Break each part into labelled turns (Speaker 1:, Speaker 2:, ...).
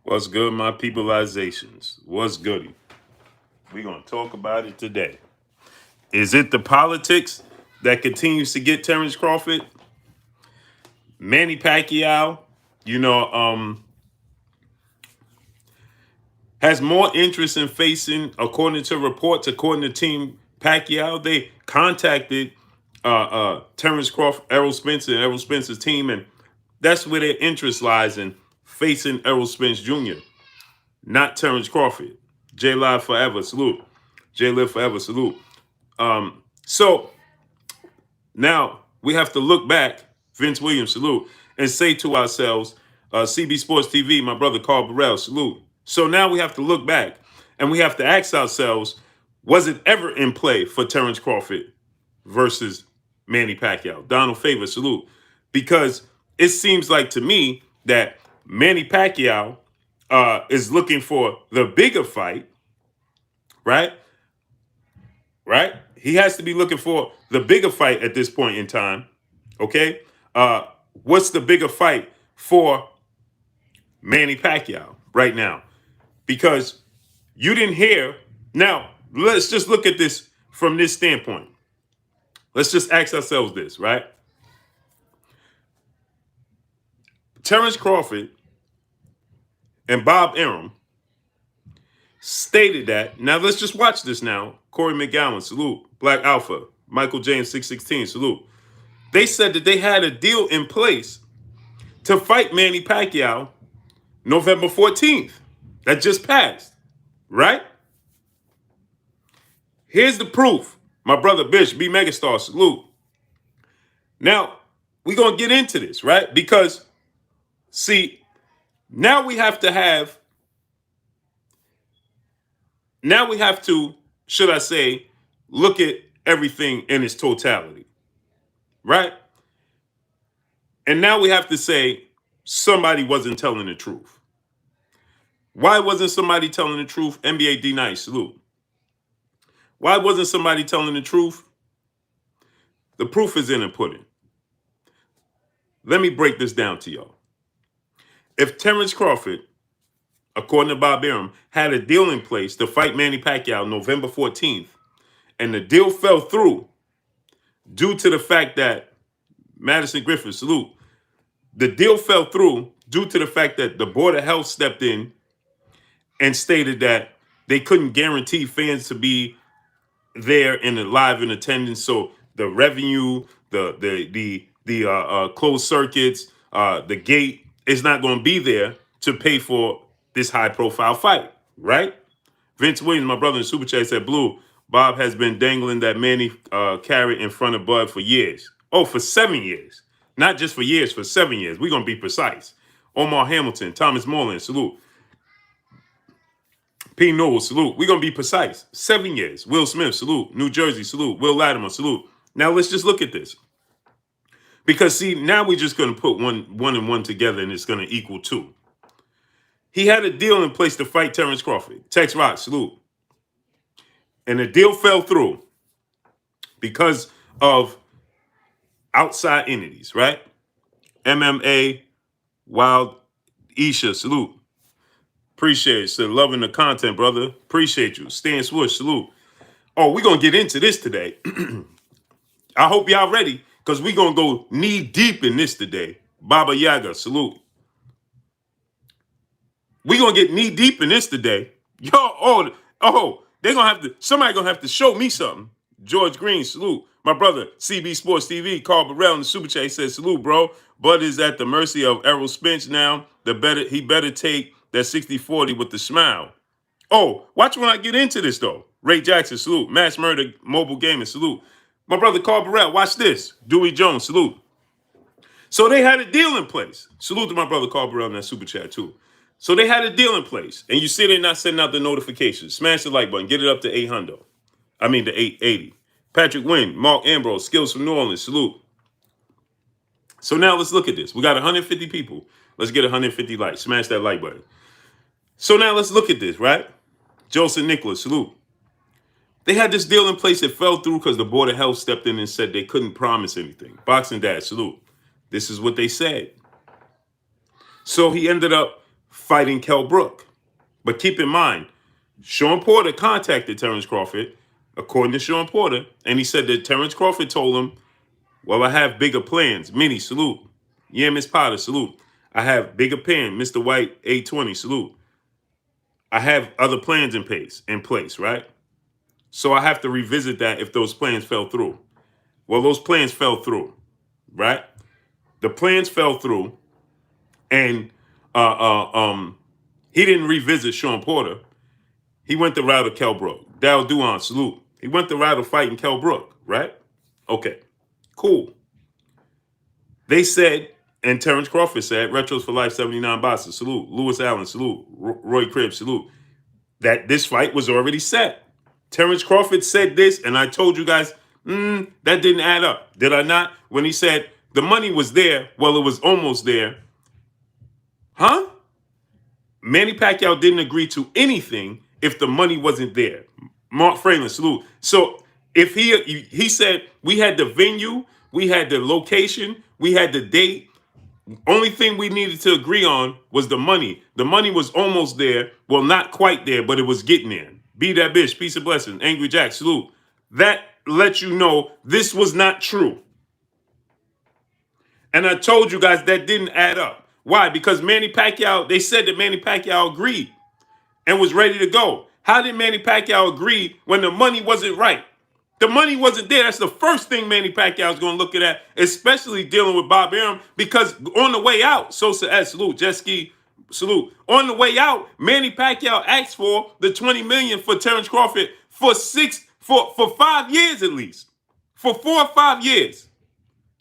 Speaker 1: What's good, my peopleizations? What's goody? We're going to talk about it today. Is it the politics that continues to get Terence Crawford? Manny Pacquiao, you know, has more interest in facing, according to reports, according to Team Pacquiao, they contacted Terence Crawford, Errol Spence, and Errol Spence's team, and that's where their interest lies in facing Errol Spence Jr., not Terence Crawford. J Live forever, salute. J Live forever, salute. So now we have to look back, Vince Williams, salute, and say to ourselves, CB Sports TV, my brother Carl Burrell, salute. So now we have to look back and we have to ask ourselves, was it ever in play for Terence Crawford versus Manny Pacquiao? Donald Favor, salute. Because it seems like to me that Manny Pacquiao is looking for the bigger fight, right? Right? He has to be looking for the bigger fight at this point in time. Okay? What's the bigger fight for Manny Pacquiao right now? Because you didn't hear. Now, let's just look at this from this standpoint. Let's just ask ourselves this, right? Terence Crawford and Bob Arum stated that. Now, let's just watch this now. Corey McGowan, salute. Black Alpha. Michael James, 616, salute. They said that they had a deal in place to fight Manny Pacquiao November 14th. That just passed, right? Here's the proof. My brother Bish, B Megastar, salute. Now, we're going to get into this, right? Because, see, now we have to, should I say, look at everything in its totality, right? And now we have to say somebody wasn't telling the truth. Why wasn't somebody telling the truth? NBA D Nice, salute. Why wasn't somebody telling the truth? The proof is in the pudding. Let me break this down to y'all. If Terence Crawford, according to Bob Arum, had a deal in place to fight Manny Pacquiao November 14th, and the deal fell through due to the fact that Madison Griffith, salute, the deal fell through due to the fact that the Board of Health stepped in and stated that they couldn't guarantee fans to be there and live in attendance. So the revenue, the closed circuits, the gate is not going to be there to pay for this high profile fight, right? Vince Williams, my brother in Super Chat, said, Blue, Bob has been dangling that Manny carrot in front of Bud for years. Oh, for 7 years. Not just for years, for 7 years. We're going to be precise. Omar Hamilton, Thomas Moreland, salute. P. Noel, salute. We're going to be precise. 7 years. Will Smith, salute. New Jersey, salute. Will Latimer, salute. Now let's just look at this. Because, see, now we're just going to put one and one together and it's going to equal 2. He had a deal in place to fight Terence Crawford. Tex Rock, salute. And the deal fell through because of outside entities, right? MMA, Wild, Isha, salute. Appreciate it. So loving the content, brother. Appreciate you. Stan Swoosh, salute. Oh, we're going to get into this today. I hope y'all ready because we're going to go knee deep in this today. Baba Yaga, salute. We're going to get knee deep in this today. Yo, they're going to have to, somebody going to have to show me something. George Green, salute. My brother, CB Sports TV, Carl Burrell in the Super Chat says, salute, bro. Bud is at the mercy of Errol Spence now. He better take that 60-40 with the smile. Oh, watch when I get into this, though. Ray Jackson, salute. Mass Murder, Mobile Gaming, salute. My brother Carl Burrell, watch this. Dewey Jones, salute. So they had a deal in place. Salute to my brother Carl Burrell in that Super Chat, too. So they had a deal in place. And you see they're not sending out the notifications. Smash the like button. Get it up to 800. I mean, to 880. Patrick Wynn, Mark Ambrose, Skills from New Orleans, salute. So now let's look at this. We got 150 people. Let's get 150 likes. Smash that like button. So now let's look at this, right? Joseph Nicholas, salute. They had this deal in place that fell through because the Board of Health stepped in and said they couldn't promise anything. Boxing Dad, salute. This is what they said. So he ended up fighting Kell Brook. But keep in mind, Sean Porter contacted Terence Crawford, according to Sean Porter, and he said that Terence Crawford told him, well, I have bigger plans. Minnie, salute. Yeah, Miss Potter, salute. I have bigger plans. Mr. White, 820, salute. I have other plans in place, right? So I have to revisit that if those plans fell through. Well, those plans fell through, right? The plans fell through, and he didn't revisit Sean Porter. He went the route of Kell Brook. Dal Duan, salute. He went the route of fighting Kell Brook, right? Okay, cool. They said, and Terence Crawford said, Retros for Life 79 boxes, salute. Lewis Allen, salute. Roy Cribb, salute. That this fight was already set. Terence Crawford said this, and I told you guys, that didn't add up. Did I not? When he said the money was there, well, it was almost there. Huh? Manny Pacquiao didn't agree to anything if the money wasn't there. Mark Fralin, salute. So if he said we had the venue, we had the location, we had the date, only thing we needed to agree on was the money. The money was almost there. Well, not quite there, but it was getting there. Be that bitch. Peace and blessing. Angry Jack, salute. That lets you know this was not true. And I told you guys that didn't add up. Why? Because Manny Pacquiao, they said that Manny Pacquiao agreed and was ready to go. How did Manny Pacquiao agree when the money wasn't right? The money wasn't there. That's the first thing Manny Pacquiao is going to look at, especially dealing with Bob Arum, because on the way out, Sosa S, salute, Jet Ski, salute. On the way out, Manny Pacquiao asked for the $20 million for Terence Crawford for 5 years at least. For 4 or 5 years.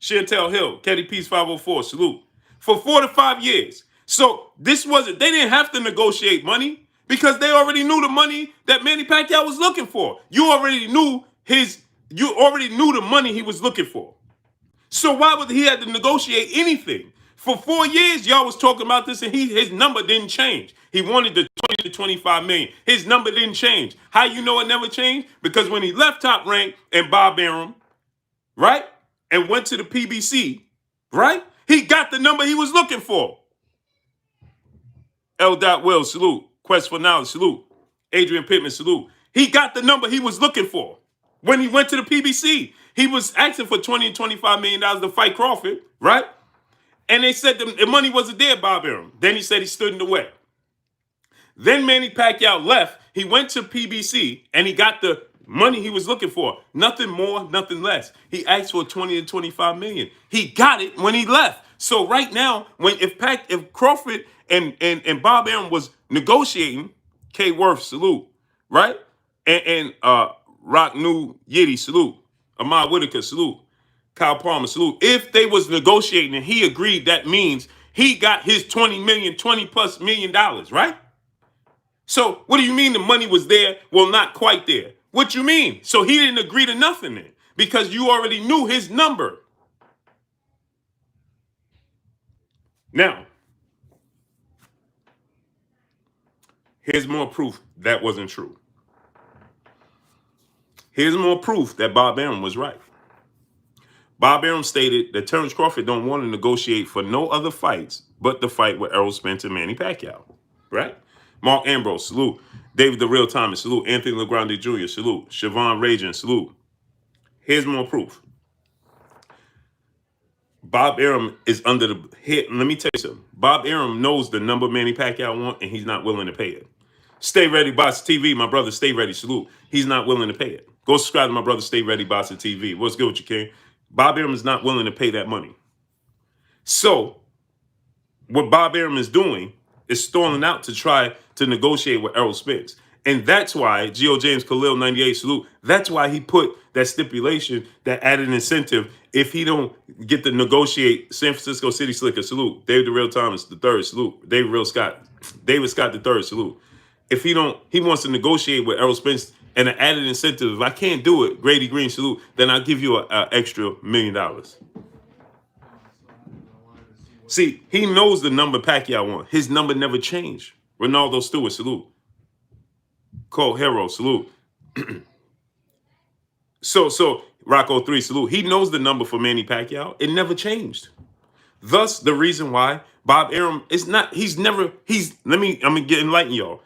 Speaker 1: Chantel Hill, Ketty Peace 504, salute. For 4 to 5 years. So they didn't have to negotiate money because they already knew the money that Manny Pacquiao was looking for. You already knew the money he was looking for. So why would he have to negotiate anything? For 4 years, y'all was talking about this, and his number didn't change. He wanted the 20 to 25 million. His number didn't change. How you know it never changed? Because when he left Top Rank and Bob Arum, right, and went to the PBC, right, he got the number he was looking for. L. Will, salute. Quest for Knowledge, salute. Adrian Pittman, salute. He got the number he was looking for. When he went to the PBC, he was asking for $20 to $25 million to fight Crawford, right? And they said the money wasn't there, Bob Arum. Then he said he stood in the way. Then Manny Pacquiao left. He went to PBC, and he got the money he was looking for. Nothing more, nothing less. He asked for $20 to $25 million. He got it when he left. So right now, if Crawford and Bob Arum was negotiating, K. Worth, salute, right? And Rock New Yiddy, salute. Ahmad Whitaker, salute. Kyle Palmer, salute. If they was negotiating and he agreed, that means he got his $20+ million, right? So what do you mean the money was there? Well, not quite there. What you mean? So he didn't agree to nothing then because you already knew his number. Now, here's more proof that wasn't true. Here's more proof that Bob Arum was right. Bob Arum stated that Terence Crawford don't want to negotiate for no other fights but the fight with Errol Spence and Manny Pacquiao, right? Mark Ambrose, salute. David the Real Thomas, salute. Anthony LeGrande Jr., salute. Siobhan Rajan, salute. Here's more proof. Bob Arum is under the hit. Let me tell you something. Bob Arum knows the number Manny Pacquiao wants, and he's not willing to pay it. Stay Ready Boss TV, my brother, Stay Ready, salute. He's not willing to pay it. Go subscribe to my brother, Stay Ready Boss TV. What's good with you, King? Bob Arum is not willing to pay that money. So, what Bob Arum is doing is stalling out to try to negotiate with Errol Spence. And that's why, Geo James Khalil 98, salute, that's why he put that stipulation, that added incentive, if he don't get to negotiate San Francisco City Slicker, salute. David the Real Thomas, the third, salute. David Scott, the third, salute. If he wants to negotiate with Errol Spence and an added incentive, if I can't do it, Grady Green, salute, then I'll give you an extra $1 million. See, he knows the number Pacquiao wants. His number never changed. Ronaldo Stewart, salute. Cole Hero, salute. So Rocco 3, salute. He knows the number for Manny Pacquiao. It never changed. Thus, the reason why Bob Arum is not, I'm gonna get enlighten y'all.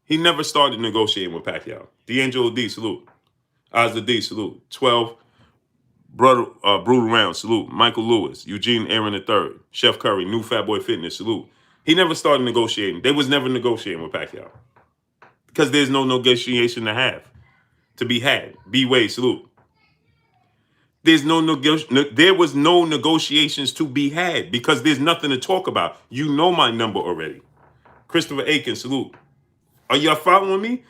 Speaker 1: He never started negotiating with Pacquiao. D'Angelo D, salute. Ozzy D, salute. 12, Brutal Round, salute. Michael Lewis, Eugene Aaron III, Chef Curry, New Fat Boy Fitness, salute. He never started negotiating. They was never negotiating with Pacquiao. Because there's no negotiation to be had. B Wade, salute. There was no negotiations to be had because there's nothing to talk about. You know my number already. Christopher Aiken, salute. Are y'all following me?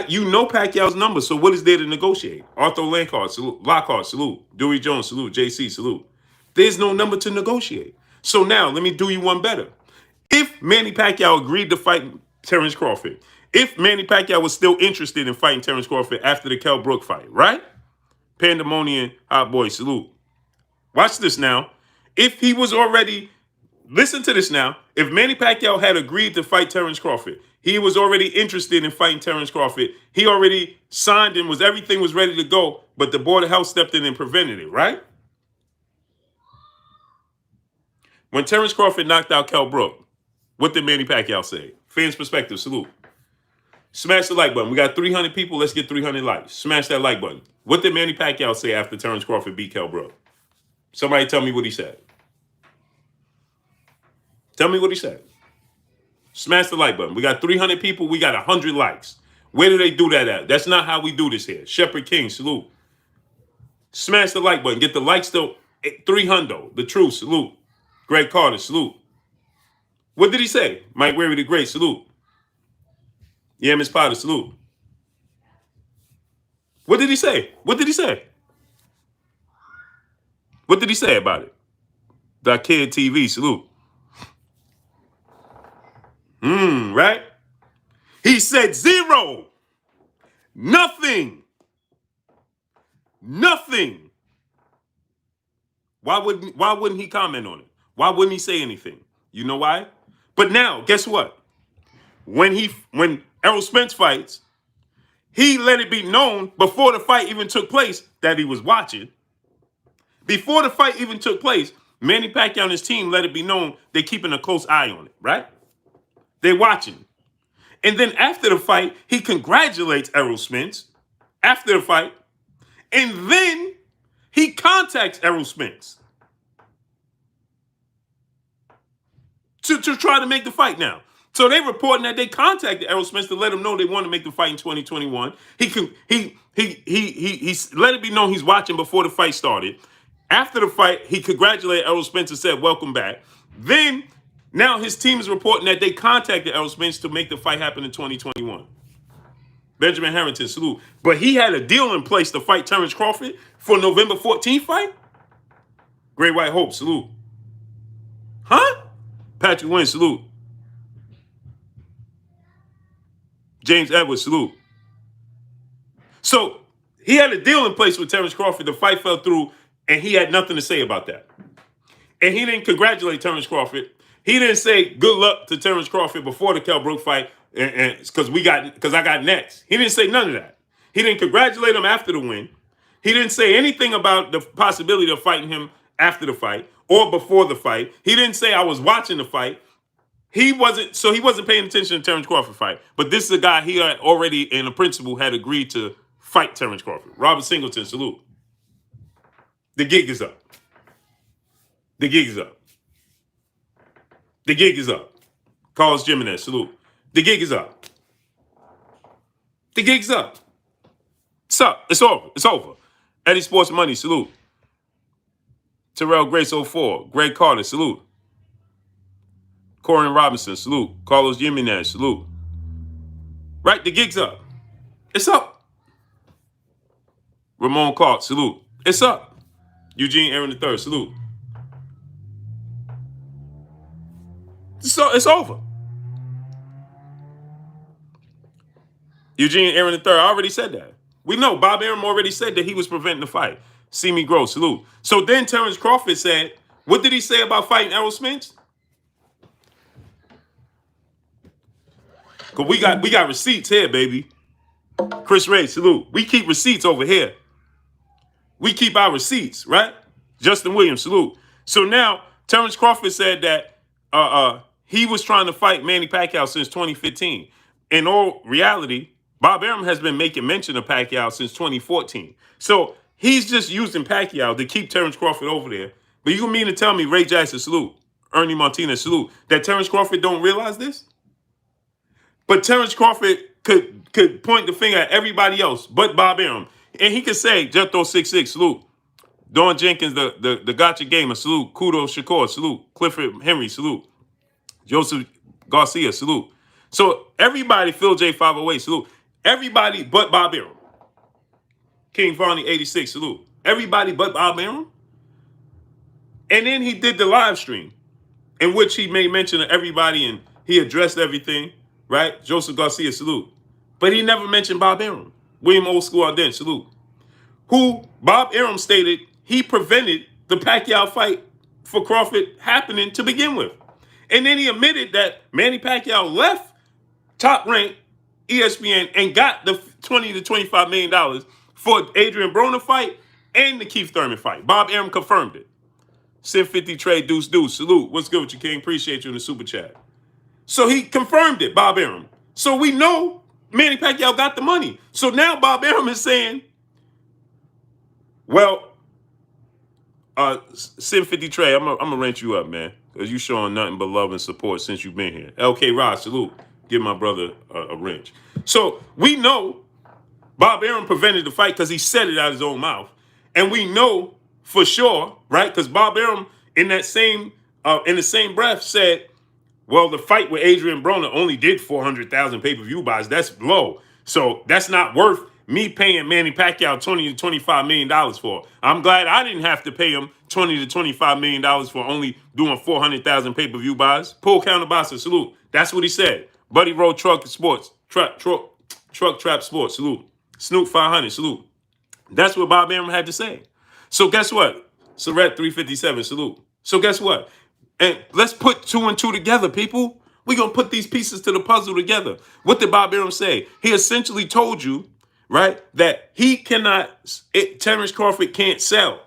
Speaker 1: You know Pacquiao's number, so what is there to negotiate? Arthur Lockhart, salute. Lockhart, salute. Dewey Jones, salute. JC, salute. There's no number to negotiate. So now, let me do you one better. If Manny Pacquiao agreed to fight Terence Crawford, if Manny Pacquiao was still interested in fighting Terence Crawford after the Kell Brook fight, right? Pandemonium, hot boy, salute. Watch this now. If he was already, listen to this now. If Manny Pacquiao had agreed to fight Terence Crawford, he was already interested in fighting Terence Crawford. He already signed and everything was ready to go, but the Board of Health stepped in and prevented it, right? When Terence Crawford knocked out Kell Brook, what did Manny Pacquiao say? Fans' perspective, salute. Smash the like button. We got 300 people. Let's get 300 likes. Smash that like button. What did Manny Pacquiao say after Terence Crawford beat Kell Brook? Somebody tell me what he said. Tell me what he said. Smash the like button. We got 300 people. We got 100 likes. Where do they do that at? That's not how we do this here. Shepherd King, salute. Smash the like button. Get the likes to 300. The Truth, salute. Greg Carter, salute. What did he say? Mike Weary the Great, salute. Yeah, Miss Potter, salute. What did he say? What did he say? What did he say about it? The Kid TV, salute. Right? He said 0. Nothing. Nothing. Why wouldn't he comment on it? Why wouldn't he say anything? You know why? But now, guess what? When Errol Spence fights, he let it be known before the fight even took place that he was watching. Before the fight even took place, Manny Pacquiao and his team let it be known they're keeping a close eye on it, right? They're watching. And then after the fight, he congratulates Errol Spence after the fight. And then he contacts Errol Spence to try to make the fight now. So they reporting that they contacted Errol Spence to let him know they want to make the fight in 2021. He let it be known he's watching before the fight started. After the fight, he congratulated Errol Spence and said, welcome back. Then, now his team is reporting that they contacted Errol Spence to make the fight happen in 2021. Benjamin Harrington, salute. But he had a deal in place to fight Terence Crawford for November 14th fight? Great White Hope, salute. Huh? Patrick Wynn, salute. James Edwards, salute. So, he had a deal in place with Terence Crawford. The fight fell through, and he had nothing to say about that. And he didn't congratulate Terence Crawford. He didn't say good luck to Terence Crawford before the Kell Brook fight, because I got next. He didn't say none of that. He didn't congratulate him after the win. He didn't say anything about the possibility of fighting him after the fight or before the fight. He didn't say I was watching the fight. He wasn't paying attention to Terence Crawford fight. But this is a guy he had already, in a principle, had agreed to fight Terence Crawford. Robert Singleton, salute. The gig is up. The gig is up. The gig is up. Carlos Jimenez, salute. The gig is up. The gig's up. It's up. It's over. It's over. Eddie Sports Money, salute. Terrell Grace 04. Greg Carter, salute. Corin Robinson, salute. Carlos Jimenez, salute. Right? The gig's up. It's up. Ramon Clark, salute. It's up. Eugene Aaron III, salute. So it's over. Eugene Aaron III, I already said that. We know Bob Arum already said that he was preventing the fight. See me grow, salute. So then Terence Crawford said, what did he say about fighting Errol Spence? Because we got receipts here, baby. Chris Ray, salute. We keep receipts over here. We keep our receipts, right? Justin Williams, salute. So now Terence Crawford said that he was trying to fight Manny Pacquiao since 2015. In all reality, Bob Arum has been making mention of Pacquiao since 2014. So he's just using Pacquiao to keep Terence Crawford over there. But you mean to tell me Ray Jackson, salute, Ernie Martinez, salute, that Terence Crawford don't realize this? But Terence Crawford could point the finger at everybody else but Bob Arum. And he could say, Jethro 66, salute. Don Jenkins, the gotcha gamer, salute. Kudo Shakur, salute. Clifford Henry, salute. Joseph Garcia, salute. So everybody, Phil J 508, salute. Everybody but Bob Arum. King Vonnie 86, salute. Everybody but Bob Arum. And then he did the live stream in which he made mention of everybody and he addressed everything, right? Joseph Garcia, salute. But he never mentioned Bob Arum. William Old School Arden, salute. Who Bob Arum stated he prevented the Pacquiao fight for Crawford happening to begin with. And then he admitted that Manny Pacquiao left Top Rank ESPN and got the $20 to $25 million for Adrian Broner fight and the Keith Thurman fight. Bob Arum confirmed it. Sin 50 trade Deuce Deuce. Salute. What's good with you, King? Appreciate you in the super chat. So he confirmed it, Bob Arum. So we know Manny Pacquiao got the money. So now Bob Arum is saying, well, Sin 50 Trey, I'm gonna rent you up, man, because you showing nothing but love and support since you've been here. LK Rod, salute. Give my brother a wrench. So we know Bob Arum prevented the fight because he said it out of his own mouth, and we know for sure, right? Because Bob Arum in the same breath said, well, the fight with Adrian Broner only did 400,000 pay-per-view buys. That's low, so that's not worth me paying Manny Pacquiao $20 to $25 million for. I'm glad I didn't have to pay him $20 to $25 million for only doing 400,000 pay-per-view buys. Pull counter boxer, salute. That's what he said. Buddy Road Truck Sports, Truck Trap Sports, salute. Snoop 500, salute. That's what Bob Arum had to say. So guess what? Surret 357, salute. So guess what? And let's put two and two together, people. We're going to put these pieces to the puzzle together. What did Bob Arum say? He essentially told you, right, that he cannot, Terence Crawford can't sell.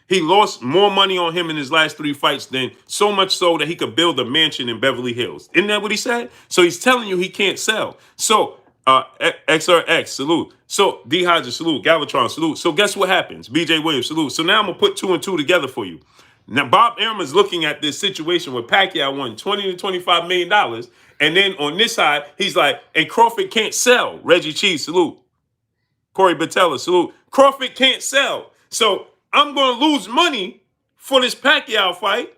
Speaker 1: He lost more money on him in his last 3 fights than so much so that he could build a mansion in Beverly Hills. Isn't that what he said? So he's telling you he can't sell. So XRX, salute. So D Hydra, salute. Galvatron, salute. So guess what happens? BJ Williams, salute. So now I'm going to put 2 and 2 together for you. Now, Bob Arum is looking at this situation where Pacquiao won $20 to $25 million. And then on this side, he's like, and Crawford can't sell. Reggie Cheese, salute. Corey Batella, salute. Crawford can't sell. So I'm going to lose money for this Pacquiao fight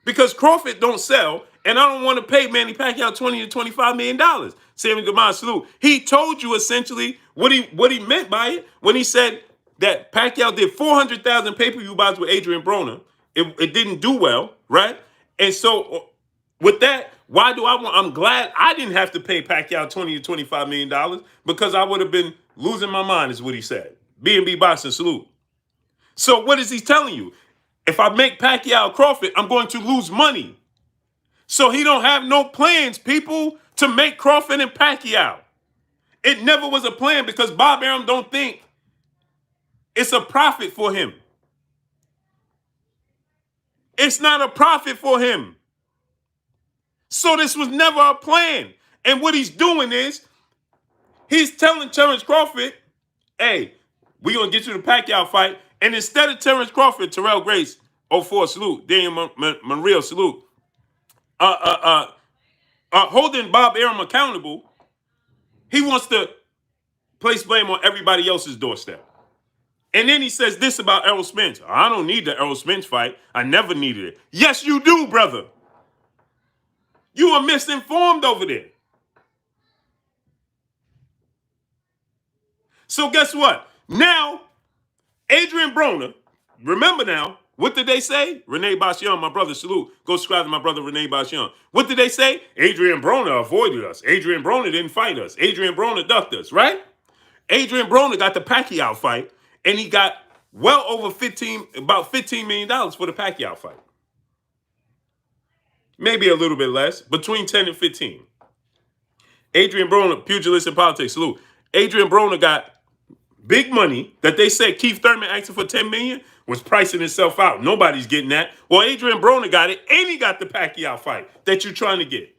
Speaker 1: because Crawford don't sell, and I don't want to pay Manny Pacquiao $20 to $25 million. Sammy Gaman, salute. He told you essentially what he meant by it when he said that Pacquiao did 400,000 pay-per-view buys with Adrian Broner. It didn't do well, right? And so with that, I'm glad I didn't have to pay Pacquiao $20 to $25 million because I would have been losing my mind, is what he said. B&B Boxing, salute. So what is he telling you? If I make Pacquiao Crawford, I'm going to lose money. So he don't have no plans, people, to make Crawford and Pacquiao. It never was a plan because Bob Arum don't think it's a profit for him. It's not a profit for him. So this was never a plan. And what he's doing is he's telling Terence Crawford, hey, we're going to get you the Pacquiao fight. And instead of Terence Crawford, Terrell Grace, 04, salute. Daniel Monreal, salute. Holding Bob Arum accountable, he wants to place blame on everybody else's doorstep. And then he says this about Errol Spence. I don't need the Errol Spence fight. I never needed it. Yes, you do, brother. You are misinformed over there. So guess what? Now, Adrian Broner, remember now, what did they say? Renee Bashion, my brother, salute. Go subscribe to my brother, Renee Bashion. What did they say? Adrian Broner avoided us. Adrian Broner didn't fight us. Adrian Broner ducked us, right? Adrian Broner got the Pacquiao fight, and he got well over about $15 million for the Pacquiao fight. Maybe a little bit less, between 10 and 15. Adrian Broner, pugilist in politics, salute. Adrian Broner got Big money that they said Keith Thurman asking for $10 million was pricing itself out. Nobody's getting that. Well, Adrian Broner got it, and he got the Pacquiao fight that you're trying to get.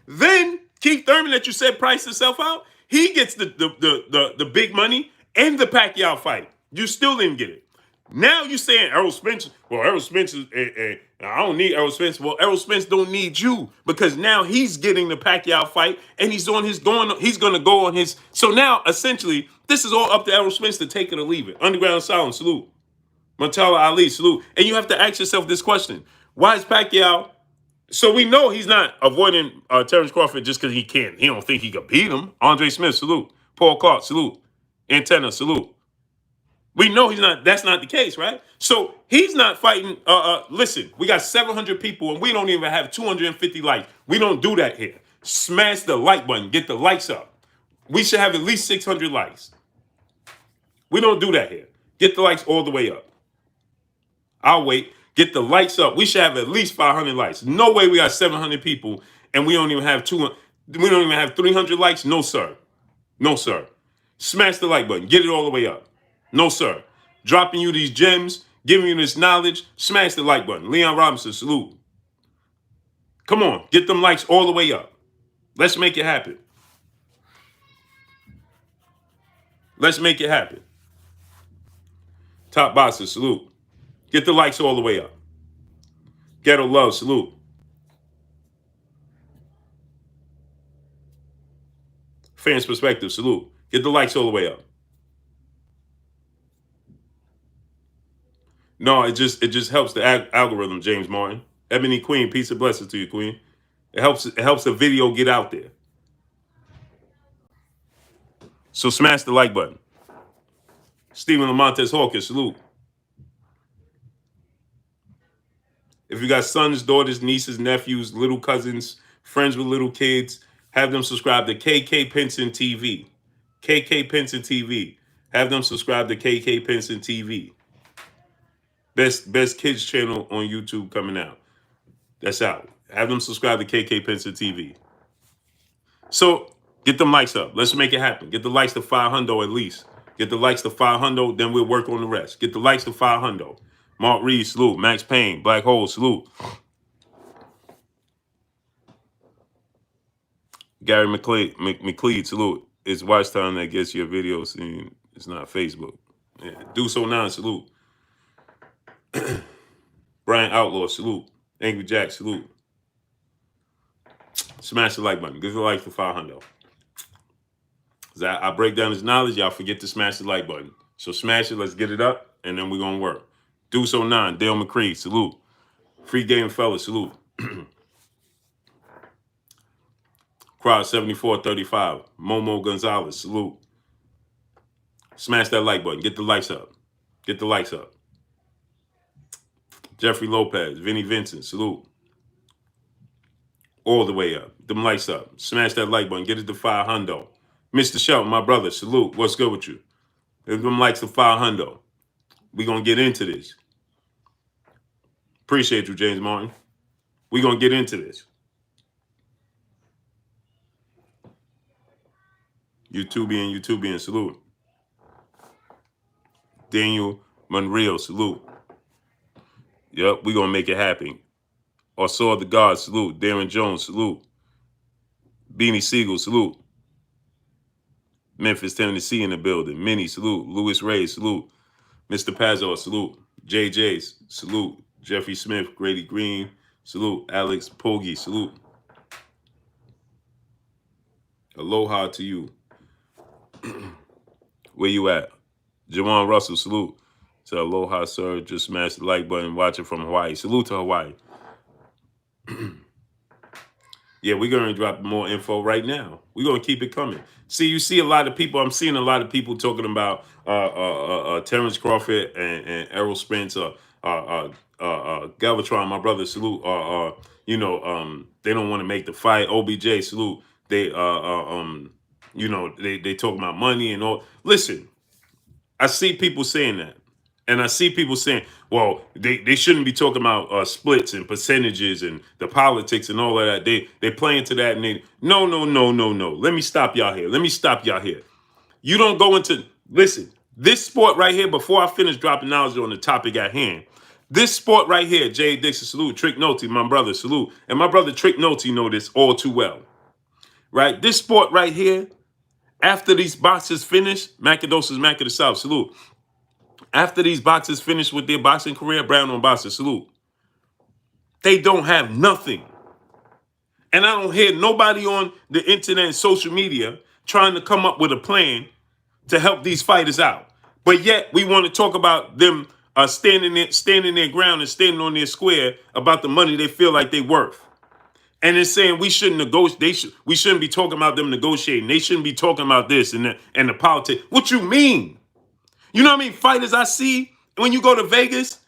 Speaker 1: Then Keith Thurman that you said priced itself out, he gets the big money and the Pacquiao fight. You still didn't get it. Now you're saying Errol Spence. Well, Errol Spence is. I don't need Errol Spence. Well, Errol Spence don't need you because now he's getting the Pacquiao fight and he's on his going. He's going to go on his. So now essentially, this is all up to Errol Spence to take it or leave it. Underground Silence, salute. Murtala Ali, salute. And you have to ask yourself this question: why is Pacquiao? So we know he's not avoiding Terence Crawford just because he can't. He don't think he could beat him. Andre Smith, salute. Paul Clark, salute. Antenna, salute. We know he's not. That's not the case, right? So he's not fighting. Listen, we got 700 people and we don't even have 250 likes. We don't do that here. Smash the like button. Get the likes up. We should have at least 600 likes. We don't do that here. Get the likes all the way up. I'll wait. Get the likes up. We should have at least 500 likes. No way we got 700 people and we don't even have 200. We don't even have 300 likes. No, sir. No, sir. Smash the like button. Get it all the way up. No, sir. Dropping you these gems, giving you this knowledge. Smash the like button. Leon Robinson, salute. Come on. Get them likes all the way up. Let's make it happen. Let's make it happen. Top Boxer, salute. Get the likes all the way up. Ghetto Love, salute. Fans Perspective, salute. Get the likes all the way up. No, it just helps the algorithm, James Martin. Ebony Queen, peace and blessings to you, Queen. It helps the video get out there. So smash the like button. Stephen Lamontes Hawkins, salute. If you got sons, daughters, nieces, nephews, little cousins, friends with little kids, have them subscribe to KK Pinson TV. KK Pinson TV. Have them subscribe to KK Pinson TV. Best kids channel on YouTube coming out. That's out. Have them subscribe to KK Pinson TV. So get them likes up. Let's make it happen. Get the likes to 500 at least. Get the likes to 500, then we'll work on the rest. Get the likes to 500. Mark Reed, salute. Max Payne, Black Hole, salute. Gary McLeod, salute. It's Watch Time that gets your video seen. It's not Facebook. Yeah. Do So Now, salute. Brian Outlaw, salute. Angry Jack, salute. Smash the like button. Give the like for 500. I break down his knowledge. Y'all forget to smash the like button. So smash it. Let's get it up, and then we're going to work. Do So 9, Dale McCree, salute. Free Game Fella, salute. Crowd 7435, Momo Gonzalez, salute. Smash that like button. Get the likes up. Get the likes up. Jeffrey Lopez, Vinny Vincent, salute. All the way up. Them likes up. Smash that like button. Get it to 500. Mr. Shelton, my brother, salute. What's good with you? If them likes to 500. We're going to get into this. Appreciate you, James Martin. We're going to get into this. YouTubian, salute. Daniel Monreal, salute. Yep, we're going to make it happen. Or Saw the God, salute. Darren Jones, salute. Beanie Siegel, salute. Memphis, Tennessee in the building. Minnie, salute. Louis Ray, salute. Mr. Pazor, salute. JJ's, salute. Jeffrey Smith, Grady Green, salute. Alex Pogi, salute. Aloha to you. Where you at? Jawan Russell, salute. So aloha, sir. Just smash the like button. Watch it from Hawaii. Salute to Hawaii. Yeah, we're going to drop more info right now. We're going to keep it coming. See, you see a lot of people. I'm seeing a lot of people talking about Terence Crawford and Errol Spence, Galvatron, my brother, salute. They don't want to make the fight. OBJ, salute. They they talk about money and all. Listen, I see people saying that. And I see people saying, well, they shouldn't be talking about splits and percentages and the politics and all of that. They play into that and no. Let me stop y'all here. You don't go into, listen, this sport right here, before I finish dropping knowledge on the topic at hand, this sport right here, Jay Dixon, salute, Trick Nolte, my brother, salute. And my brother Trick Nolte know this all too well, right? This sport right here, after these boxers finish, Macados's Mac of the South, salute. After these boxers finish with their boxing career, Brown on boxer, salute. They don't have nothing. And I don't hear nobody on the internet and social media trying to come up with a plan to help these fighters out. But yet we want to talk about them standing their ground and standing on their square about the money they feel like they worth. And it's saying we shouldn't negotiate. We shouldn't be talking about them negotiating. They shouldn't be talking about this and the politics. What you mean? You know what I mean? Fighters I see when you go to Vegas,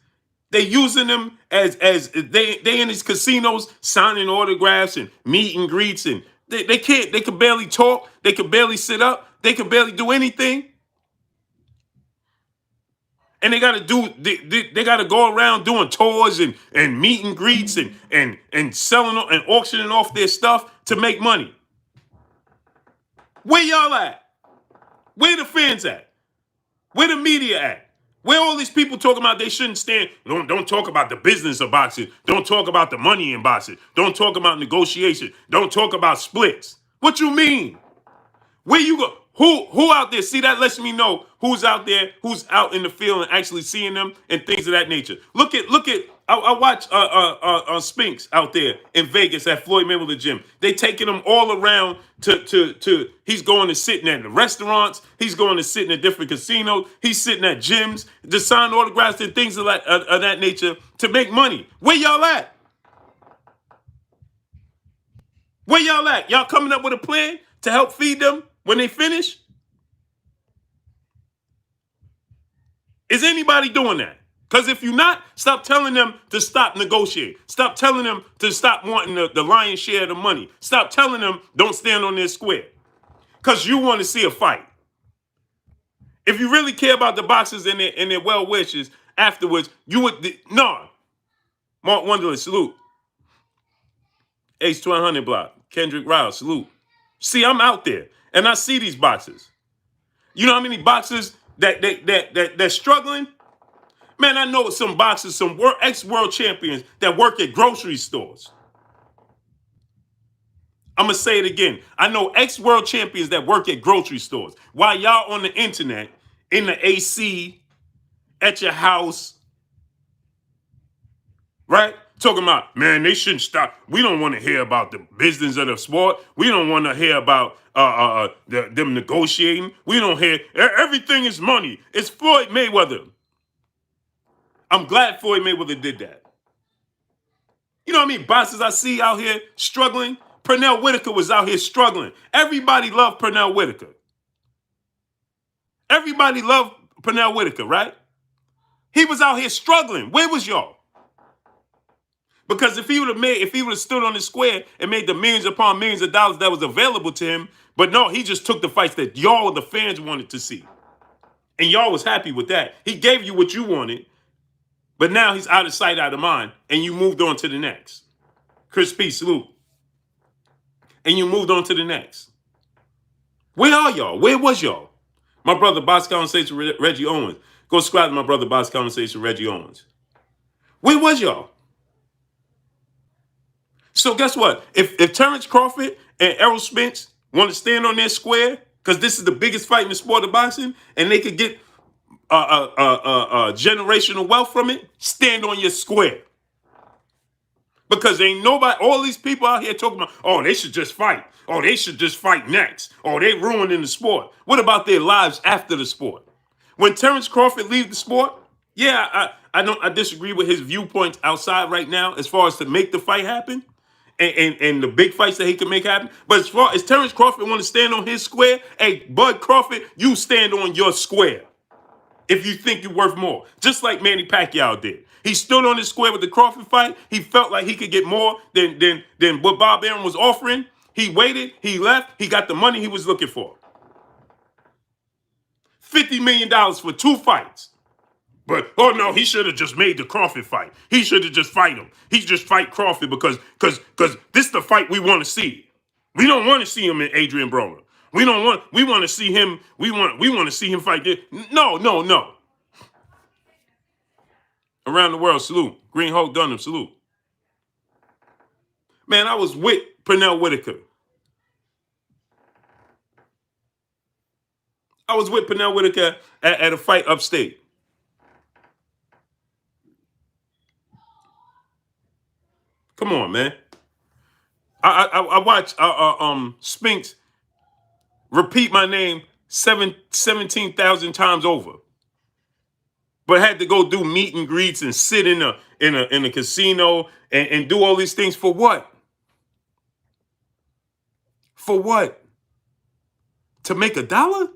Speaker 1: they using them as they in these casinos signing autographs and meet and greets, and they can barely talk, they can barely sit up, they can barely do anything. And they gotta they gotta go around doing tours and meet and greets and selling and auctioning off their stuff to make money. Where y'all at? Where the fans at? Where the media at? Where all these people talking about they shouldn't stand? Don't talk about the business of boxing. Don't talk about the money in boxing. Don't talk about negotiation. Don't talk about splits. What you mean? Where you go? Who out there? See, that lets me know who's out there, who's out in the field and actually seeing them and things of that nature. Look at. I watch Spence out there in Vegas at Floyd Mayweather gym. They taking him all around to. He's going to sitting at the restaurants. He's going to sitting at different casinos. He's sitting at gyms to sign autographs and things of that nature to make money. Where y'all at? Where y'all at? Y'all coming up with a plan to help feed them when they finish? Is anybody doing that? Because if you're not, stop telling them to stop negotiating. Stop telling them to stop wanting the lion's share of the money. Stop telling them don't stand on their square. Because you want to see a fight. If you really care about the boxers and their well wishes afterwards, you would, no. Mark Wonderland, salute. Ace 1200 block. Kendrick Riles, salute. See, I'm out there and I see these boxers. You know how many boxers that's struggling? Man, I know some boxers, some ex-world champions that work at grocery stores. I'm going to say it again. I know ex-world champions that work at grocery stores. While y'all on the internet, in the AC, at your house, right? Talking about, man, they shouldn't stop. We don't want to hear about the business of the sport. We don't want to hear about them negotiating. We don't hear, everything is money. It's Floyd Mayweather. I'm glad Floyd Mayweather did that. You know what I mean? Boxers I see out here struggling. Pernell Whitaker was out here struggling. Everybody loved Pernell Whitaker. Everybody loved Pernell Whitaker, right? He was out here struggling. Where was y'all? Because if he would have stood on the square and made the millions upon millions of dollars that was available to him, but no, he just took the fights that y'all, the fans, wanted to see. And y'all was happy with that. He gave you what you wanted, but now he's out of sight, out of mind, and you moved on to the next. Chris P, salute. And you moved on to the next. Where are y'all? Where was y'all? My brother, Box Conversation with Reggie Owens. Go subscribe to my brother, Box Conversation with Reggie Owens. Where was y'all? So guess what? If Terence Crawford and Errol Spence want to stand on their square, because this is the biggest fight in the sport of boxing, and they could get generational wealth from it, stand on your square. Because ain't nobody, all these people out here talking about, oh, they should just fight. Oh, they should just fight next. Oh, they ruining the sport. What about their lives after the sport? When Terence Crawford leaves the sport, yeah, I disagree with his viewpoints outside right now as far as to make the fight happen and the big fights that he can make happen. But as far as Terence Crawford want to stand on his square, hey, Bud Crawford, you stand on your square if you think you're worth more. Just like Manny Pacquiao did. He stood on his square with the Crawford fight. He felt like he could get more than what Bob Arum was offering. He waited. He left. He got the money he was looking for. $50 million for 2 fights. But, oh no, he should have just made the Crawford fight. He should have just fight him. He just fight Crawford because this is the fight we want to see. We don't want to see him in Adrian Broner. We want to see him. We want to see him fight this. No, no, no. Around the world, salute. Green Hulk Dunham, salute. Man, I was with Pernell Whitaker. I was with Pernell Whitaker at a fight upstate. Come on, man. I watched Spence repeat my name 17,000 times over, but had to go do meet and greets and sit in a casino and do all these things for what? For what? To make $1?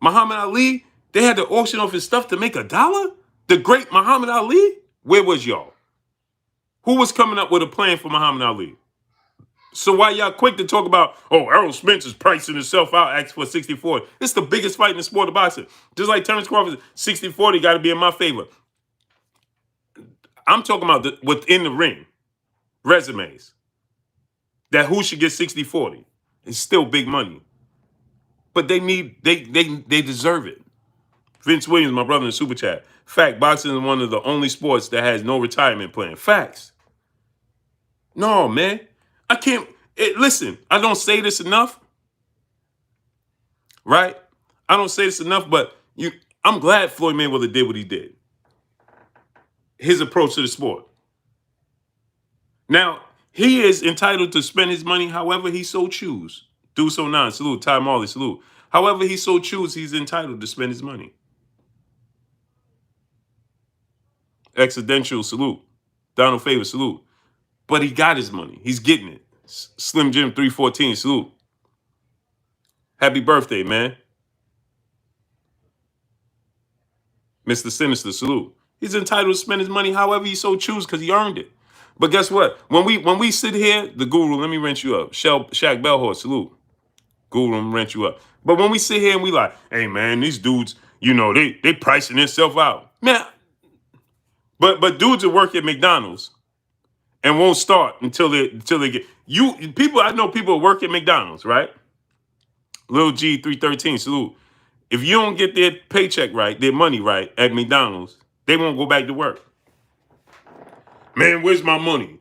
Speaker 1: Muhammad Ali, they had to auction off his stuff to make $1? The great Muhammad Ali? Where was y'all? Who was coming up with a plan for Muhammad Ali? So why y'all quick to talk about, oh, Errol Spence is pricing himself out, asks for 60-40. It's the biggest fight in the sport of boxing. Just like Terence Crawford, 60-40 got to be in my favor. I'm talking about within the ring, resumes. That who should get 60-40. It's still big money. But they deserve it. Vince Williams, my brother in the super chat. Fact, boxing is one of the only sports that has no retirement plan. Facts. No, man. I can't. Listen, I don't say this enough. Right? I don't say this enough, but I'm glad Floyd Mayweather did what he did. His approach to the sport. Now, he is entitled to spend his money however he so choose. Do so now. Salute. Ty Marley, salute. However he so choose, he's entitled to spend his money. Accidental, salute. Donald Favor, salute. But he got his money. He's getting it. Slim Jim 314, salute. Happy birthday, man. Mr. Sinister, salute. He's entitled to spend his money however he so choose because he earned it. But guess what? When we sit here, the guru, let me rent you up. Shaq Bellhorse, salute. Guru, let me rent you up. But when we sit here and we like, hey man, these dudes, they pricing themselves out. Man, but dudes that work at McDonald's and won't start until they get people. I know people that work at McDonald's, right? Lil G 313, salute. If you don't get their paycheck right, their money right at McDonald's, they won't go back to work. Man, where's my money?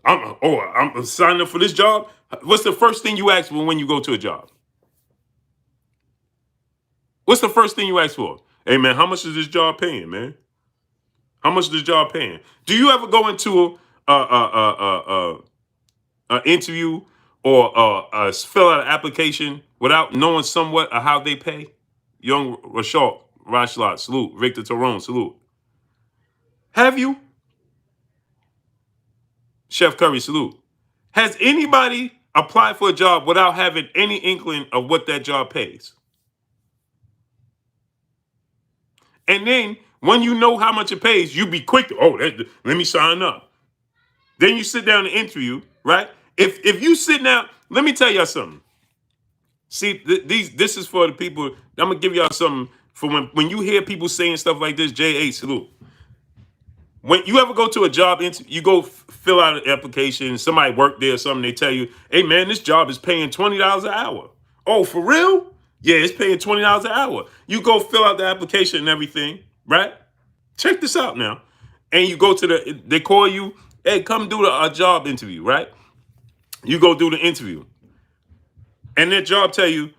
Speaker 1: I'm signing up for this job. What's the first thing you ask for when you go to a job? What's the first thing you ask for? Hey man, how much is this job paying, man? How much is this job paying? Do you ever go into an interview or fill out an application without knowing somewhat of how they pay? Young Rashlat, salute. Victor Torone, salute. Have you? Chef Curry, salute. Has anybody applied for a job without having any inkling of what that job pays? And then when you know how much it pays, you be quick to, let me sign up. Then you sit down and interview, right? If you sit down, let me tell y'all something. See, this is for the people. I'm gonna give y'all something for when you hear people saying stuff like this. J8, salute. When you ever go to a job interview, you go fill out an application, somebody worked there or something, they tell you, hey man, this job is paying $20 an hour. Oh, for real? Yeah, it's paying $20 an hour. You go fill out the application and everything, right? Check this out now. And you go to they call you, hey, come do a job interview, right? You go do the interview. And their job tell you,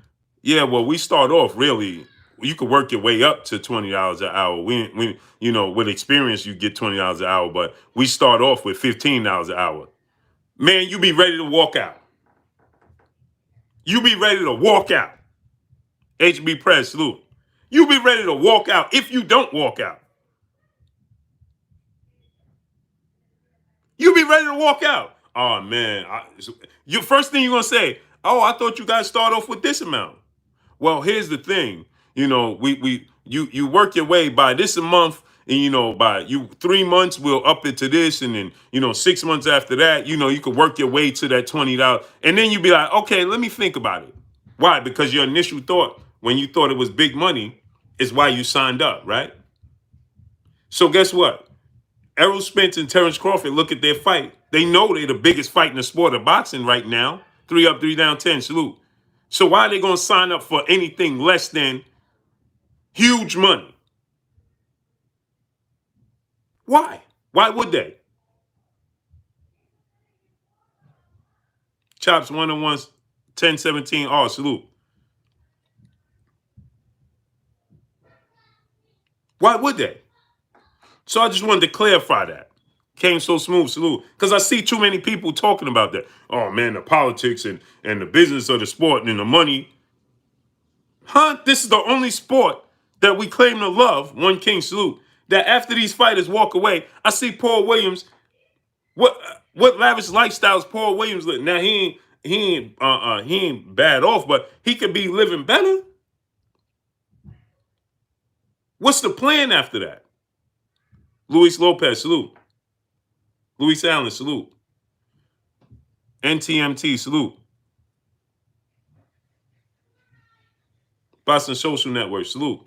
Speaker 1: yeah, well, we start off really, you could work your way up to $20 an hour. We with experience, you get $20 an hour, but we start off with $15 an hour. Man, you be ready to walk out. You be ready to walk out. HB Press, salute. You be ready to walk out if you don't walk out. You be ready to walk out. Oh, man. Your first thing you're going to say, oh, I thought you guys start off with this amount. Well, here's the thing. You work your way by this a month, and by 3 months we'll up it to this, and then 6 months after that, you could work your way to that $20, and then you be like, okay, let me think about it. Why? Because your initial thought when you thought it was big money is why you signed up, right? So guess what? Errol Spence and Terence Crawford look at their fight. They know they're the biggest fight in the sport of boxing right now. 3 up, 3 down, 10. Salute. So why are they going to sign up for anything less than huge money? Why? Why would they? Chops 101, 1017. Oh, salute. Why would they? So I just wanted to clarify that. Came so smooth, salute. Because I see too many people talking about that. Oh man, the politics and the business of the sport and the money. Huh? This is the only sport that we claim to love, one king salute. That after these fighters walk away, I see Paul Williams. What lavish lifestyles Paul Williams live? Now he ain't bad off, but he could be living better. What's the plan after that? Luis Lopez, salute. Luis Allen, salute. NTMT, salute. Boston Social Network, salute.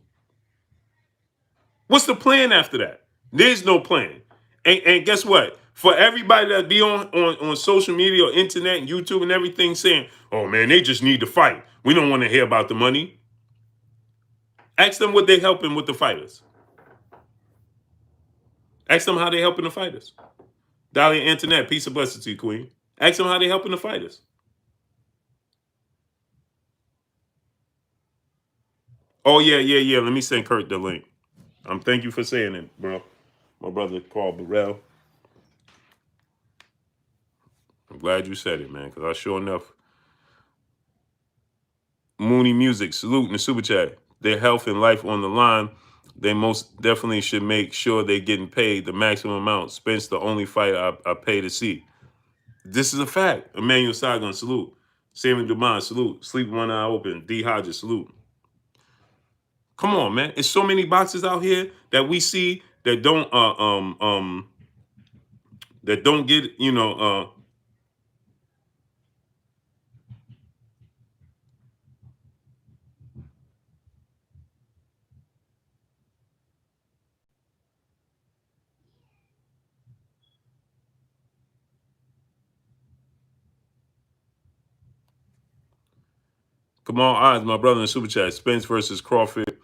Speaker 1: What's the plan after that? There's no plan. And guess what? For everybody that be on social media or internet and YouTube and everything saying, oh man, they just need to fight. We don't want to hear about the money. Ask them what they helping with the fighters. Ask them how they helping the fighters. Dahlia Antoinette, peace and blessings to you, Queen. Ask them how they helping the fighters. Oh yeah. Let me send Kurt the link. Thank you for saying it, bro. My brother Paul Burrell. I'm glad you said it, man, because I sure enough. Mooney Music, salute in the super chat. Their health and life on the line. They most definitely should make sure they're getting paid the maximum amount. Spence, the only fight I pay to see. This is a fact. Emmanuel Sagan, salute. Sammy Dumas, salute. Sleep one eye open. D. Hodges, salute. Come on, man. There's so many boxes out here that we see that don't get, Kamal Odds, my brother in the super chat. Spence versus Crawford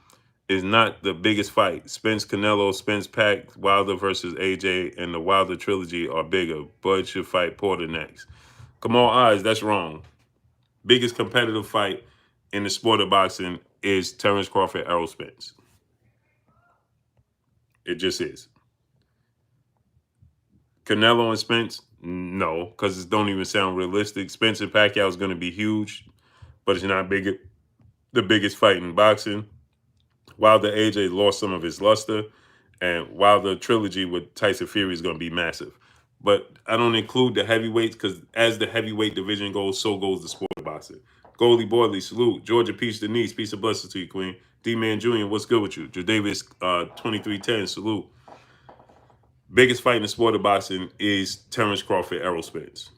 Speaker 1: is not the biggest fight. Spence Canelo, Spence Pac, Wilder versus AJ, and the Wilder trilogy are bigger. Bud should fight Porter next. Kamal Odds, that's wrong. Biggest competitive fight in the sport of boxing is Terence Crawford, Errol Spence. It just is. Canelo and Spence, no, because it don't even sound realistic. Spence and Pacquiao is going to be huge, but it's not the biggest fight in boxing. Wilder AJ lost some of his luster, and Wilder trilogy with Tyson Fury is going to be massive. But I don't include the heavyweights because as the heavyweight division goes, so goes the sport of boxing. Goldie Boydley, salute. Georgia Peach Denise, peace and blessings to you, Queen. D-Man Jr., what's good with you? Jadavis 2310, salute. Biggest fight in the sport of boxing is Terence Crawford, Errol Spence.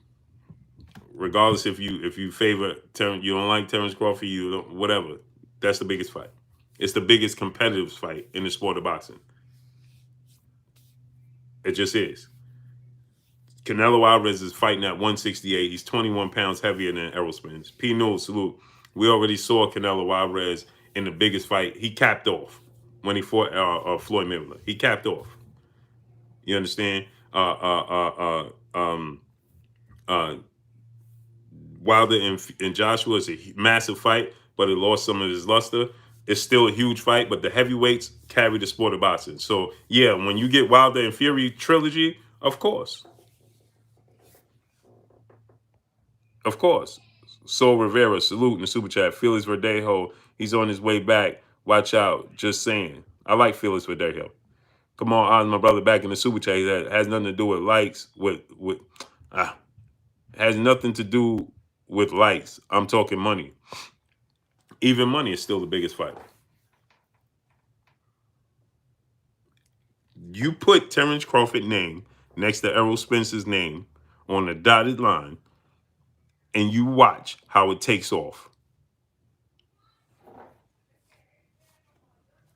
Speaker 1: Regardless if you favor Terence, you don't like Terence Crawford, you don't, whatever. That's the biggest fight. It's the biggest competitive fight in the sport of boxing. It just is. Canelo Alvarez is fighting at 168. He's 21 pounds heavier than Errol Spence. P. Noel, salute. We already saw Canelo Alvarez in the biggest fight. He capped off when he fought Floyd Mayweather. He capped off. You understand? Wilder and Joshua is a massive fight, but it lost some of his luster. It's still a huge fight, but the heavyweights carry the sport of boxing. So, yeah, when you get Wilder and Fury trilogy, of course. Of course. Sol Rivera, salute in the super chat. Felix Verdejo, he's on his way back. Watch out. Just saying. I like Felix Verdejo. Come on, Oz, my brother, back in the super chat. That has nothing to do with likes. Has nothing to do with likes. I'm talking money. Even money is still the biggest fight. You put Terence Crawford's name next to Errol Spence's name on the dotted line, and you watch how it takes off.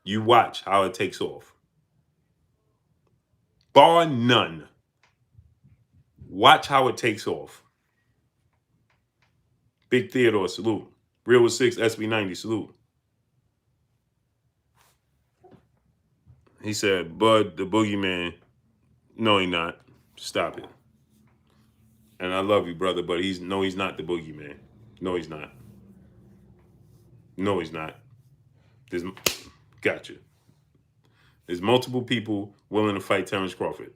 Speaker 1: You watch how it takes off. Bar none. Watch how it takes off. Big Theodore, salute. Real with 6, SB90, salute. He said, Bud, the boogeyman. No, he not. Stop it. And I love you, brother, but he's not the boogeyman. No, he's not. No, he's not. There's gotcha. There's multiple people willing to fight Terence Crawford.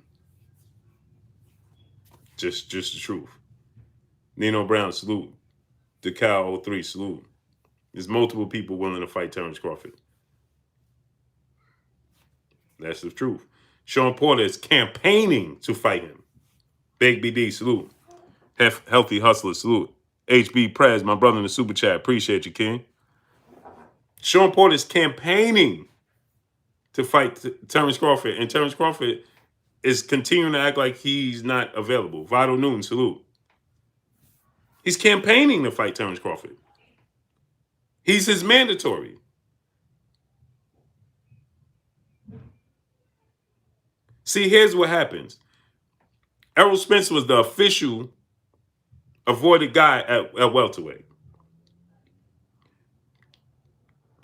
Speaker 1: Just the truth. Nino Brown, salute. DeCal 03, salute. There's multiple people willing to fight Terence Crawford. That's the truth. Sean Porter is campaigning to fight him. Big BD, salute. Healthy Hustler, salute. HB Prez, my brother in the super chat. Appreciate you, King. Sean Porter is campaigning to fight Terence Crawford, and Terence Crawford is continuing to act like he's not available. Vital Newton, salute. He's campaigning to fight Terence Crawford. He's his mandatory. See, here's what happens. Errol Spence was the official avoided guy at welterweight.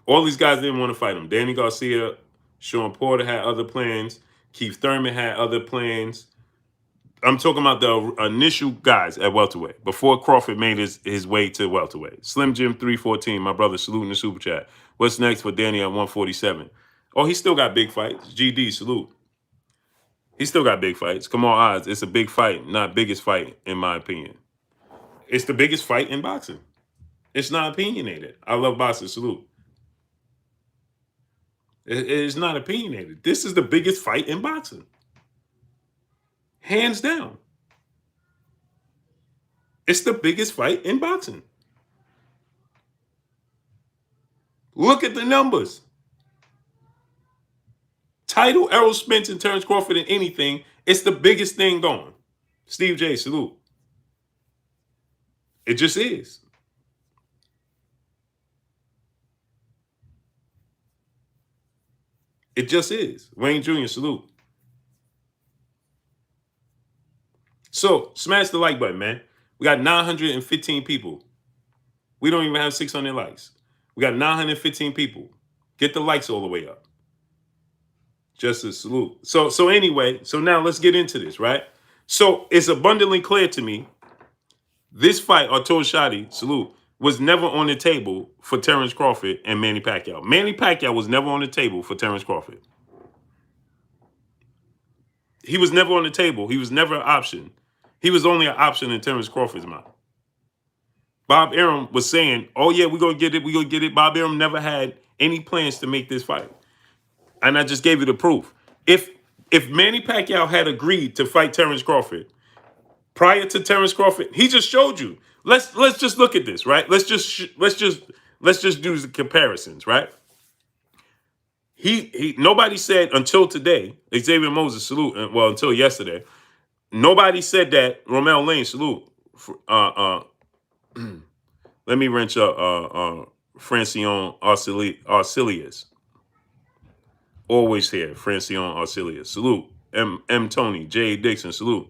Speaker 1: All these guys didn't want to fight him. Danny Garcia, Sean Porter had other plans. Keith Thurman had other plans. I'm talking about the initial guys at welterweight before Crawford made his way to welterweight. Slim Jim 314, my brother, salute in the super chat. What's next for Danny at 147? Oh, he still got big fights. GD, salute. He still got big fights. Come on, odds. It's a big fight, not biggest fight, in my opinion. It's the biggest fight in boxing. It's not opinionated. I love boxing, salute. It is not opinionated. This is the biggest fight in boxing. Hands down. It's the biggest fight in boxing. Look at the numbers. Title, Errol Spence, and Terence Crawford in anything, it's the biggest thing going. Steve J, salute. It just is. It just is. Wayne Jr., salute. So, smash the like button, man. We got 915 people. We don't even have 600 likes. We got 915 people. Get the likes all the way up. Just a salute. So anyway, so now let's get into this, right? So it's abundantly clear to me, this fight, Artur Shadi, salute, was never on the table for Terence Crawford and Manny Pacquiao. Manny Pacquiao was never on the table for Terence Crawford. He was never on the table. He was never an option. He was only an option in Terence Crawford's mind. Bob Arum was saying, oh yeah, we're going to get it, we're going to get it. Bob Arum never had any plans to make this fight. And I just gave you the proof. If Manny Pacquiao had agreed to fight Terence Crawford prior to Terence Crawford, he just showed you. Let's just look at this, right? Let's just do the comparisons, right? He nobody said until today, Xavier Moses, salute. Well, until yesterday, nobody said that Romel Lane, salute. Let me wrench up Francione Arcelius. Always here, Francione Arcelius. Salute. M. Tony, J. Dixon, salute.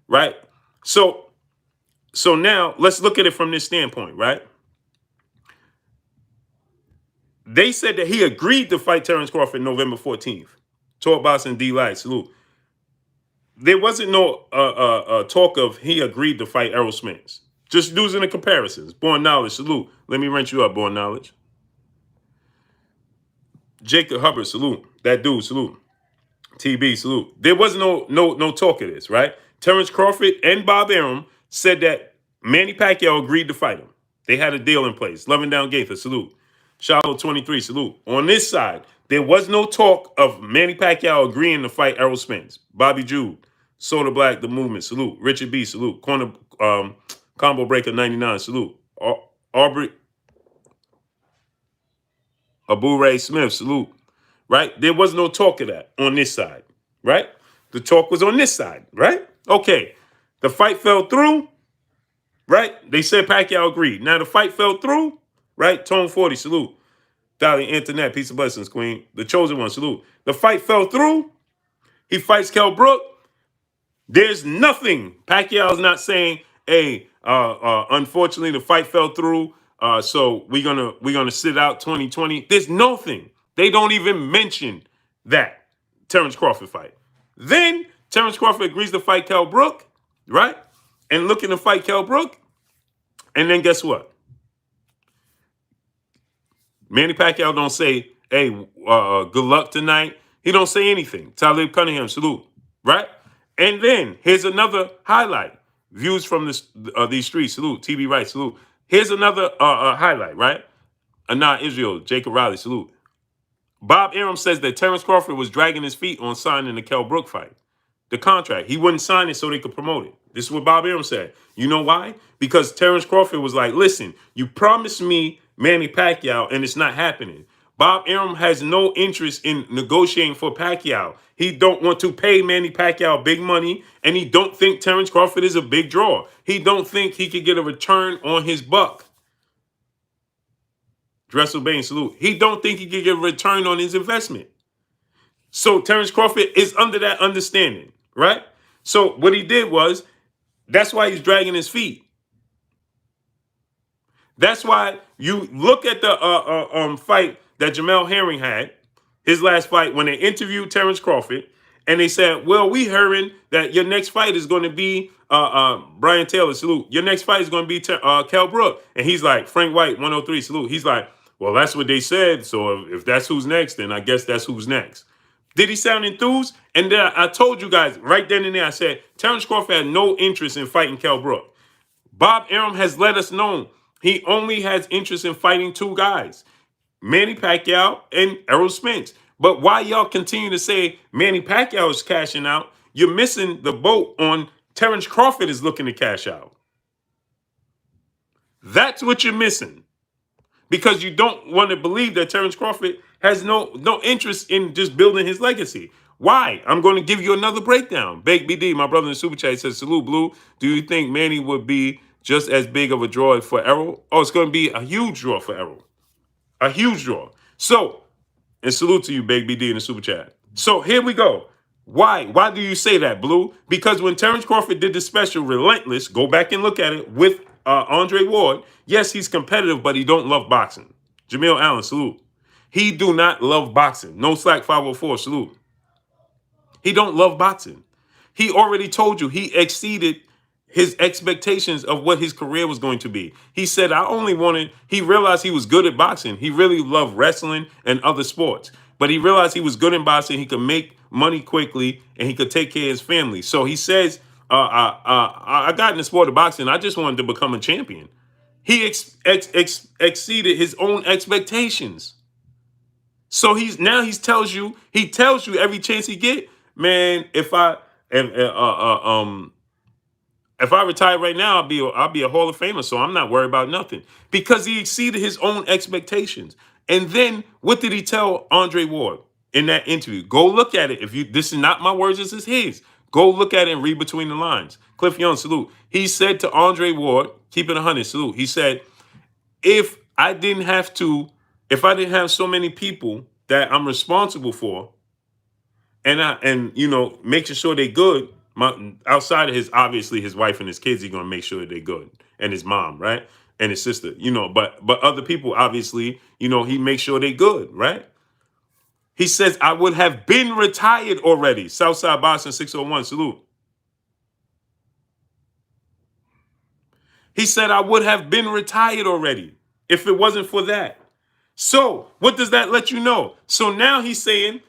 Speaker 1: Right? So now let's look at it from this standpoint, right? They said that he agreed to fight Terence Crawford November 14th. Talk Boxing D Light, salute. There wasn't no talk of he agreed to fight Errol Spence. Just using the comparisons. Born Knowledge, salute. Let me wrench you up, Born Knowledge. Jacob Hubbard, salute. That dude, salute. TB, salute. There was no talk of this, right? Terence Crawford and Bob Arum said that Manny Pacquiao agreed to fight him. They had a deal in place. Loving Down Gaither, salute. Shallow 23, salute. On this side, there was no talk of Manny Pacquiao agreeing to fight Errol Spence. Bobby Jude, Soda Black, The Movement, salute. Richard B, salute. Corner Combo Breaker 99, salute. Aubrey Abu Ray Smith, salute. Right? There was no talk of that on this side. Right? The talk was on this side. Right? Okay. The fight fell through. Right? They said Pacquiao agreed. Now the fight fell through. Right? Tone 40, salute. Dolly Antoinette, peace of blessings, queen. The chosen one, salute. The fight fell through. He fights Kell Brook. There's nothing. Pacquiao's not saying, hey, unfortunately the fight fell through. So we're gonna sit out 2020. There's nothing. They don't even mention that Terence Crawford fight. Then Terence Crawford agrees to fight Kell Brook, right? And looking to fight Kell Brook. And then guess what? Manny Pacquiao don't say, "Hey, good luck tonight." He don't say anything. Talib Cunningham, salute, right? And then here's another highlight. Views from these streets, salute. TB Wright, salute. Here's another highlight, right? Anah Israel, Jacob Riley, salute. Bob Arum says that Terence Crawford was dragging his feet on signing the Kell Brook fight. The contract. He wouldn't sign it so they could promote it. This is what Bob Arum said. You know why? Because Terence Crawford was like, listen, you promised me Manny Pacquiao and it's not happening. Bob Arum has no interest in negotiating for Pacquiao. He don't want to pay Manny Pacquiao big money, and he don't think Terence Crawford is a big draw. He don't think he could get a return on his buck. Dressel Bain, salute. He don't think he could get a return on his investment. So Terence Crawford is under that understanding, right? So what he did was, that's why he's dragging his feet. That's why you look at the fight that Jamel Herring had, his last fight, when they interviewed Terence Crawford, and they said, well, we hearing that your next fight is going to be Brian Taylor, salute. Your next fight is going to be Kell Brook. And he's like, Frank White, 103, salute. He's like, well, that's what they said. So if that's who's next, then I guess that's who's next. Did he sound enthused? And then I told you guys right then and there, I said, Terence Crawford had no interest in fighting Kell Brook. Bob Arum has let us know he only has interest in fighting two guys, Manny Pacquiao and Errol Spence. But why y'all continue to say Manny Pacquiao is cashing out, you're missing the boat on Terence Crawford is looking to cash out. That's what you're missing. Because you don't want to believe that Terence Crawford has no interest in just building his legacy. Why? I'm going to give you another breakdown. Bake BD, my brother in the Super Chat, says, salute, Blue. Do you think Manny would be just as big of a draw for Errol? Oh, it's going to be a huge draw for Errol. A huge draw. So, and salute to you, Bake BD in the Super Chat. So here we go. Why? Why do you say that, Blue? Because when Terence Crawford did the special Relentless, go back and look at it with Andre Ward. Yes, he's competitive, but he don't love boxing. Jamil Allen, salute. He do not love boxing. No slack 504, salute. He don't love boxing. He already told you he exceeded his expectations of what his career was going to be. He said, he realized he was good at boxing. He really loved wrestling and other sports. But he realized he was good in boxing. He could make money quickly and he could take care of his family. So he says, I got in the sport of boxing. I just wanted to become a champion. He exceeded his own expectations. So he tells you every chance he get, man, if I retire right now, I'll be a Hall of Famer. So I'm not worried about nothing because he exceeded his own expectations. And then what did he tell Andre Ward in that interview? Go look at it. This is not my words, this is his. Go look at it and read between the lines. Cliff Young, salute. He said to Andre Ward, keep it 100, salute. He said, if I didn't have so many people that I'm responsible for, and making sure they good, outside of his wife and his kids, he's gonna make sure that they good, and his mom, right, and his sister, but other people, obviously, he makes sure they good, right? He says, I would have been retired already. Southside Boston 601, salute. He said, I would have been retired already if it wasn't for that. So what does that let you know? So now he's saying,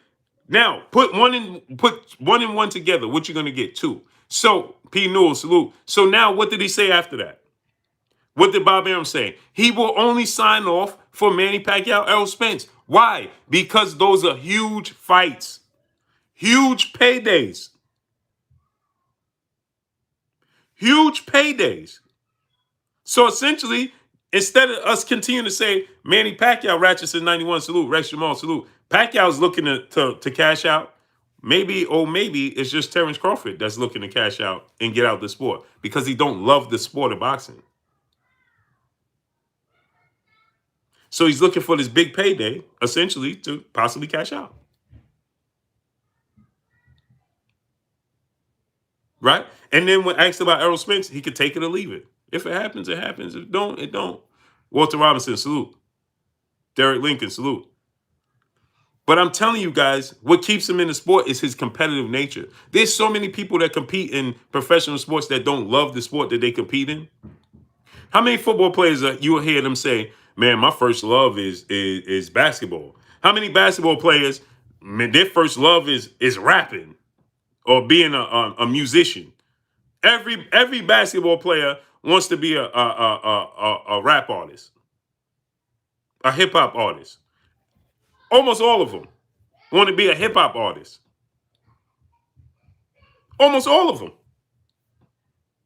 Speaker 1: now put one and one together. What you're gonna get? Two. So P. Newell, salute. So now what did he say after that? What did Bob Arum say? He will only sign off for Manny Pacquiao, Errol Spence. Why? Because those are huge fights, huge paydays, huge paydays. So essentially, instead of us continuing to say Manny Pacquiao, Ratchet says 91, salute, Rex Jamal, salute. Pacquiao's looking to cash out. Maybe it's just Terence Crawford that's looking to cash out and get out the sport because he don't love the sport of boxing. So he's looking for this big payday, essentially, to possibly cash out. Right? And then when asked about Errol Spence, he could take it or leave it. If it happens, it happens. If it don't, it don't. Walter Robinson, salute. Derek Lincoln, salute. But I'm telling you guys, what keeps him in the sport is his competitive nature. There's so many people that compete in professional sports that don't love the sport that they compete in. How many football players you will hear them say, "Man, my first love is basketball"? How many basketball players, man, their first love is rapping or being a musician? Every basketball player wants to be a rap artist, a hip hop artist. Almost all of them want to be a hip hop artist. Almost all of them.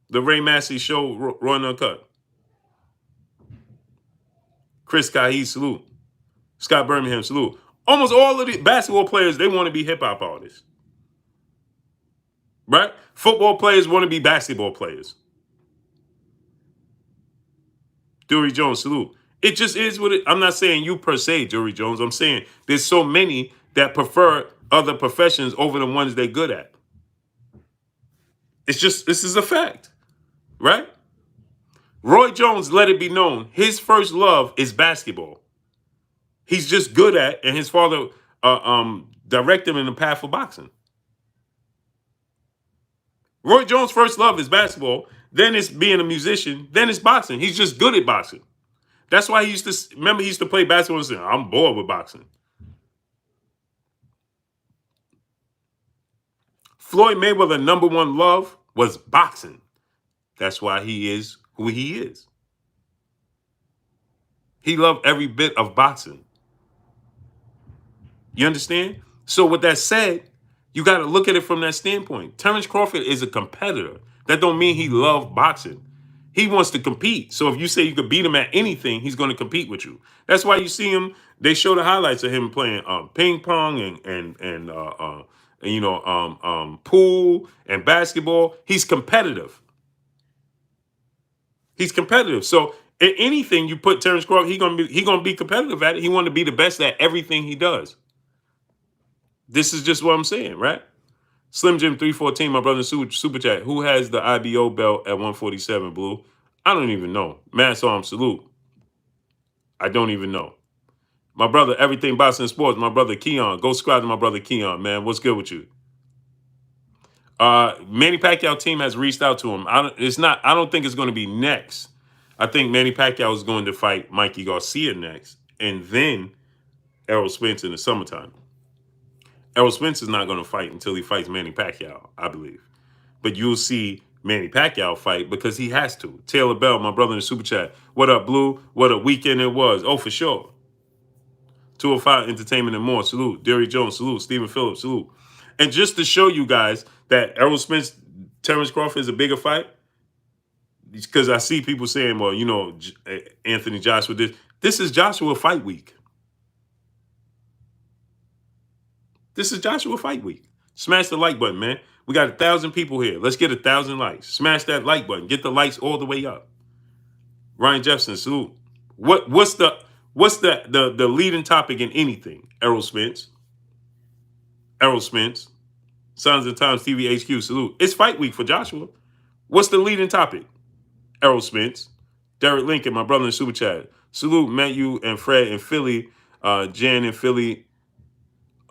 Speaker 1: The Ray Massey Show, Run Uncut. Chris Cahy, salute. Scott Birmingham, salute. Almost all of the basketball players, they want to be hip hop artists. Right? Football players want to be basketball players. Dury Jones, salute. It just is what it. I'm not saying you per se, Dury Jones. I'm saying there's so many that prefer other professions over the ones they're good at. It's just, this is a fact. Right? Roy Jones let it be known his first love is basketball. He's just good at, and his father directed him in the path for boxing. Roy Jones' first love is basketball, then it's being a musician, then it's boxing. He's just good at boxing. That's why he used to, remember he used to play basketball and say, "I'm bored with boxing." Floyd Mayweather's number one love was boxing. That's why he is who he is. He loved every bit of boxing. You understand? So with that said, you got to look at it from that standpoint. Terence Crawford is a competitor. That don't mean he loved boxing. He wants to compete. So if you say you could beat him at anything, he's going to compete with you. That's why you see him. They show the highlights of him playing ping pong and pool and basketball. He's competitive. He's competitive. So in anything you put Terence Crawford, he gonna be competitive at it. He want to be the best at everything he does. This is just what I'm saying, right? Slim Jim 314, my brother super chat. Who has the IBO belt at 147, Blue? I don't even know. Mass arm salute. I don't even know. My brother, everything boxing sports. My brother Keon. Go subscribe to my brother Keon, man. What's good with you? Manny Pacquiao team has reached out to him. I don't think it's going to be next. I think Manny Pacquiao is going to fight Mikey Garcia next, and then Errol Spence in the summertime. Errol Spence is not going to fight until he fights Manny Pacquiao, I believe. But you'll see Manny Pacquiao fight because he has to. Taylor Bell, my brother in the super chat. What up, Blue? What a weekend it was. Oh, for sure. 205 Entertainment and more. Salute. Derry Jones. Salute. Stephen Phillips. Salute. And just to show you guys that Errol Spence, Terence Crawford is a bigger fight, because I see people saying, well, Anthony Joshua did. This is Joshua fight week. This is Joshua fight week. Smash the like button, man. We got 1,000 people here. Let's get 1,000 likes. Smash that like button. Get the likes all the way up. Ryan Jefferson, salute. What's the leading topic in anything? Errol Spence. Errol Spence. Sons of Times TV HQ, salute. It's fight week for Joshua. What's the leading topic? Errol Spence. Derek Lincoln, my brother in super chat. Salute Matthew and Fred in Philly. Jan in Philly.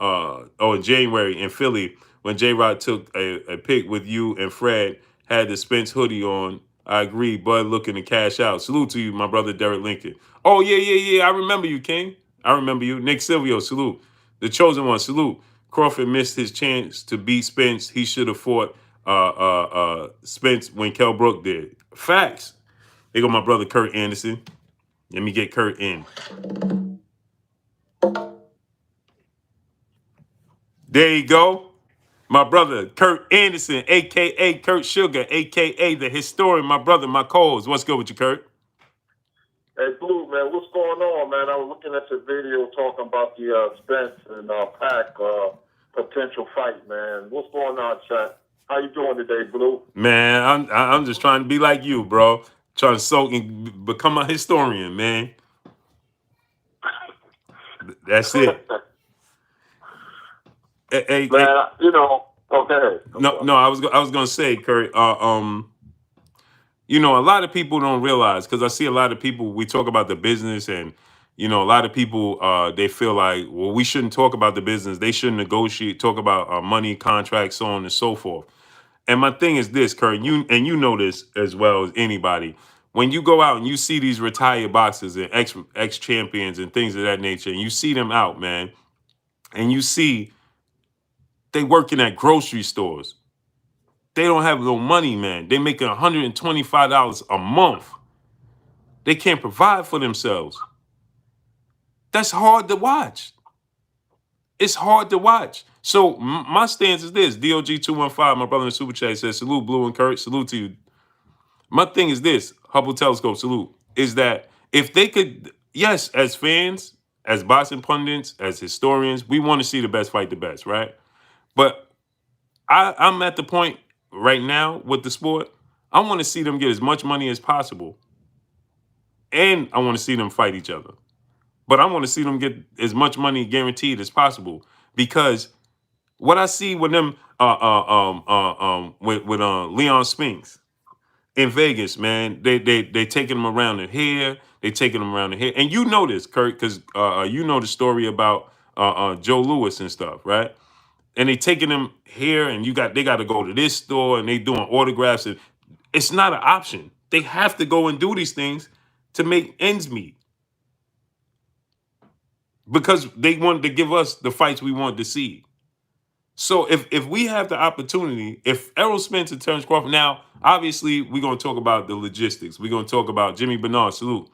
Speaker 1: In January in Philly, when J-Rod took a pic with you and Fred, had the Spence hoodie on. I agree, Bud looking to cash out. Salute to you, my brother Derek Lincoln. Oh, yeah. I remember you, King. I remember you. Nick Silvio, salute. The Chosen One, salute. Crawford missed his chance to beat Spence. He should have fought Spence when Kell Brook did. Facts. There go my brother Kurt Anderson. Let me get Kurt in. There you go. My brother, Kurt Anderson, a.k.a. Kurt Sugar, a.k.a. the historian, my brother, my co-host. What's good with you, Kurt?
Speaker 2: Hey, Blue, man, what's going on, man? I was looking at your video talking about the Spence and Pac potential fight, man. What's going on, chat? How you doing today, Blue?
Speaker 1: Man, I'm just trying to be like you, bro. Trying to soak and become a historian, man. That's it. Hey,
Speaker 2: man, okay.
Speaker 1: No, I was gonna say, Kurt. A lot of people don't realize, because I see a lot of people, we talk about the business, and a lot of people, they feel like, well, we shouldn't talk about the business. They shouldn't negotiate, talk about money, contracts, so on and so forth. And my thing is this, Kurt, you know this as well as anybody. When you go out and you see these retired boxers and ex champions and things of that nature, and you see them out, man, and you see they working at grocery stores. They don't have no money, man. They making $125 a month. They can't provide for themselves. That's hard to watch. It's hard to watch. So my stance is this: DOG215, my brother in the super chat, says, "Salute, Blue and Kurt. Salute to you." My thing is this: Hubble telescope, salute. Is that if they could, yes, as fans, as boxing pundits, as historians, we want to see the best fight the best, right? But I'm at the point right now with the sport. I want to see them get as much money as possible, and I want to see them fight each other. But I want to see them get as much money guaranteed as possible, because what I see with them with Leon Spinks in Vegas, man, they taking them around the hair, they taking them around the hair, and you know this, Kurt, because you know the story about Joe Louis and stuff, right? And they taking them here, and they got to go to this store, and they doing autographs, and it's not an option. They have to go and do these things to make ends meet, because they wanted to give us the fights we wanted to see. So if we have the opportunity, if Errol Spence and Terence Crawford, now obviously we're gonna talk about the logistics. We're gonna talk about Jimmy Bernard, salute.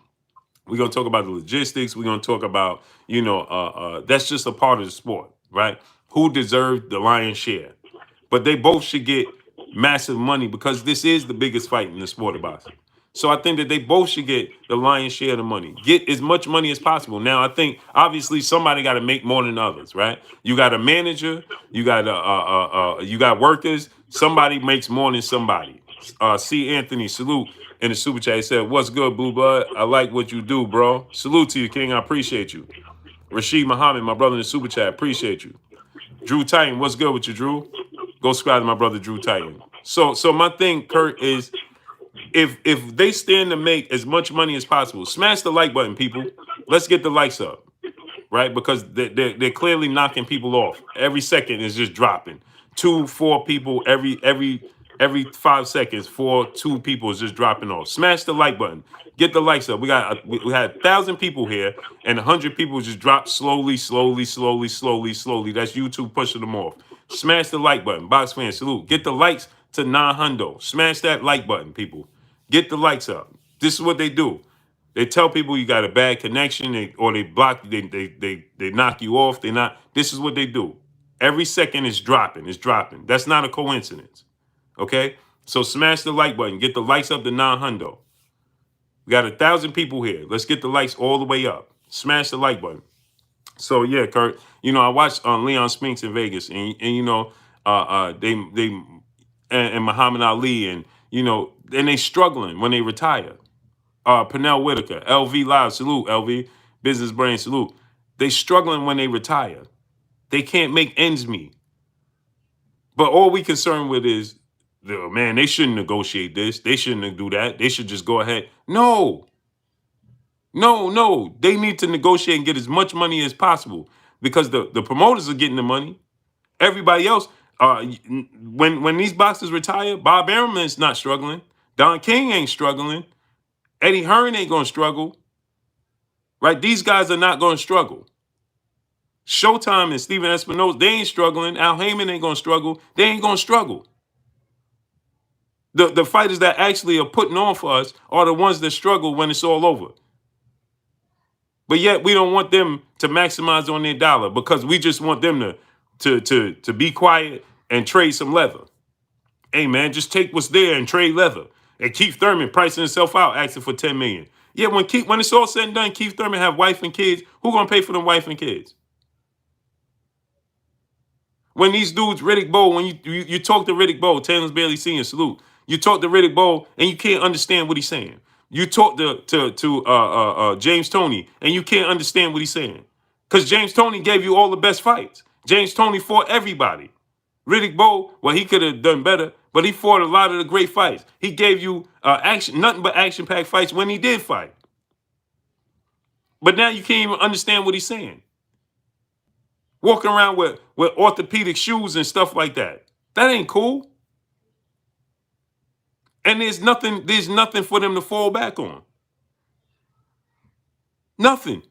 Speaker 1: We're gonna talk about the logistics. We're gonna talk about, that's just a part of the sport, right? Who deserved the lion's share? But they both should get massive money, because this is the biggest fight in the sport of boxing. So I think that they both should get the lion's share of the money. Get as much money as possible. Now, I think obviously somebody got to make more than others, right? You got a manager, you got you got workers. Somebody makes more than somebody. C. Anthony, salute in the super chat. He said, "What's good, Blue Blood? I like what you do, bro. Salute to you, King. I appreciate you." Rashid Muhammad, my brother in the super chat, appreciate you. Drew Titan, what's good with you, Drew? Go subscribe to my brother Drew Titan. So my thing, Kurt, is if they stand to make as much money as possible, smash the like button, people. Let's get the likes up, right? Because they're clearly knocking people off. Every second is just dropping. 2-4 people every 5 seconds. 2 people is just dropping off. Smash the like button. Get the likes up. We had 1,000 people here, and 100 people just dropped slowly. That's YouTube pushing them off. Smash the like button. Box fans, salute. Get the likes to 900. Smash that like button, people. Get the likes up. This is what they do. They tell people you got a bad connection, or they block you, they knock you off. This is what they do. Every second is dropping. It's dropping. That's not a coincidence. Okay? So smash the like button. Get the likes up to 900. We got 1,000 people here. Let's get the likes all the way up. Smash the like button. So yeah, Kurt, I watched Leon Spinks in Vegas, and they and Muhammad Ali, and and they struggling when they retire. Pernell Whitaker, LV Live, salute, LV, Business Brain, salute. They struggling when they retire. They can't make ends meet. But all we concerned with is, man, they shouldn't negotiate this. They shouldn't do that. They should just go ahead. No. They need to negotiate and get as much money as possible, because the promoters are getting the money. Everybody else, when these boxers retire, Bob Arum is not struggling. Don King ain't struggling. Eddie Hearn ain't going to struggle. Right? These guys are not going to struggle. Showtime and Steven Espinosa, they ain't struggling. Al Heyman ain't going to struggle. They ain't going to struggle. The fighters that actually are putting on for us are the ones that struggle when it's all over. But yet we don't want them to maximize on their dollar, because we just want them to be quiet and trade some leather. Hey, man, just take what's there and trade leather. And Keith Thurman pricing himself out, asking for $10 million. Yeah, when it's all said and done, Keith Thurman have wife and kids. Who gonna pay for them wife and kids? When these dudes, Riddick Bowe, when you talk to Riddick Bowe, Taylor's Bailey Sr., salute. You talk to Riddick Bowe and you can't understand what he's saying. You talk to James Toney and you can't understand what he's saying, because James Toney gave you all the best fights. James Toney fought everybody. Riddick Bowe, well, he could have done better, but he fought a lot of the great fights. He gave you nothing but action-packed fights when he did fight. But now you can't even understand what he's saying. Walking around with orthopedic shoes and stuff like that. That ain't cool. And there's nothing for them to fall back on. Nothing.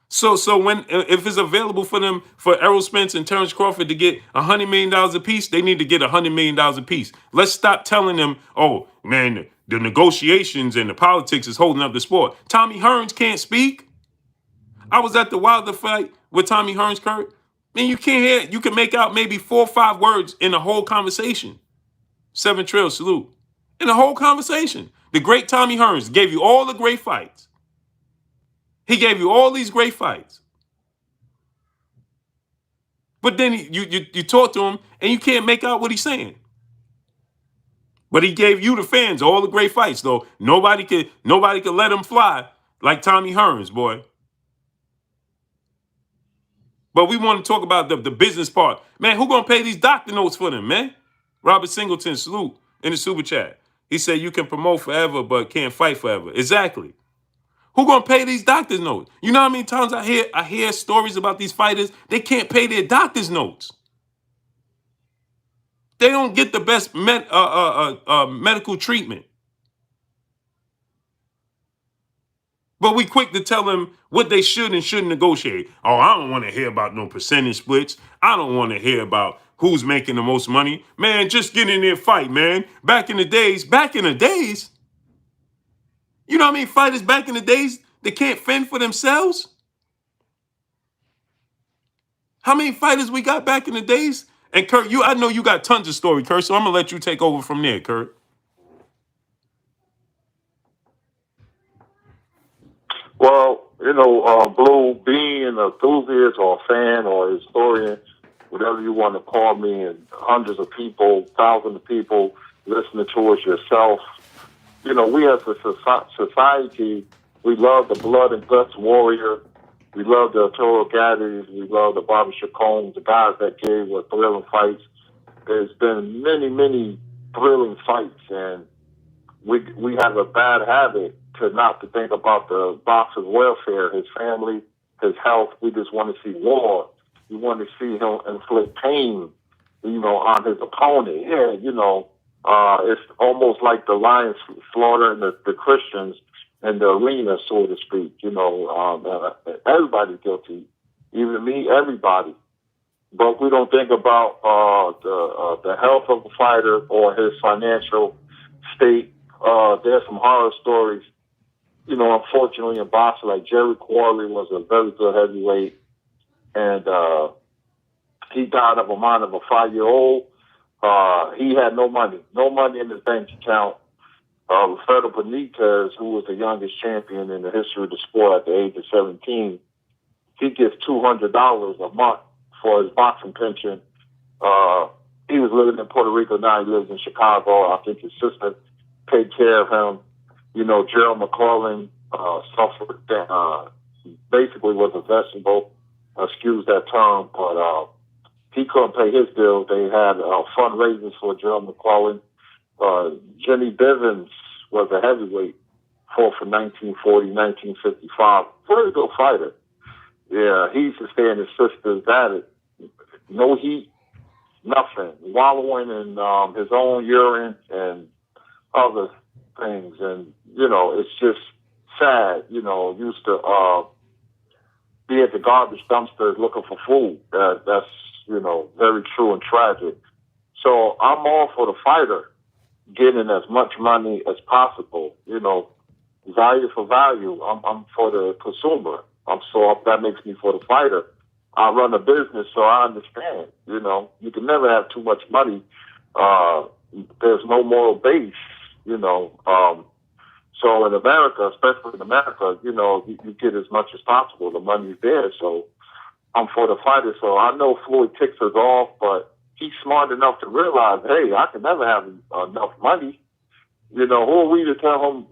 Speaker 1: So when if it's available for them, for Errol Spence and Terence Crawford to get $100 million apiece, they need to get $100 million apiece. Let's stop telling them, oh man, the negotiations and the politics is holding up the sport. Tommy Hearns can't speak. I was at the Wilder fight with Tommy Hearns, Kurt. Man, you can't hear. You can make out maybe 4 or 5 words in the whole conversation. 7 Trail salute. In the whole conversation, the great Tommy Hearns gave you all the great fights. He gave you all these great fights. But then you talk to him and you can't make out what he's saying. But he gave you, the fans, all the great fights, though. Nobody could let him fly like Tommy Hearns, boy. But we want to talk about the business part. Man, who gonna pay these doctor notes for them, man? Robert Singleton, salute, in the super chat. He said you can promote forever but can't fight forever. Exactly. Who gonna pay these doctor's notes? You know how many times I hear stories about these fighters? They can't pay their doctor's notes. They don't get the best medical treatment. But we quick to tell them what they should and shouldn't negotiate. Oh, I don't want to hear about no percentage splits. I don't want to hear about who's making the most money. Man, just get in there, fight, man. Back in the days, you know how many fighters back in the days that can't fend for themselves? How many fighters we got back in the days? And Kurt, I know you got tons of story, Kurt, so I'm going to let you take over from there, Kurt.
Speaker 2: Well, Blue, being an enthusiast or a fan or a historian, whatever you want to call me, and hundreds of people, thousands of people listening to us yourself, we as a society, we love the blood and guts warrior. We love the Toro Gaddies. We love the Bobby Combs, the guys that gave us thrilling fights. There's been many, many thrilling fights, and we have a bad habit to think about the boxer's welfare, his family, his health. We just want to see war. We want to see him inflict pain, on his opponent. Yeah, it's almost like the lions slaughtering the Christians in the arena, so to speak. Everybody's guilty, even me, everybody. But we don't think about the health of the fighter or his financial state. There's some horror stories, unfortunately in boxing. Like Jerry Quarley was a very good heavyweight, and he died of a mind of a 5-year-old. He had no money in his bank account. Roberto Benitez, who was the youngest champion in the history of the sport at the age of 17, he gets $200 a month for his boxing pension. He was living in Puerto Rico. Now he lives in Chicago. I think his sister paid care of him. Gerald McClellan suffered, basically was a vegetable, excuse that term, but he couldn't pay his bills. They had fundraisers for Gerald McClellan. Jimmy Bivens was a heavyweight, fought from 1940, 1955. Very good fighter. Yeah, he used to stay in his sister's attic. No heat, nothing. Wallowing in his own urine and other things. And, it's just sad. Used to be at the garbage dumpsters looking for food. That's, very true and tragic. So I'm all for the fighter getting as much money as possible, value for value. I'm for the consumer. So that makes me for the fighter. I run a business, so I understand, you can never have too much money. There's no moral base, so in America, especially in America, you get as much as possible. The money's there. So I'm for the fighter. So I know Floyd ticks us off, but he's smart enough to realize, hey, I can never have enough money. Who are we to tell him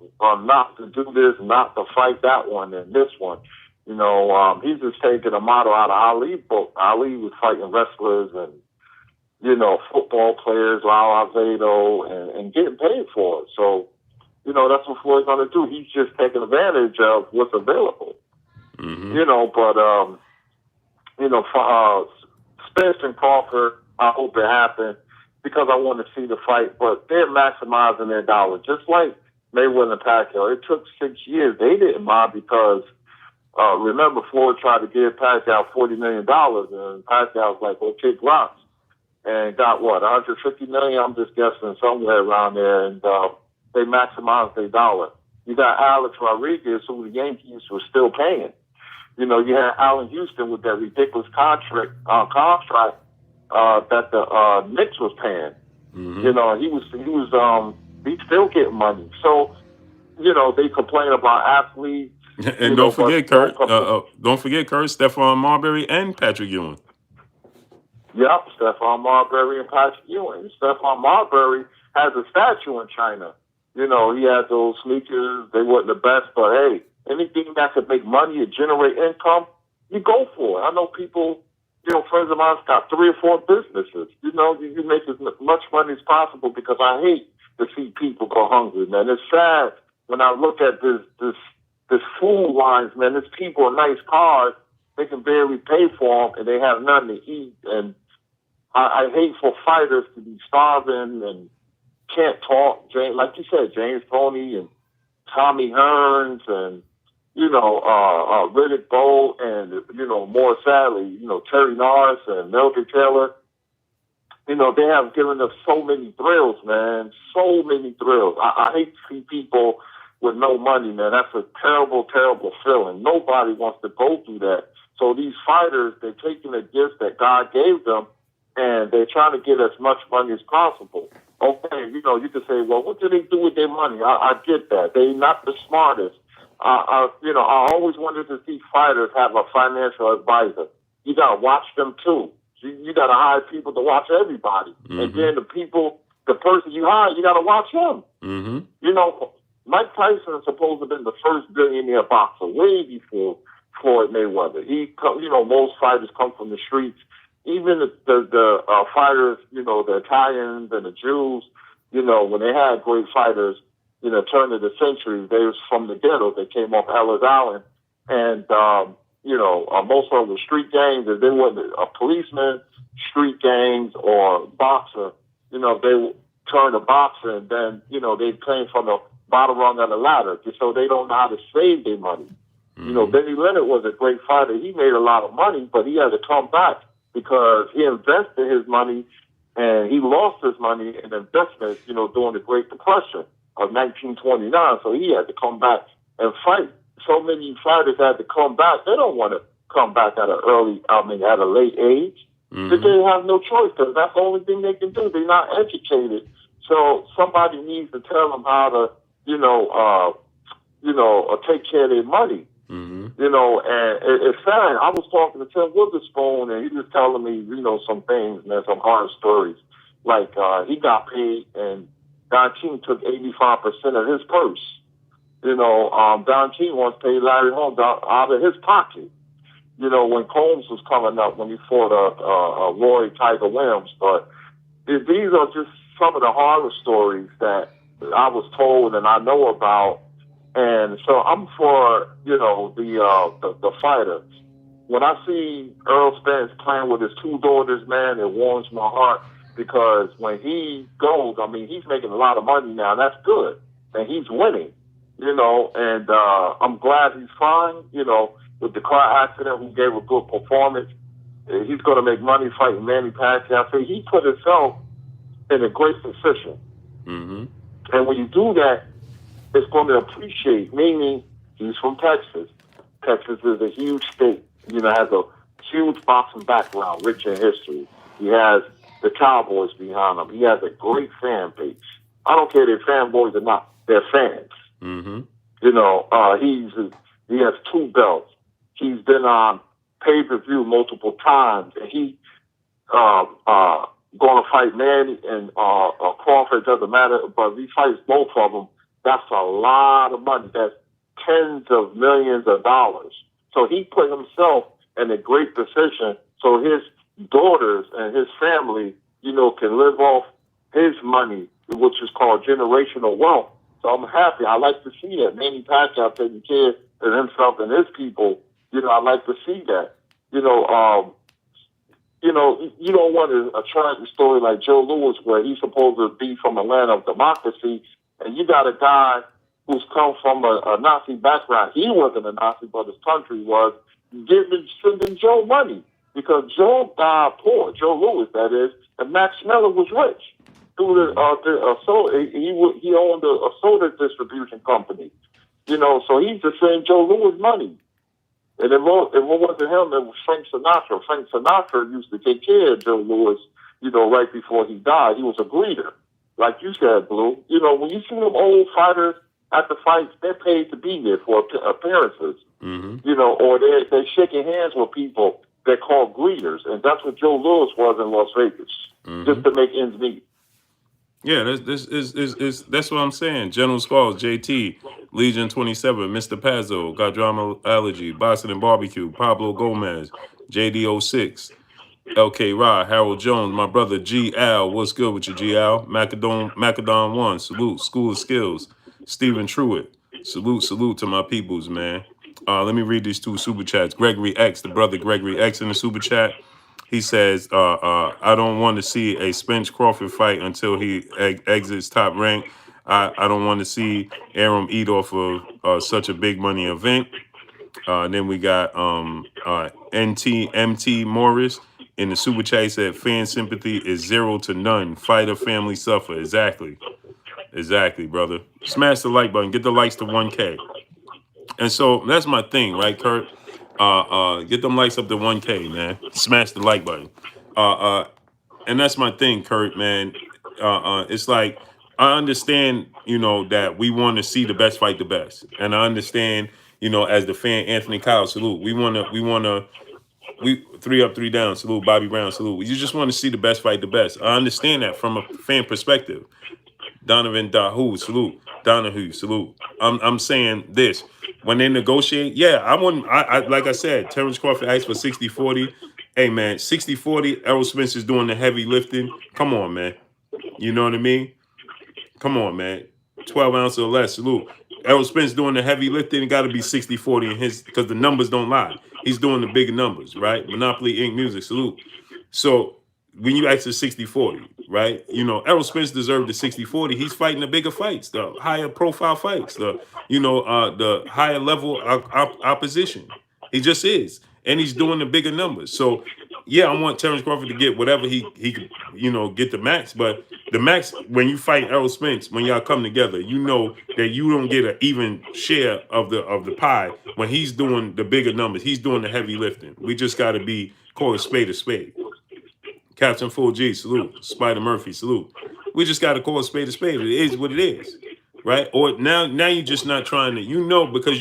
Speaker 2: not to do this, not to fight that one and this one? He's just taking a model out of Ali's book. Ali was fighting wrestlers and, football players, Lyle Alzado, and getting paid for it. So, that's what Floyd's going to do. He's just taking advantage of what's available.
Speaker 1: Mm-hmm.
Speaker 2: For Spence and Crawford, I hope it happens because I want to see the fight. But they're maximizing their dollar, just like Mayweather and Pacquiao. It took 6 years. They didn't mind because remember Floyd tried to give Pacquiao $40 million, and Pacquiao was like, "Well, kick rocks," and got what, $150 million? I'm just guessing somewhere around there, and they maximized their dollar. You got Alex Rodriguez, who the Yankees were still paying. You had Allen Houston with that ridiculous contract that the Knicks was paying.
Speaker 1: Mm-hmm.
Speaker 2: He's still getting money. So, they complain about athletes.
Speaker 1: And don't forget, Kurt. Don't forget, Kurt, Stephon Marbury and Patrick Ewing.
Speaker 2: Yep, Stephon Marbury and Patrick Ewing. Stephon Marbury has a statue in China. He had those sneakers. They weren't the best, but hey, anything that could make money and generate income, you go for it. I know people, friends of mine got 3 or 4 businesses. You make as much money as possible because I hate to see people go hungry, man. It's sad when I look at this food lines, man. There's people in nice cars, they can barely pay for them, and they have nothing to eat. And I hate for fighters to be starving and can't talk. Like you said, James Toney and Tommy Hearns and Riddick Bowe and more sadly, Terry Norris and Melvin Taylor. They have given us so many thrills, man. So many thrills. I hate to see people with no money, man. That's a terrible, terrible feeling. Nobody wants to go through that. So these fighters, they're taking the gifts that God gave them, and they're trying to get as much money as possible. Okay, you can say, well, what do they do with their money? I get that. They're not the smartest. I always wanted to see fighters have a financial advisor. You got to watch them, too. You got to hire people to watch everybody. Mm-hmm. And then the person you hire, you got to watch him.
Speaker 1: Mm-hmm.
Speaker 2: Mike Tyson is supposed to have been the first billionaire boxer way before Floyd Mayweather. Most fighters come from the streets. Even the fighters, the Italians and the Jews, when they had great fighters, turn of the century, they was from the ghetto. They came off Ellis Island. And, most of them were street gangs. If they weren't a policeman, street gangs, or boxer, they turned to boxer, and then, they came from the bottom rung of the ladder. So they don't know how to save their money.
Speaker 1: Mm-hmm.
Speaker 2: Benny Leonard was a great fighter. He made a lot of money, but he had to come back because he invested his money and he lost his money in investments, during the Great Depression of 1929. So he had to come back and fight. So many fighters had to come back. They don't want to come back at a late age.
Speaker 1: Mm-hmm.
Speaker 2: But they have no choice because that's the only thing they can do. They're not educated. So somebody needs to tell them how to, take care of their money.
Speaker 1: Mm-hmm.
Speaker 2: And it's sad. I was talking to Tim Witherspoon, and he was telling me, some things, man, some hard stories. Like, he got paid, and Don King took 85% of his purse. Don King once paid Larry Holmes out of his pocket. When Combs was coming up, when he fought Roy Tiger Williams. But these are just some of the horror stories that I was told and I know about. And so I'm for, the fighters. When I see Errol Spence playing with his 2 daughters, man, it warms my heart because when he goes, he's making a lot of money now. That's good. And he's winning, and I'm glad he's fine, with the car accident. He gave a good performance. He's going to make money fighting Manny Pacquiao. So he put himself in a great position.
Speaker 1: Mm-hmm.
Speaker 2: And when you do that, it's going to appreciate, meaning he's from Texas. Texas is a huge state, has a huge boxing background, rich in history. He has the Cowboys behind him. He has a great fan base. I don't care if they're fanboys or not, they're fans.
Speaker 1: Mm-hmm.
Speaker 2: He has 2 belts. He's been on pay-per-view multiple times, and he going to fight Manny and Crawford, doesn't matter, but if he fights both of them, that's a lot of money. That's tens of millions of dollars. So he put himself in a great position so his daughters and his family can live off his money, which is called generational wealth. So I'm happy. I like to see that. Manny Pacquiao taking care of himself and his people. I like to see that. You don't want a tragic story like Joe Louis, where he's supposed to be from a land of democracy, and you got a guy who's come from a Nazi background. He wasn't a Nazi, but his country was, sending Joe money because Joe died poor. Joe Louis, that is, and Max Miller was rich. Through he owned a soda distribution company. So he's just sending Joe Louis money. And it wasn't him, it was Frank Sinatra. Frank Sinatra used to take care of Joe Louis, right before he died. He was a greeter. Like you said, Blue. When you see them old fighters at the fights, they're paid to be there for appearances. Mm-hmm. Or they're shaking hands with people they're called greeters. And that's what Joe Louis was in Las Vegas, just to make ends meet.
Speaker 1: Yeah, that's what I'm saying. General Squalls, JT, Legion 27, Mr. Pazzo, Got Drama Allergy, Boston and Barbecue, Pablo Gomez, JD06, LK Rod, Harold Jones, my brother G Al, what's good with you, G Al? Macadon 1, salute, School of Skills, Stephen Truitt, salute to my peoples, man. Let me read these two super chats. Gregory X, the brother Gregory X in the super chat. He says, I don't want to see a Spence Crawford fight until he exits Top Rank. I don't want to see Errol eat off of such a big money event. Then we got MT Morris in the super chat. He said, fan sympathy is 0 to none. Fighter family suffer. Exactly, brother. Smash the like button. Get the likes to 1K. And so that's my thing, right, Kurt? Get them likes up to 1K, man. Smash the like button. And that's my thing, Kurt, man. It's like, I understand, that we want to see the best fight the best. And I understand, as the fan, Anthony Kyle, salute. We 3 up, 3 down, salute. Bobby Brown, salute. You just want to see the best fight the best. I understand that from a fan perspective. Donovan Dahu, salute. Donahue, salute. I'm saying this. When they negotiate, I wouldn't, like I said, Terence Crawford asked for 60-40. Hey, man, 60-40, Errol Spence is doing the heavy lifting. Come on, man. You know what I mean? Come on, man. 12 ounces or less, salute. Errol Spence doing the heavy lifting, it got to be 60-40 in his, because the numbers don't lie. He's doing the bigger numbers, right? Monopoly Inc. Music, salute. So, when you ask for 60-40, right? Errol Spence deserved the 60-40. He's fighting the bigger fights, the higher profile fights, the higher level opposition. He just is. And he's doing the bigger numbers. So, I want Terence Crawford to get whatever he could, get the max. But the max, when you fight Errol Spence, when y'all come together, that you don't get an even share of the pie when he's doing the bigger numbers. He's doing the heavy lifting. We just got to call a spade. Captain Full G, salute. Spider Murphy, salute. We just got to call a spade a spade. It is what it is, right? Or now you're just not trying to, because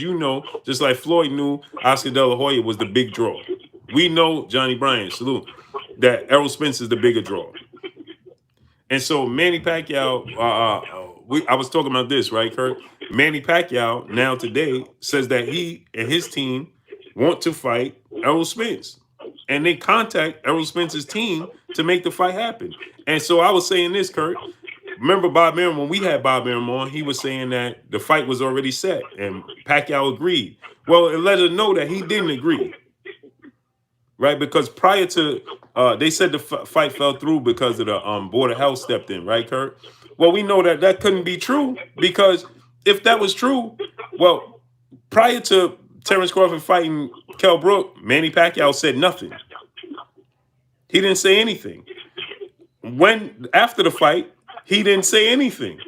Speaker 1: just like Floyd knew Oscar De La Hoya was the big draw. We know, Johnny Bryan, salute, that Errol Spence is the bigger draw. And so Manny Pacquiao, I was talking about this, right, Kurt? Manny Pacquiao now today says that he and his team want to fight Errol Spence. And they contact Errol Spence's team to make the fight happen. And so I was saying this, Kurt. Remember Bob Arum, when we had Bob Arum on, he was saying that the fight was already set and Pacquiao agreed. Well, it let us know that he didn't agree. Right? Because prior to, they said the fight fell through because of the Board of Health stepped in, right, Kurt? Well, we know that couldn't be true, because if that was true, well, prior to Terence Crawford fighting Kell Brook, Manny Pacquiao said nothing. He didn't say anything. After the fight, he didn't say anything.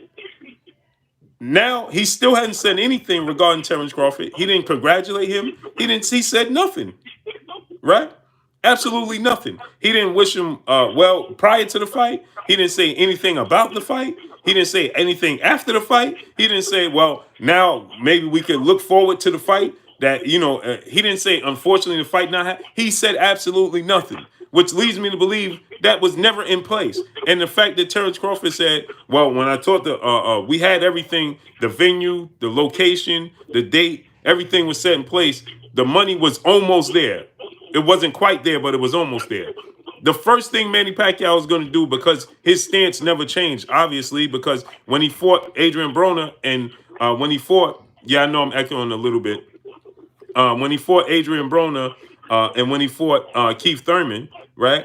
Speaker 1: Now, he still hadn't said anything regarding Terence Crawford. He didn't congratulate him. He said nothing. Right? Absolutely nothing. He didn't wish him well prior to the fight. He didn't say anything about the fight. He didn't say anything after the fight. He didn't say, well, now maybe we could look forward to the fight. That, he didn't say, unfortunately, the fight not happening. He said absolutely nothing, which leads me to believe that was never in place. And the fact that Terence Crawford said, well, when I talked we had everything, the venue, the location, the date, everything was set in place. The money was almost there. It wasn't quite there, but it was almost there. the first thing Manny Pacquiao is going to do, because his stance never changed, obviously, because when he fought Adrian Broner and when he fought, yeah, I know I'm echoing a little bit. When he fought Adrian Broner and when he fought Keith Thurman, right?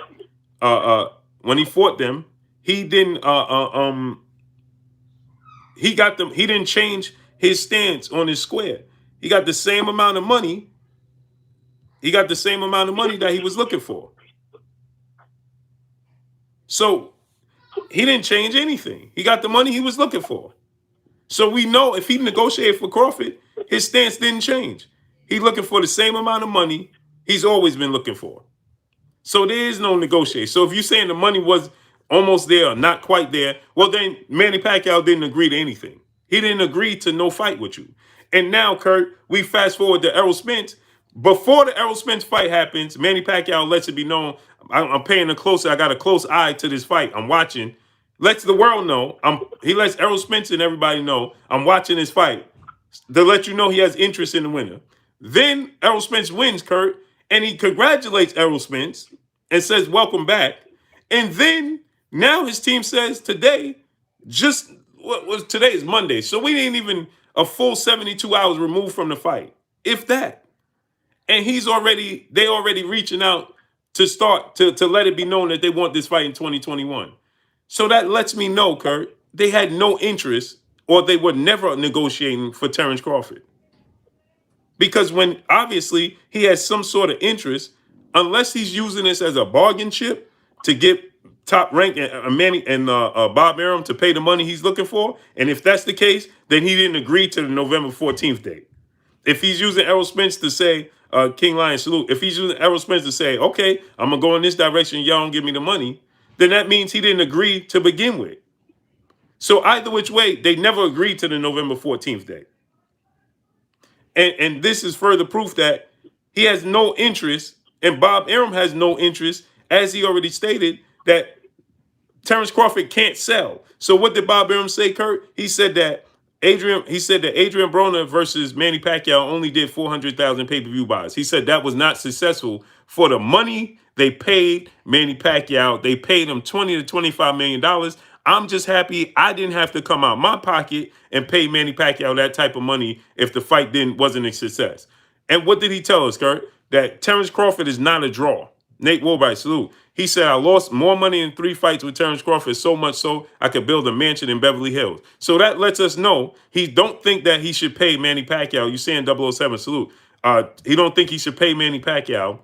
Speaker 1: When he fought them, he didn't. He got them. He didn't change his stance on his square. He got the same amount of money. He got the same amount of money that he was looking for. So he didn't change anything. He got the money he was looking for. So we know if he negotiated for Crawford, his stance didn't change. He's looking for the same amount of money he's always been looking for. So there is no negotiation. So if you're saying the money was almost there or not quite there, well, then Manny Pacquiao didn't agree to anything. He didn't agree to no fight with you. And now, Kurt, we fast forward to Errol Spence. Before the Errol Spence fight happens, Manny Pacquiao lets it be known, I'm paying I got a close eye to this fight. I'm watching. Lets the world know. He lets Errol Spence and everybody know I'm watching this fight to let you know he has interest in the winner. Then Errol Spence wins, Kurt, and he congratulates Errol Spence and says, welcome back. And then now his team says today, today is Monday. So we ain't even a full 72 hours removed from the fight, if that. And they already reaching out to start to let it be known that they want this fight in 2021. So that lets me know, Kurt, they had no interest or they were never negotiating for Terence Crawford. Because when obviously he has some sort of interest, unless he's using this as a bargain chip to get top rank Manny and Bob Arum to pay the money he's looking for, and if that's the case, then he didn't agree to the November 14th date. If he's using Errol Spence to say, King Lion salute, if he's using Errol Spence to say, okay, I'm going to go in this direction, y'all don't give me the money, then that means he didn't agree to begin with. So either which way, they never agreed to the November 14th date. And this is further proof that he has no interest, and Bob Arum has no interest, as he already stated, that Terence Crawford can't sell. So what did Bob Arum say, Kurt? He said that Adrian Broner versus Manny Pacquiao only did 400,000 pay-per-view buys. He said that was not successful for the money they paid Manny Pacquiao. They paid him $20 to $25 million. I'm just happy I didn't have to come out my pocket and pay Manny Pacquiao that type of money if the fight wasn't a success. And what did he tell us, Kurt? That Terence Crawford is not a draw. Nate Woolbright, salute. He said, I lost more money in 3 fights with Terence Crawford, so much so I could build a mansion in Beverly Hills. So that lets us know he don't think that he should pay Manny Pacquiao. You saying 007, salute. He don't think he should pay Manny Pacquiao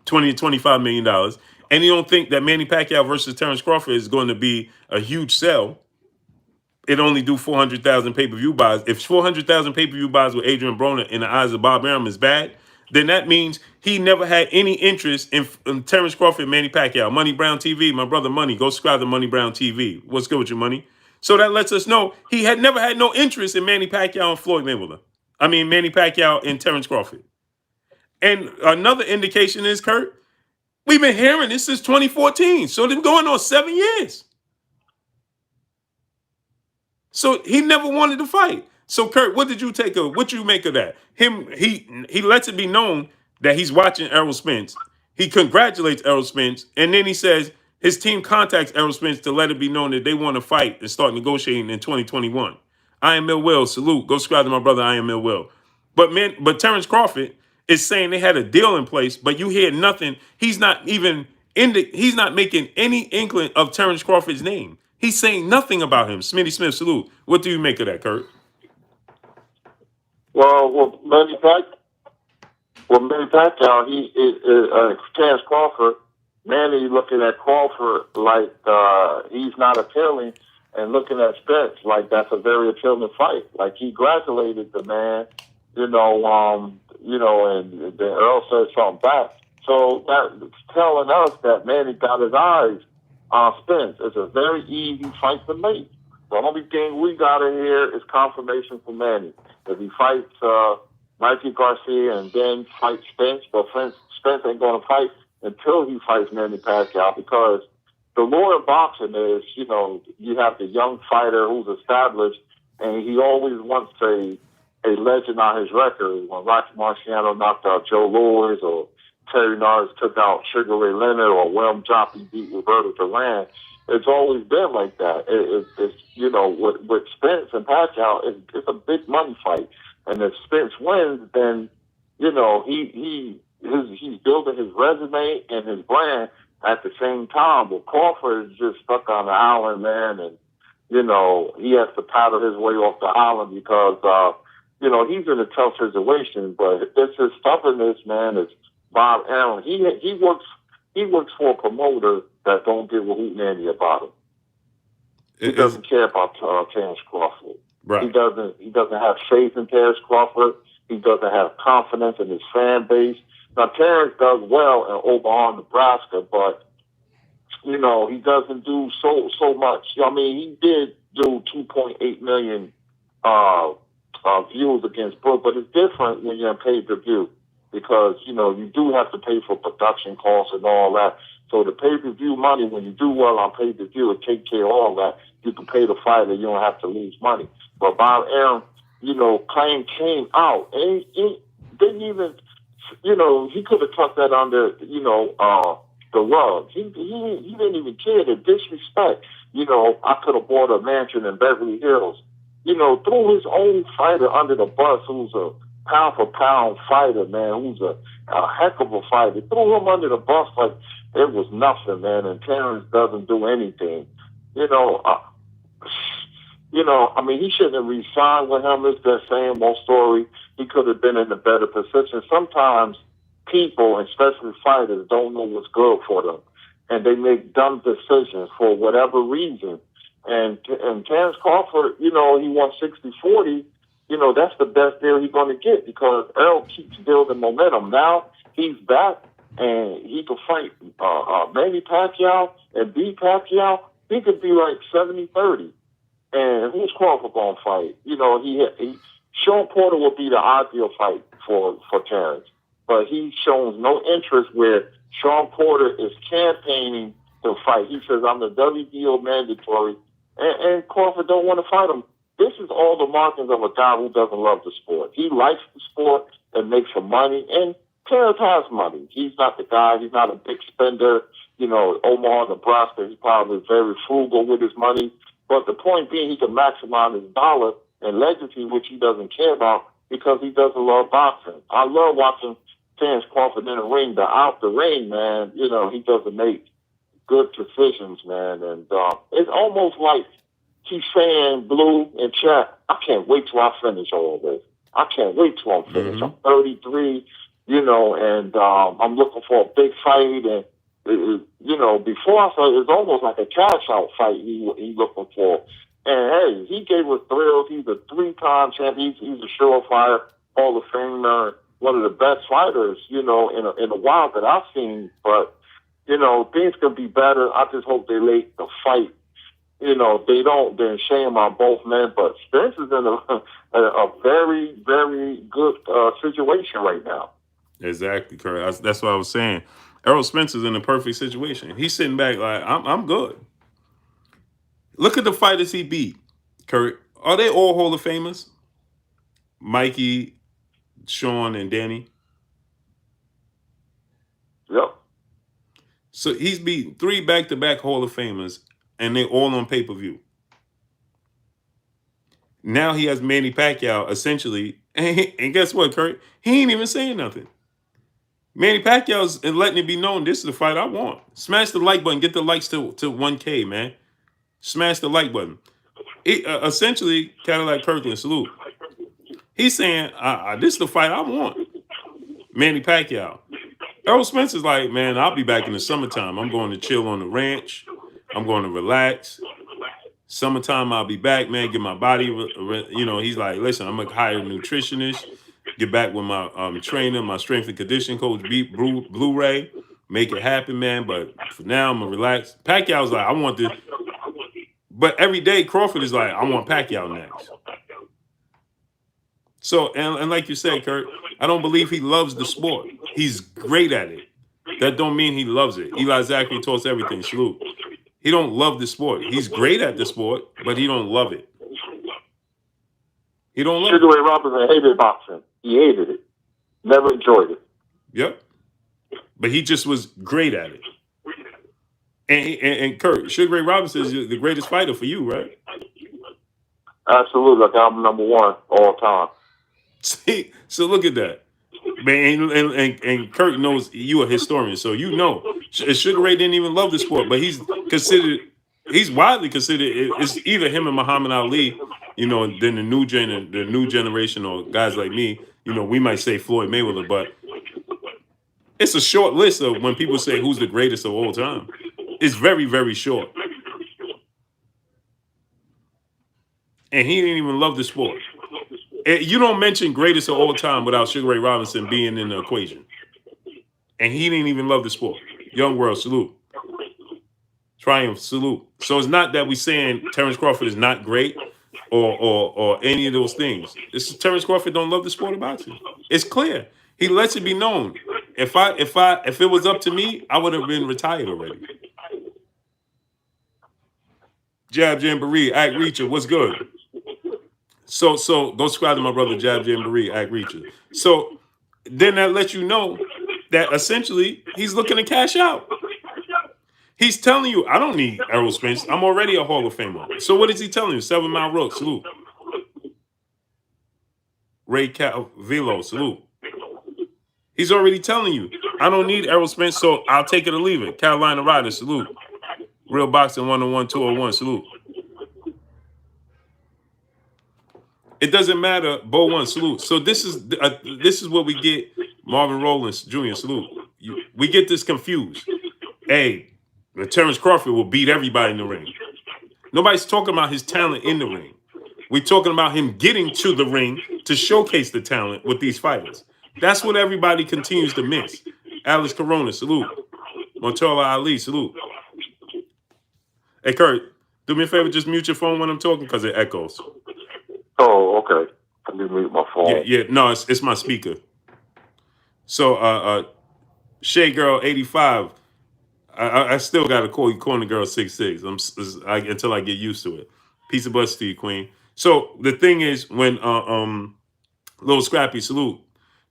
Speaker 1: $20 to $25 million. And he don't think that Manny Pacquiao versus Terence Crawford is going to be a huge sell. It only do 400,000 pay-per-view buys. If 400,000 pay-per-view buys with Adrian Broner in the eyes of Bob Arum is bad, then that means he never had any interest in Terence Crawford and Manny Pacquiao. Money Brown TV, my brother Money, go subscribe to Money Brown TV. What's good with you, Money? So that lets us know he had never had no interest in Manny Pacquiao and Floyd Mayweather. Manny Pacquiao and Terence Crawford. And another indication is, Kurt, we've been hearing this since 2014. So they've been going on 7 years. So he never wanted to fight. So Kurt, what you make of that? He lets it be known that he's watching Errol Spence. He congratulates Errol Spence, and then he says his team contacts Errol Spence to let it be known that they want to fight and start negotiating in 2021. I am Mill Will, salute. Go subscribe to my brother, I am Mill Will. But Terence Crawford is saying they had a deal in place, but you hear nothing. He's not making any inkling of Terence Crawford's name. He's saying nothing about him. Smitty Smith, salute. What do you make of that, Kurt?
Speaker 2: Well, Manny Pacquiao, Terence Crawford, Manny looking at Crawford like he's not appealing, and looking at Spence like that's a very appealing fight. Like he congratulated the man, and then Earl said something back. So that's telling us that Manny got his eyes on Spence. It's a very easy fight to make. The only thing we got in here is confirmation for Manny. If he fights Mikey Garcia and then fights Spence, but Spence ain't going to fight until he fights Manny Pacquiao, because the law of boxing is, you have the young fighter who's established, and he always wants a legend on his record. When Rocky Marciano knocked out Joe Louis, or Terry Nars took out Sugar Ray Leonard or William Joppy beat Roberto Duran. It's always been like that. It's with Spence and Pacquiao, it's a big money fight. And if Spence wins, then he's building his resume and his brand at the same time. But Crawford is just stuck on the island, man, and he has to paddle his way off the island because he's in a tough situation. But it's his stubbornness, man. It's Bob Allen. He works for a promoter that don't give a hootenanny about him. He doesn't care about Terence Crawford.
Speaker 1: Right.
Speaker 2: He doesn't have faith in Terence Crawford. He doesn't have confidence in his fan base. Now Terence does well in Omaha, Nebraska, but he doesn't do so much. I mean, he did do 2.8 million views against Brook, but it's different when you're on pay-per-view because you do have to pay for production costs and all that. So the pay-per-view money, when you do well on pay-per-view, it take care of all that. You can pay the fighter, you don't have to lose money. But Bob Arum, claim came out, and he didn't even, he could have tucked that under, the rug. He didn't even care. The disrespect. I could have bought a mansion in Beverly Hills. Threw his own fighter under the bus, who's a pound for pound fighter, man, who's a heck of a fighter. Threw him under the bus like it was nothing, man. And Terence doesn't do anything. I mean, he shouldn't have re-signed with him. It's that same old story. He could have been in a better position. Sometimes people, especially fighters, don't know what's good for them, and they make dumb decisions for whatever reason. And Terence Crawford, he won 60-40. That's the best deal he's going to get because Errol keeps building momentum. Now he's back, and he can fight Manny Pacquiao and beat Pacquiao. He could be like 70-30. And who's Crawford going to fight? Sean Porter would be the ideal fight for Terence. But he shows no interest where Sean Porter is campaigning to fight. He says, I'm the WBO mandatory. And Crawford don't want to fight him. This is all the markings of a guy who doesn't love the sport. He likes the sport and makes some money. And Terence has money. He's not the guy. He's not a big spender. Omaha, Nebraska, he's probably very frugal with his money. But the point being, he can maximize his dollar and legacy, which he doesn't care about because he doesn't love boxing. I love watching Terence Crawford in the ring, but out the ring, man, he doesn't make good decisions, man. And it's almost like he's saying, Blue and chat, I can't wait till I finish all this. I can't wait till I'm finished. I'm 33, and I'm looking for a big fight. And before I saw it was almost like a cash out fight he looking for. And hey, he gave us thrills. He's a 3-time champion. He's a surefire Hall of Famer, one of the best fighters, in a while that I've seen. But things could be better. I just hope they late the fight. They don't. Then shame on both men. But Spence is in a very, very good situation right now.
Speaker 1: Exactly, Kurt. That's what I was saying. Errol Spence is in a perfect situation. He's sitting back like, I'm good. Look at the fighters he beat, Kurt. Are they all Hall of Famers? Mikey, Sean, and Danny?
Speaker 2: Yep.
Speaker 1: So he's beat 3 back-to-back Hall of Famers, and they're all on pay-per-view. Now he has Manny Pacquiao, essentially. And guess what, Kurt? He ain't even saying nothing. Manny Pacquiao's letting it be known, this is the fight I want. Smash the like button. Get the likes to 1K, man. Smash the like button. Essentially, Cadillac Kirkland, salute. He's saying, this is the fight I want. Manny Pacquiao. Errol Spence is like, man, I'll be back in the summertime. I'm going to chill on the ranch. I'm going to relax. Summertime, I'll be back, man. Get my body, he's like, listen, I'm going to hire a nutritionist. Get back with my trainer, my strength and conditioning coach, beat Blu-ray. Make it happen, man. But for now, I'm going to relax. Pacquiao's like, I want this. But every day, Crawford is like, I want Pacquiao next. So, and like you said, Kurt, I don't believe he loves the sport. He's great at it. That don't mean he loves it. Eli Zachary talks everything. Salute. He don't love the sport. He's great at the sport, but he don't love it. He don't love
Speaker 2: Sugar Ray Robinson hated boxing. He hated it. Never enjoyed it.
Speaker 1: Yep. but he just was great at it. And Kurt, Sugar Ray Robinson is the greatest fighter for you, right?
Speaker 2: Absolutely. Like I'm number one all time.
Speaker 1: See, so look at that. Man, and Kurt knows you a historian, so you know Sugar Ray didn't even love the sport, but he's widely considered. It's either him and Muhammad Ali, you know, and then the new generation, or guys like me, you know, we might say Floyd Mayweather, but it's a short list of when people say who's the greatest of all time. It's very, very short, and he didn't even love the sport. You don't mention greatest of all time without Sugar Ray Robinson being in the equation. And he didn't even love the sport. Young world, salute. Triumph, salute. So it's not that we saying Terence Crawford is not great or any of those things. It's Terence Crawford don't love the sport of boxing. It's clear. He lets it be known. If it was up to me, I would have been retired already. Jab Jamboree, Act Reacher, what's good? So go subscribe to my brother Jab Jamboree, Act Reacher. So then that lets you know that essentially he's looking to cash out. He's telling you, I don't need Errol Spence. I'm already a Hall of Famer. So what is he telling you? 7 Mile Road, salute. Ray Velo, salute. He's already telling you, I don't need Errol Spence, so I'll take it or leave it. Carolina Rider, salute. Real Boxing 101, 201, salute. It doesn't matter, Bo 1, salute. So this is what we get. Marvin Rollins Jr., salute. We get this confused. Hey, Terence Crawford will beat everybody in the ring. Nobody's talking about his talent in the ring. We're talking about him getting to the ring to showcase the talent with these fighters. That's what everybody continues to miss. Alex Corona, salute. Montella Ali, salute. Hey, Kurt, do me a favor, just mute your phone when I'm talking because it echoes.
Speaker 2: Oh, okay. Let me mute my phone.
Speaker 1: Yeah. No, it's my speaker. So, Shay Girl 85. I still gotta call you Corner Girl 66. Until I get used to it. Peace of bless to you, Queen. So the thing is, when Little Scrappy, salute.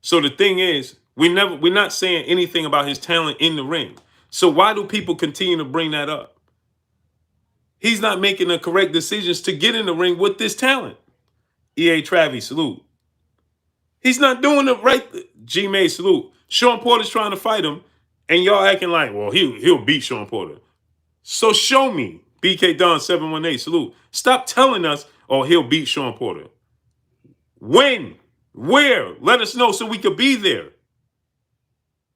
Speaker 1: So the thing is, we're not saying anything about his talent in the ring. So why do people continue to bring that up? He's not making the correct decisions to get in the ring with this talent. EA Travis, salute. He's not doing it right. G May, salute. Sean Porter's trying to fight him, and y'all acting like, well, he'll beat Sean Porter. So show me. BK Don 718, salute. Stop telling us, oh, he'll beat Sean Porter. When? Where? Let us know so we could be there.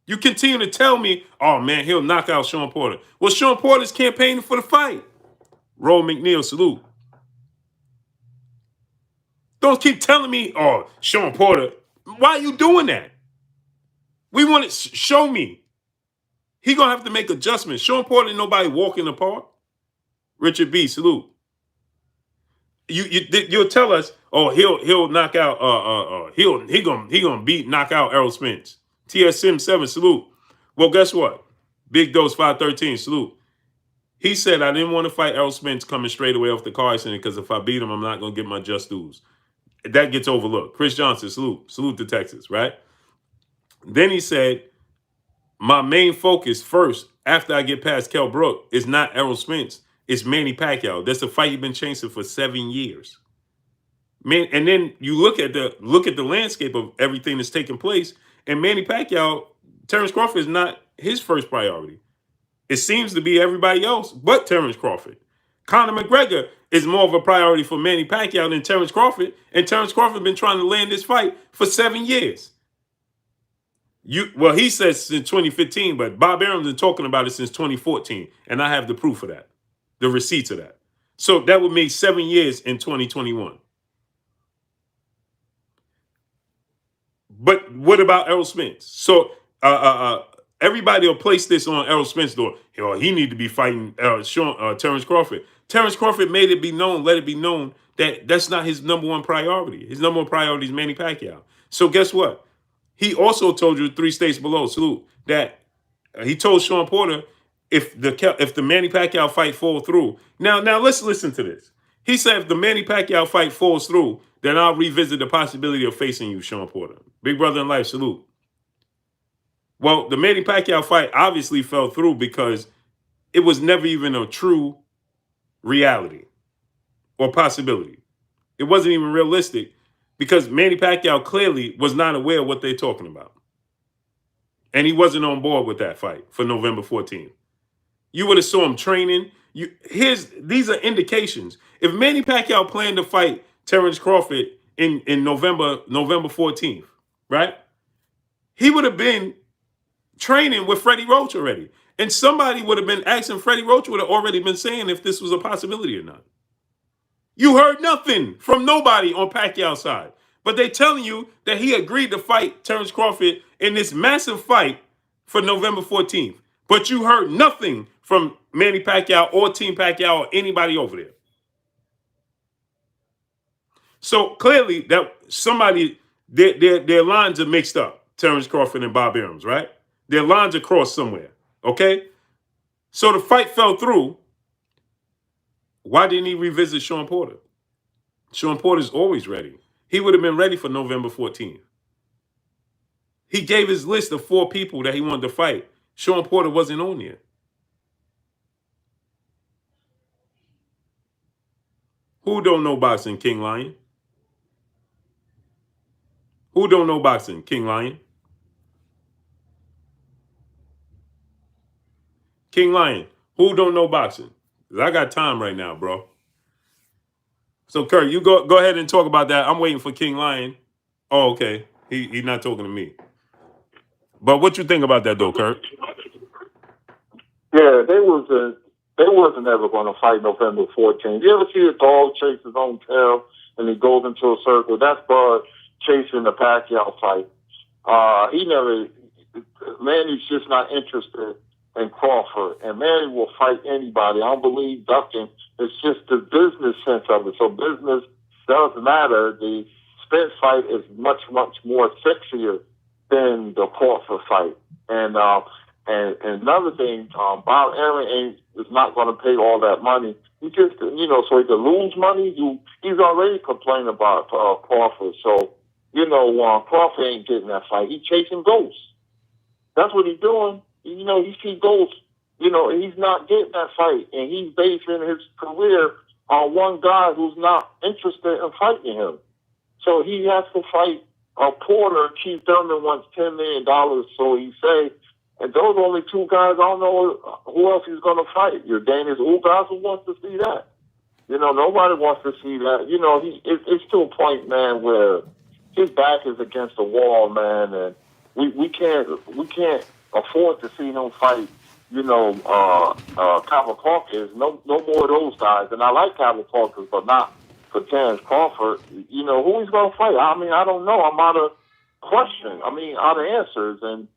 Speaker 1: You continue to tell me, oh man, he'll knock out Sean Porter. Well, Sean Porter's campaigning for the fight. Roll McNeil, salute. Don't keep telling me, oh, Sean Porter. Why are you doing that? We want to show me. He gonna have to make adjustments. Sean Porter ain't nobody walking the park. Richard B, salute. You'll tell us, oh, he'll knock out he gonna knock out Errol Spence. TS Sim 7, salute. Well, guess what? Big Dose 513, salute. He said I didn't want to fight Errol Spence coming straight away off the car accident because if I beat him, I'm not gonna get my just dues. That gets overlooked. Chris Johnson, salute. Salute to Texas, right? Then he said, my main focus first, after I get past Kell Brook, is not Errol Spence. It's Manny Pacquiao. That's the fight he's been chasing for 7 years. Man, and then you look at the landscape of everything that's taking place, and Manny Pacquiao, Terence Crawford is not his first priority. It seems to be everybody else but Terence Crawford. Conor McGregor is more of a priority for Manny Pacquiao than Terence Crawford, and Terence Crawford been trying to land this fight for 7 years. Well, he says since 2015, but Bob Arum's been talking about it since 2014, and I have the proof of that, the receipts of that. So that would make 7 years in 2021. But what about Errol Spence? So everybody will place this on Errol Spence door. He need to be fighting Terence Crawford. Terence Crawford made it be known, let it be known that that's not his number one priority. His number one priority is Manny Pacquiao. So guess what? He also told you 3 states below, salute, that he told Sean Porter if the Manny Pacquiao fight falls through. Now let's listen to this. He said if the Manny Pacquiao fight falls through, then I'll revisit the possibility of facing you, Sean Porter. Big brother in life, salute. Well, the Manny Pacquiao fight obviously fell through because it was never even a true reality or possibility. It wasn't even realistic because Manny Pacquiao clearly was not aware of what they're talking about. And he wasn't on board with that fight for November 14th. You would have saw him training. These are indications. If Manny Pacquiao planned to fight Terence Crawford in November 14th, right? He would have been training with Freddie Roach already. And somebody would have been asking Freddie Roach would have already been saying if this was a possibility or not. You heard nothing from nobody on Pacquiao's side. But they telling you that he agreed to fight Terence Crawford in this massive fight for November 14th. But you heard nothing from Manny Pacquiao or Team Pacquiao or anybody over there. So clearly that somebody, their lines are mixed up. Terence Crawford and Bob Arum's, right? Their lines are crossed somewhere, okay? So the fight fell through. Why didn't he revisit Sean Porter? Sean Porter's always ready. He would have been ready for November 14th. He gave his list of 4 people that he wanted to fight. Sean Porter wasn't on there. Who don't know boxing, King Lion? Who don't know boxing, King Lion? King Lion, who don't know boxing? 'Cause I got time right now, bro. So, Kurt, you go ahead and talk about that. I'm waiting for King Lion. Oh, okay. He's not talking to me. But what you think about that, though, Kurt?
Speaker 2: Yeah, they wasn't ever going to fight November 14th. You ever see a dog chase his own tail and he goes into a circle? That's Bud chasing the Pacquiao fight. He never. Manny's just not interested in Crawford, and Manny will fight anybody. I don't believe ducking. It's just the business sense of it. So business does matter. The Spence fight is much more sexier than the Crawford fight, and another thing, Bob Arum is not going to pay all that money. He just, so he could lose money. He's already complaining about Crawford. So, Crawford ain't getting that fight. He's chasing ghosts. That's what he's doing. He sees ghosts. He's not getting that fight. And he's basing his career on one guy who's not interested in fighting him. So he has to fight Porter. Keith Thurman wants $10 million, so he say. And those are only 2 guys. I don't know who else he's going to fight. Your Danish Ugas, who wants to see that? Nobody wants to see that. It's to a point, man, where his back is against the wall, man, and we can't afford to see him fight. Cavalcaucus. No more of those guys. And I like Cavalcaucus, but not for Terence Crawford. Who he's going to fight? I mean, I don't know. I'm out of question. Out of answers. And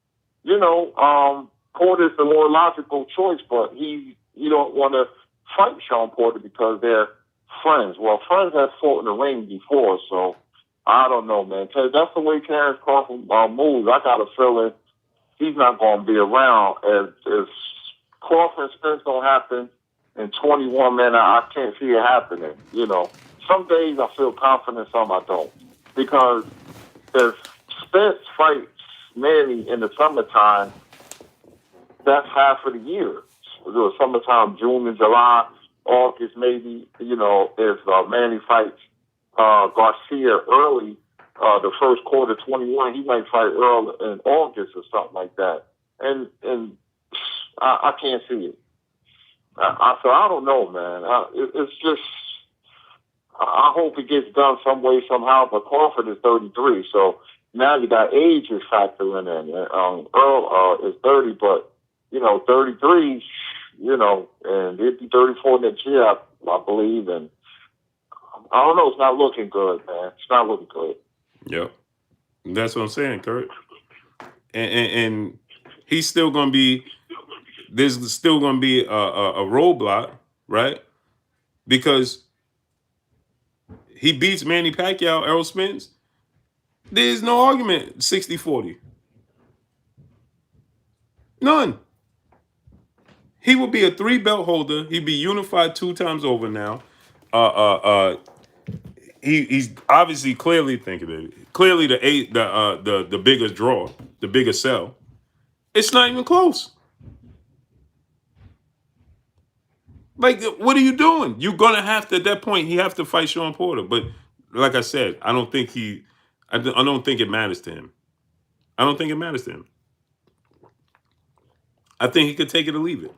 Speaker 2: Porter's the more logical choice, but he don't want to fight Sean Porter because they're friends. Well, friends have fought in the ring before, so I don't know, man. That's the way Terence Crawford moves. I got a feeling he's not going to be around. If Crawford and Spence don't happen in 21, man, I can't see it happening. Some days I feel confident, some I don't. Because if Spence fights Manny in the summertime, that's half of the year. The summertime, June and July, August maybe, if Manny fights Garcia early, the first quarter 21, he might fight Errol in August or something like that. And I can't see it. So I don't know, man. It's just, I hope it gets done some way, somehow, but Crawford is 33, so now you got age is factoring in. Earl is 30, but 33, and he'll be 34 next year, I believe. And I don't know. It's not looking good, man. It's not looking good.
Speaker 1: Yep, that's what I'm saying, Kurt. And he's still going to be. There's still going to be a roadblock, right? Because he beats Manny Pacquiao, Errol Spence. There's no argument 60-40. None. He will be a 3-belt holder. He'd be unified 2 times over now. He's obviously clearly thinking it. Clearly the biggest draw, the biggest sell. It's not even close. Like, what are you doing? You're gonna have to, at that point, he have to fight Sean Porter. But like I said, I don't think I don't think it matters to him. I don't think it matters to him. I think he could take it or leave it.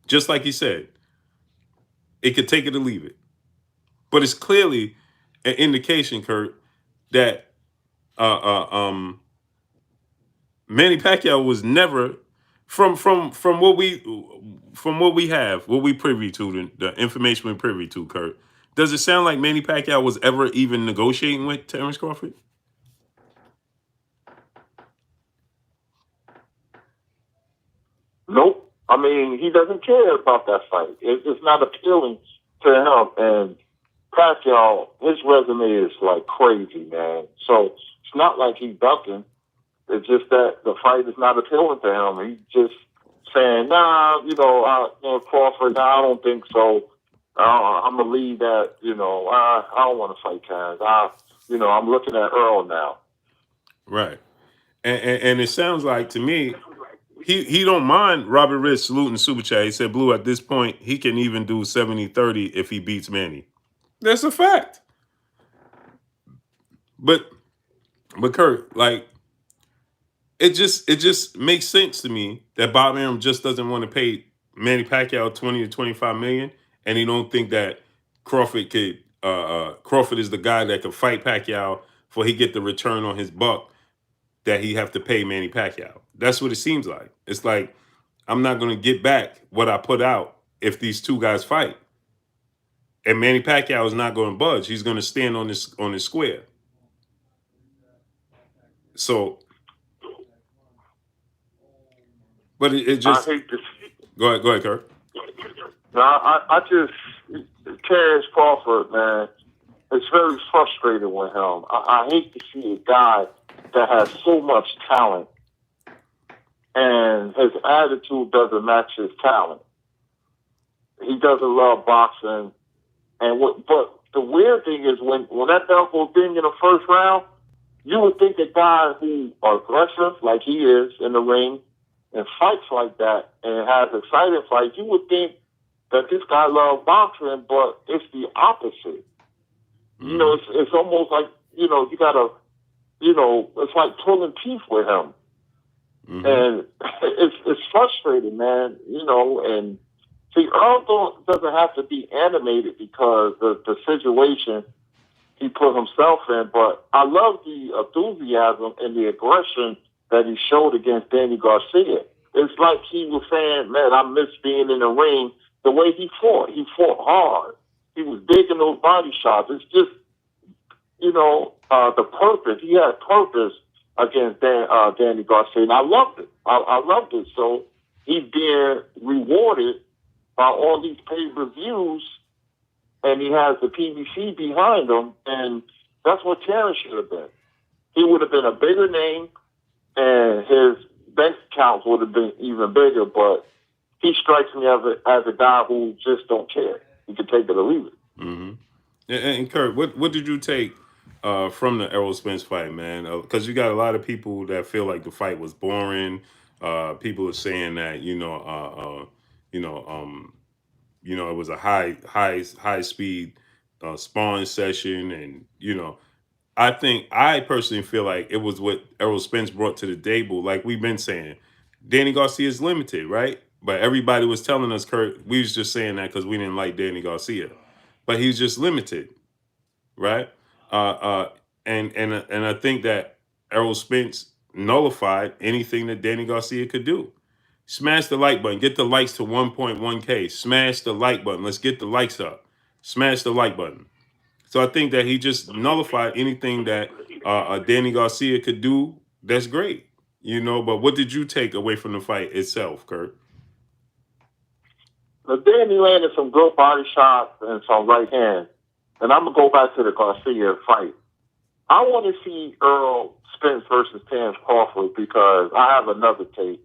Speaker 1: Just like he said, it could take it or leave it. But it's clearly an indication, Kurt, that uh, uh, um, Manny Pacquiao was never from what we have, what we privy to, the information we privy to, Kurt. Does it sound like Manny Pacquiao was ever even negotiating with Terence Crawford?
Speaker 2: Nope. I mean, he doesn't care about that fight. It's not appealing to him. And Pacquiao, his resume is like crazy, man. So it's not like he's ducking. It's just that the fight is not appealing to him. He's just saying, nah, Crawford, nah, I don't think so. I'm gonna leave that. I don't want to fight Terence. I'm looking at Errol now.
Speaker 1: Right. And it sounds like to me, he don't mind Robert Rich saluting Super Chat. He said, Blue, at this point, he can even do 70-30 if he beats Manny. That's a fact. But Kurt, like, it just makes sense to me that Bob Arum just doesn't want to pay Manny Pacquiao 20 to 25 million, and he don't think that Crawford is the guy that could fight Pacquiao for he get the return on his buck that he have to pay Manny Pacquiao. That's what it seems like. It's like, I'm not going to get back what I put out if these two guys fight. And Manny Pacquiao is not going to budge. He's going to stand on this square. So, but it just.
Speaker 2: I hate to see.
Speaker 1: Go ahead, Kurt.
Speaker 2: No, I just Terence Crawford, man. It's very frustrating with him. I hate to see a guy that has so much talent and his attitude doesn't match his talent. He doesn't love boxing, but the weird thing is when that belt goes in the first round, you would think a guy who are aggressive like he is in the ring and fights like that and has exciting fights, you would think that this guy loves boxing, but it's the opposite. Mm-hmm. It's almost like, you gotta, it's like pulling teeth with him. Mm-hmm. And it's frustrating, man, and see, Errol doesn't have to be animated because the situation he put himself in, but I love the enthusiasm and the aggression that he showed against Danny Garcia. It's like he was saying, man, I miss being in the ring. The way he fought hard. He was digging those body shots. It's just, the purpose. He had purpose against Danny Garcia, and I loved it. I loved it. So he's being rewarded by all these pay-per-views, and he has the PBC behind him, and that's what Terence should have been. He would have been a bigger name, and his bank accounts would have been even bigger, but he strikes me as a guy who just don't care. He can take it or leave it.
Speaker 1: Mm-hmm. And Kurt, what did you take from the Errol Spence fight, man? Because you got a lot of people that feel like the fight was boring. People are saying that it was a high speed sparring session, and I personally feel like it was what Errol Spence brought to the table. Like we've been saying, Danny Garcia is limited, right? But everybody was telling us, Kurt, we was just saying that because we didn't like Danny Garcia, but he's just limited, right? And I think that Errol Spence nullified anything that Danny Garcia could do. Smash the like button. Get the likes to 1.1K. Smash the like button. Let's get the likes up. Smash the like button. So I think that he just nullified anything that Danny Garcia could do. That's great, But what did you take away from the fight itself, Kurt?
Speaker 2: Danny landed some good body shots and some right hand. And I'm going to go back to the Garcia fight. I want to see Errol Spence versus Terence Crawford because I have another take.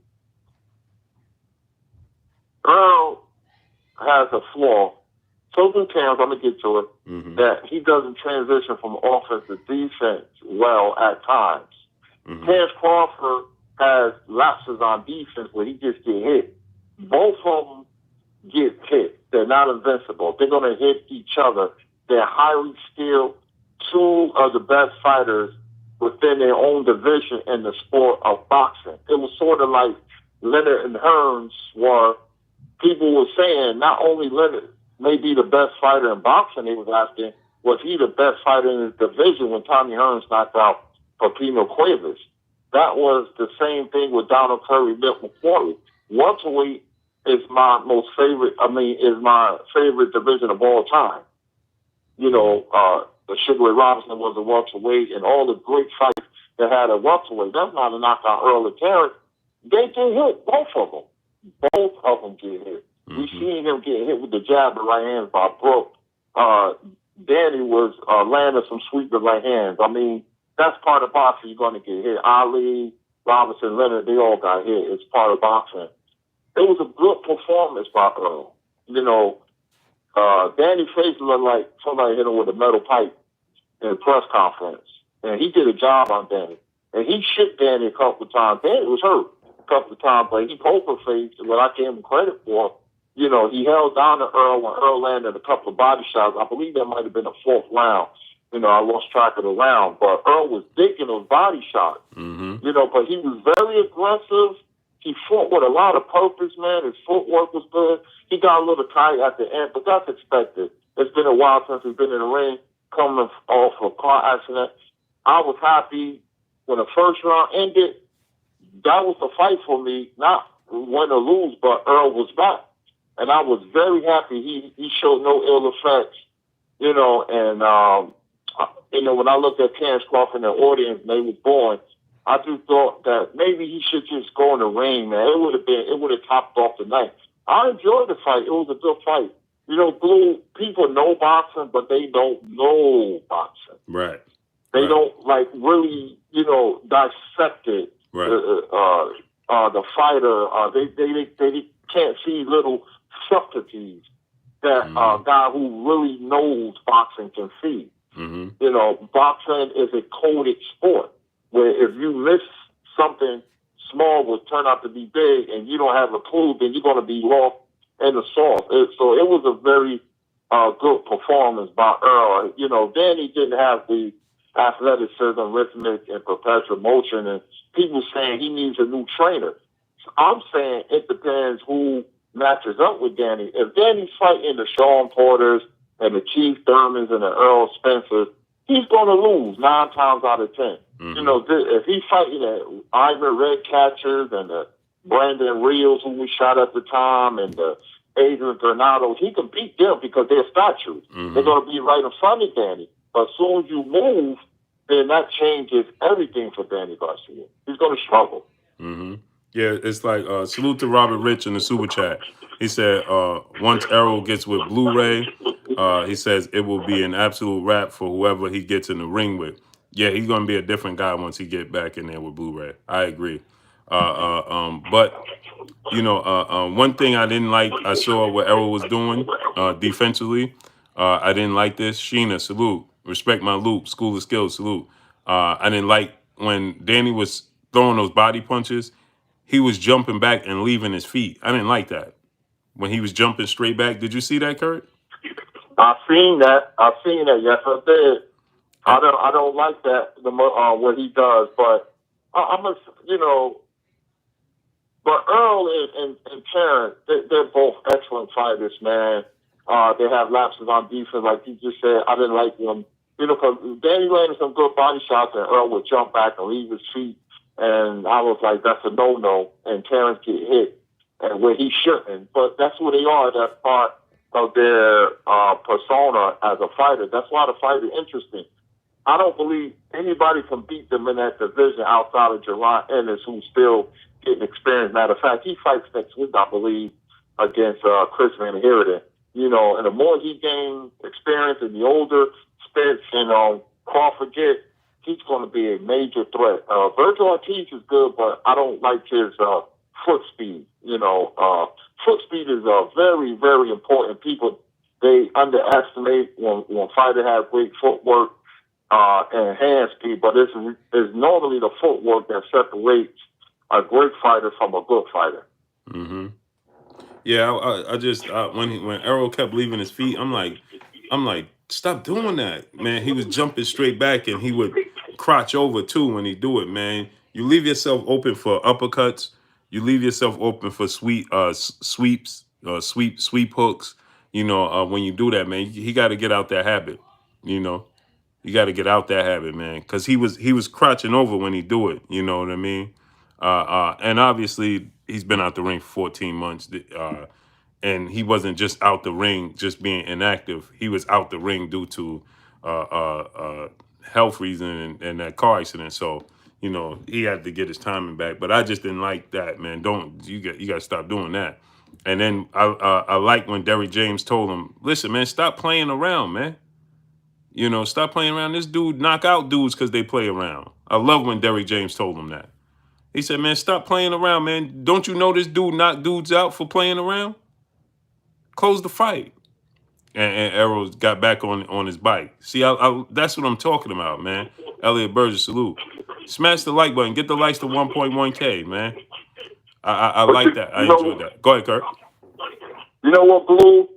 Speaker 2: Errol has a flaw. So do Terence, I'm going to get to it, that he doesn't transition from offense to defense well at times. Terence Crawford has lapses on defense where he just get hit. Both of them get hit. They're not invincible. They're going to hit each other. They're highly skilled. Two of the best fighters within their own division in the sport of boxing. It was sort of like Leonard and Hearns were. People were saying not only Leonard may be the best fighter in boxing, they was asking, was he the best fighter in his division when Tommy Hearns knocked out Pacquiao Cuevas? That was the same thing with Donald Curry, Milt McQuarrie. Welterweight is my is my favorite division of all time. You know, the Sugar Ray Robinson was a welterweight, and all the great fights that had a welterweight. That's not a knock on Errol and Terence. They get hit, both of them. Both of them get hit. Mm-hmm. We seen him get hit with the jab and right hands by Brooke. Danny was landing some sweeping right hands. I mean, that's part of boxing. You're going to get hit. Ali, Robinson, Leonard, they all got hit. It's part of boxing. It was a good performance by Earl. You know, Danny face looked like somebody hit him with a metal pipe in a press conference. And he did a job on Danny. And he shook Danny a couple of times. Danny was hurt a couple of times, but he poker faced, and what I gave him credit for, you know, he held down to Earl when Earl landed a couple of body shots. I believe that might have been the fourth round. You know, I lost track of the round, but Earl was digging those body shots. Mm-hmm. You know, but he was very aggressive. He fought with a lot of purpose, man. His footwork was good. He got a little tight at the end, but that's expected. It's been a while since he's been in the ring, coming off a car accident. I was happy when the first round ended. That was the fight for me, not win or lose, but Earl was back. And I was very happy he showed no ill effects, you know, and, you know, when I looked at Terence Crawford in the audience and they was born, I just thought that maybe he should just go in the ring, man. It would have topped off the night. I enjoyed the fight. It was a good fight. You know, Blue, people know boxing, but they don't know boxing.
Speaker 1: Right.
Speaker 2: They don't, like, really, you know, dissect it.
Speaker 1: Right.
Speaker 2: The fighter, they can't see little subtleties that a guy who really knows boxing can see. Mm-hmm. You know, boxing is a coded sport where if you miss something small will turn out to be big and you don't have a clue, then you're going to be lost in the sauce. So it was a very good performance by Earl. You know, Danny didn't have the athleticism, rhythmic, and perpetual motion, and people saying he needs a new trainer. So I'm saying it depends who matches up with Danny. If Danny's fighting the Sean Porters and the Chief Thurmans and the Earl Spencers, he's going to lose 9 times out of 10. Mm-hmm. You know, if he's fighting the Ivan Red Catchers and the Brandon Rios, who we shot at the time, and the Adrian Granados, he can beat them because they're statues. Mm-hmm. They're going to be right in front of Danny. But as soon as you move, then that changes everything for Danny Garcia. He's going to struggle.
Speaker 1: Mm-hmm. Yeah, it's like salute to Robert Rich in the super chat. He said once Errol gets with Blu-ray, he says it will be an absolute wrap for whoever he gets in the ring with. Yeah, he's going to be a different guy once he get back in there with Blu-ray. I agree. But, you know, one thing I didn't like, I saw what Errol was doing defensively. I didn't like this. Sheena, salute. Respect my loop. School of Skills, salute. I didn't like when Danny was throwing those body punches. He was jumping back and leaving his feet. I didn't like that. When he was jumping straight back. Did you see that, Kurt?
Speaker 2: I seen that. Yes, I did. I don't like that, what he does, but you know, but Earl and Terence, they're both excellent fighters, man. They have lapses on defense, like you just said. I didn't like them. You know, because Danny landed some good body shots, and Earl would jump back and leave his feet. And I was like, that's a no-no. And Terence get hit, and where he shouldn't. But that's who they are. That's part of their persona as a fighter. That's why the fighter is interesting. I don't believe anybody can beat them in that division outside of Jerron Ennis, who's still getting experience. Matter of fact, he fights next week, I believe, against Chris Van Heerden. You know, and the more he gains experience and the older Spence and Crawford get, he's going to be a major threat. Virgil Ortiz is good, but I don't like his foot speed. You know, foot speed is very, very important. People, they underestimate when fighters have great footwork and hand speed, but it's normally the footwork that separates a great fighter from a good fighter.
Speaker 1: Mm-hmm. Yeah, I just when Errol kept leaving his feet, I'm like, stop doing that, man. He was jumping straight back, and he would crotch over too when he do it, man. You leave yourself open for uppercuts. You leave yourself open for sweeps, sweep hooks. When you do that, man, he got to get out that habit. You know, you got to get out that habit, man, because he was crouching over when he do it. You know what I mean? And obviously he's been out the ring for 14 months, and he wasn't just out the ring just being inactive. He was out the ring due to health reason and that car accident. So he had to get his timing back. But I just didn't like that, man. You got to stop doing that. And then I like when Derrick James told him, listen, man, stop playing around, man. Stop playing around. This dude knock out dudes because they play around. I love when Derrick James told him that. He said, man, stop playing around, man. Don't you know this dude knocked dudes out for playing around? Close the fight. And Errol got back on his bike. See, that's what I'm talking about, man. Elliot Burgess, salute. Smash the like button. Get the likes to 1.1K, man. I
Speaker 2: But
Speaker 1: like that. I enjoyed that. Go ahead, Kurt.
Speaker 2: You know what, Blue?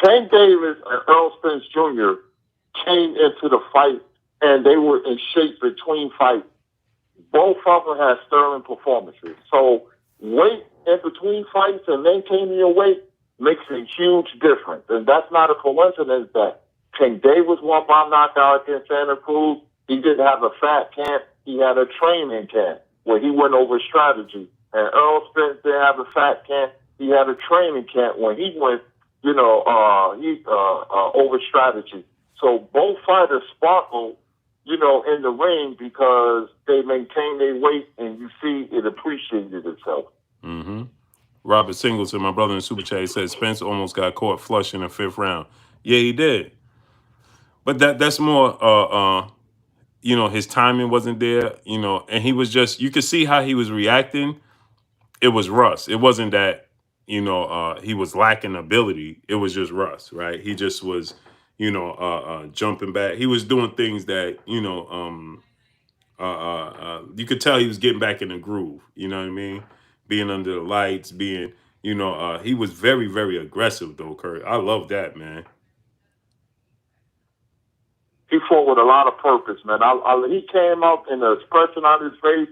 Speaker 2: Tank Davis and Earl Spence Jr. came into the fight, and they were in shape between fights. Both of them had sterling performances. So weight in between fights and maintaining your weight makes a huge difference. And that's not a coincidence that Tank Davis won by knockout against Santa Cruz. He didn't have a fat camp. He had a training camp where he went over strategy. And Earl Spence didn't have a fat camp. He had a training camp when he went, over strategy. So both fighters sparkle, in the ring because they maintain their weight, and you see it appreciated itself.
Speaker 1: Mm-hmm. Robert Singleton, my brother in Super Chat, he said Spence almost got caught flush in the 5th round. Yeah, he did. But that's more, his timing wasn't there, and he was just, you could see how he was reacting. It was rust. It wasn't that, he was lacking ability. It was just rust, right? He just was, jumping back. He was doing things that, you could tell he was getting back in the groove. You know what I mean? Being under the lights, he was very, very aggressive though, Kurt. I love that, man.
Speaker 2: He fought with a lot of purpose, man. He came out in the expression on his face,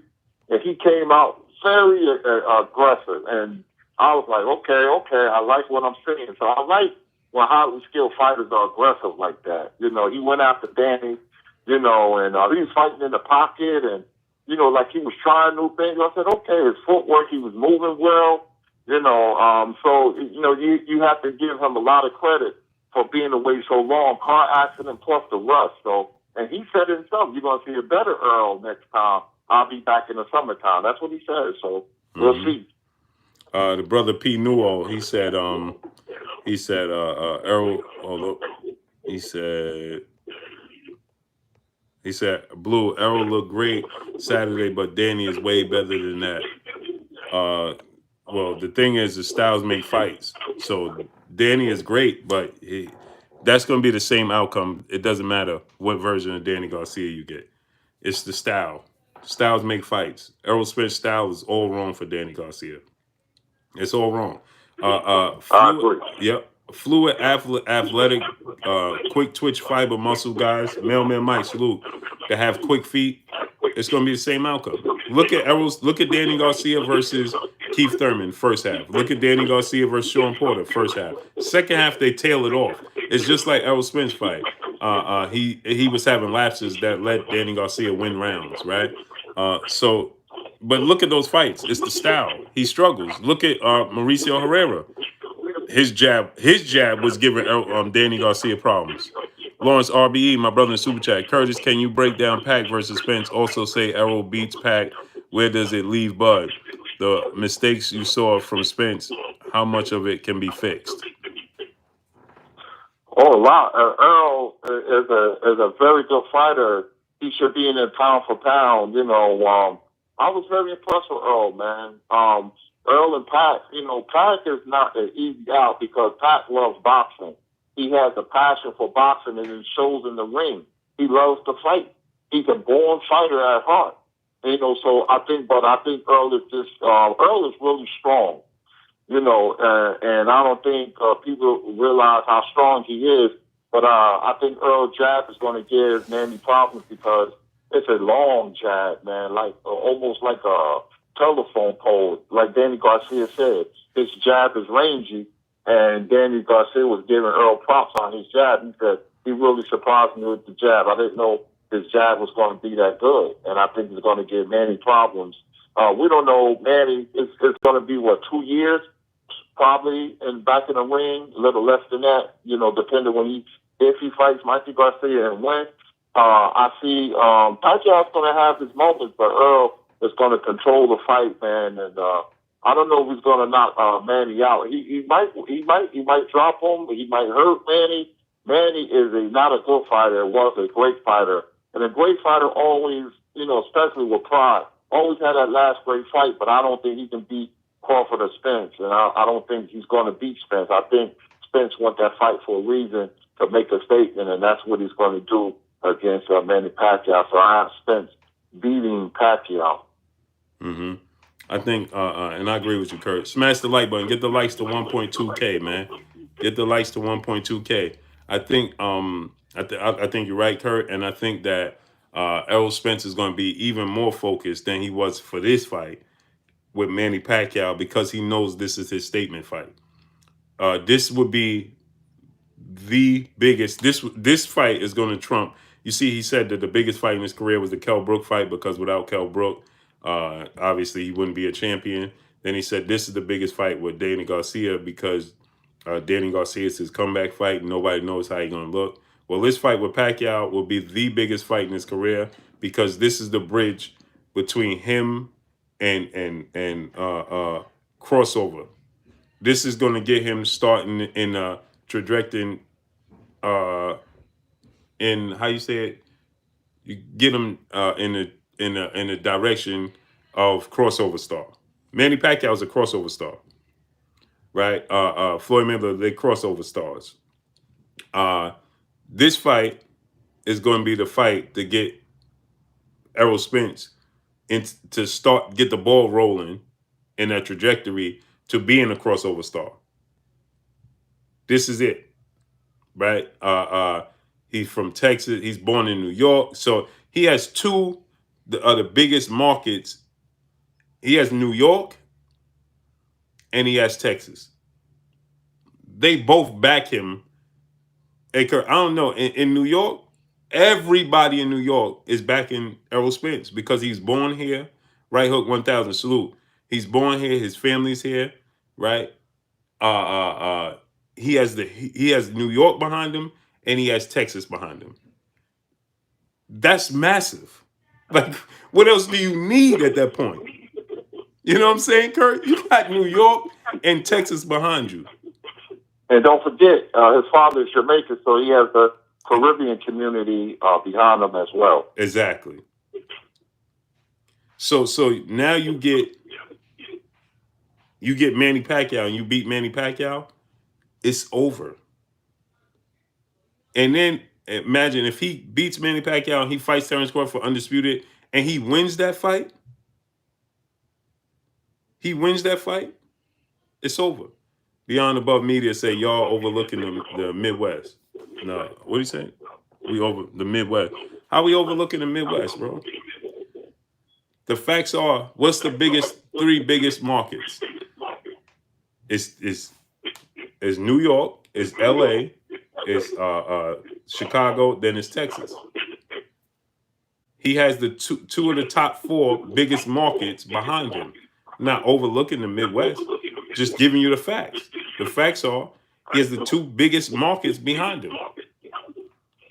Speaker 2: and he came out very aggressive. And I was like, okay, I like what I'm seeing. So I like when highly skilled fighters are aggressive like that. He went after Danny, and he was fighting in the pocket, and like he was trying new things. I said, okay, his footwork, he was moving well, so you have to give him a lot of credit for being away so long, car accident plus the rust. So, and he said it himself, you're going to see a better Earl next time. I'll be back in the summertime. That's what he said. So we'll see.
Speaker 1: The brother P. Newell, he said, Errol, he said, Blue, Errol looked great Saturday, but Danny is way better than that. Well, the thing is, the styles make fights. So Danny is great, but that's going to be the same outcome. It doesn't matter what version of Danny Garcia you get. It's the style. Styles make fights. Errol Spence's style is all wrong for Danny Garcia. It's all wrong. Fluid, athletic, quick twitch fiber muscle guys. Mailman Mike, salute. That have quick feet. It's going to be the same outcome. Look at Danny Garcia versus Keith Thurman, first half. Look at Danny Garcia versus Sean Porter, first half. Second half, they tail it off. It's just like Errol Spence fight. He was having lapses that let Danny Garcia win rounds, right? But look at those fights. It's the style. He struggles. Look at Mauricio Herrera. His jab was giving Danny Garcia problems. Lawrence RBE, my brother in Super Chat. Curtis, can you break down Pac versus Spence? Also say Errol beats Pac. Where does it leave Bud? The mistakes you saw from Spence, how much of it can be fixed?
Speaker 2: Oh, a lot. Errol is a very good fighter. He should be in it pound for pound. I was very impressed with Errol, man. Errol and Pac, Pac is not an easy out because Pac loves boxing. He has a passion for boxing, and it shows in the ring. He loves to fight. He's a born fighter at heart. So I think Earl is Earl is really strong. And I don't think people realize how strong he is. But I think Earl jab is going to give Manny problems because it's a long jab, man, like almost like a telephone pole. Like Danny Garcia said, his jab is rangy, and Danny Garcia was giving Earl props on his jab. He said he really surprised me with the jab. I didn't know his jab was going to be that good, and I think it's going to give Manny problems. We don't know. Manny, it's going to be, 2 years? Probably back in the ring, a little less than that, depending if he fights Mikey Garcia and when. I see Pacquiao's going to have his moments, but Earl is going to control the fight, man. And I don't know if he's going to knock Manny out. He might drop him. He might hurt Manny. Manny is not a good fighter. Was a great fighter, and a great fighter always, especially with pride, always had that last great fight. But I don't think he can beat Crawford or Spence, and I don't think he's going to beat Spence. I think Spence wants that fight for a reason, to make a statement, and that's what he's going to do against Manny Pacquiao. So I have Spence beating Pacquiao.
Speaker 1: Mm-hmm. I think, and I agree with you, Kurt. Smash the like button. Get the likes to 1.2K, man. Get the likes to 1.2K. I think, I think you're right, Kurt, and I think that Errol Spence is going to be even more focused than he was for this fight with Manny Pacquiao because he knows this is his statement fight. This would be the biggest. This fight is going to trump. You see, he said that the biggest fight in his career was the Kell Brook fight because without Kell Brook, obviously he wouldn't be a champion. Then he said this is the biggest fight with Danny Garcia because Danny Garcia is his comeback fight. And nobody knows how he's going to look. Well, this fight with Pacquiao will be the biggest fight in his career because this is the bridge between him and crossover. This is going to get him starting in trajectory in how you say it. You get him in a direction of crossover star. Manny Pacquiao is a crossover star, right? Floyd Mayweather, they crossover stars. This fight is going to be the fight to get Errol Spence get the ball rolling in that trajectory to being a crossover star. This is it, right? He's from Texas. He's born in New York, so he has two of the biggest markets. He has New York, and he has Texas. They both back him. Hey, Kurt, I don't know. In New York, everybody in New York is backing Errol Spence because he's born here. Right hook 1000 salute. He's born here. His family's here. Right. He has New York behind him, and he has Texas behind him. That's massive. Like, what else do you need at that point? You know what I'm saying, Kurt? You got New York and Texas behind you.
Speaker 2: And don't forget, his father is Jamaican, so he has the Caribbean community behind him as well.
Speaker 1: Exactly. So now you get Manny Pacquiao and you beat Manny Pacquiao, it's over. And then imagine if he beats Manny Pacquiao and he fights Terence Crawford for undisputed and he wins that fight. It's over. Beyond Above Media say y'all overlooking the Midwest. No, what are you saying? We over the Midwest. How we overlooking the Midwest, bro? The facts are, what's the three biggest markets? It's New York, it's LA, it's Chicago, then it's Texas. He has the two of the top four biggest markets behind him. Not overlooking the Midwest, just giving you the facts. The facts are, he has the two biggest markets behind him.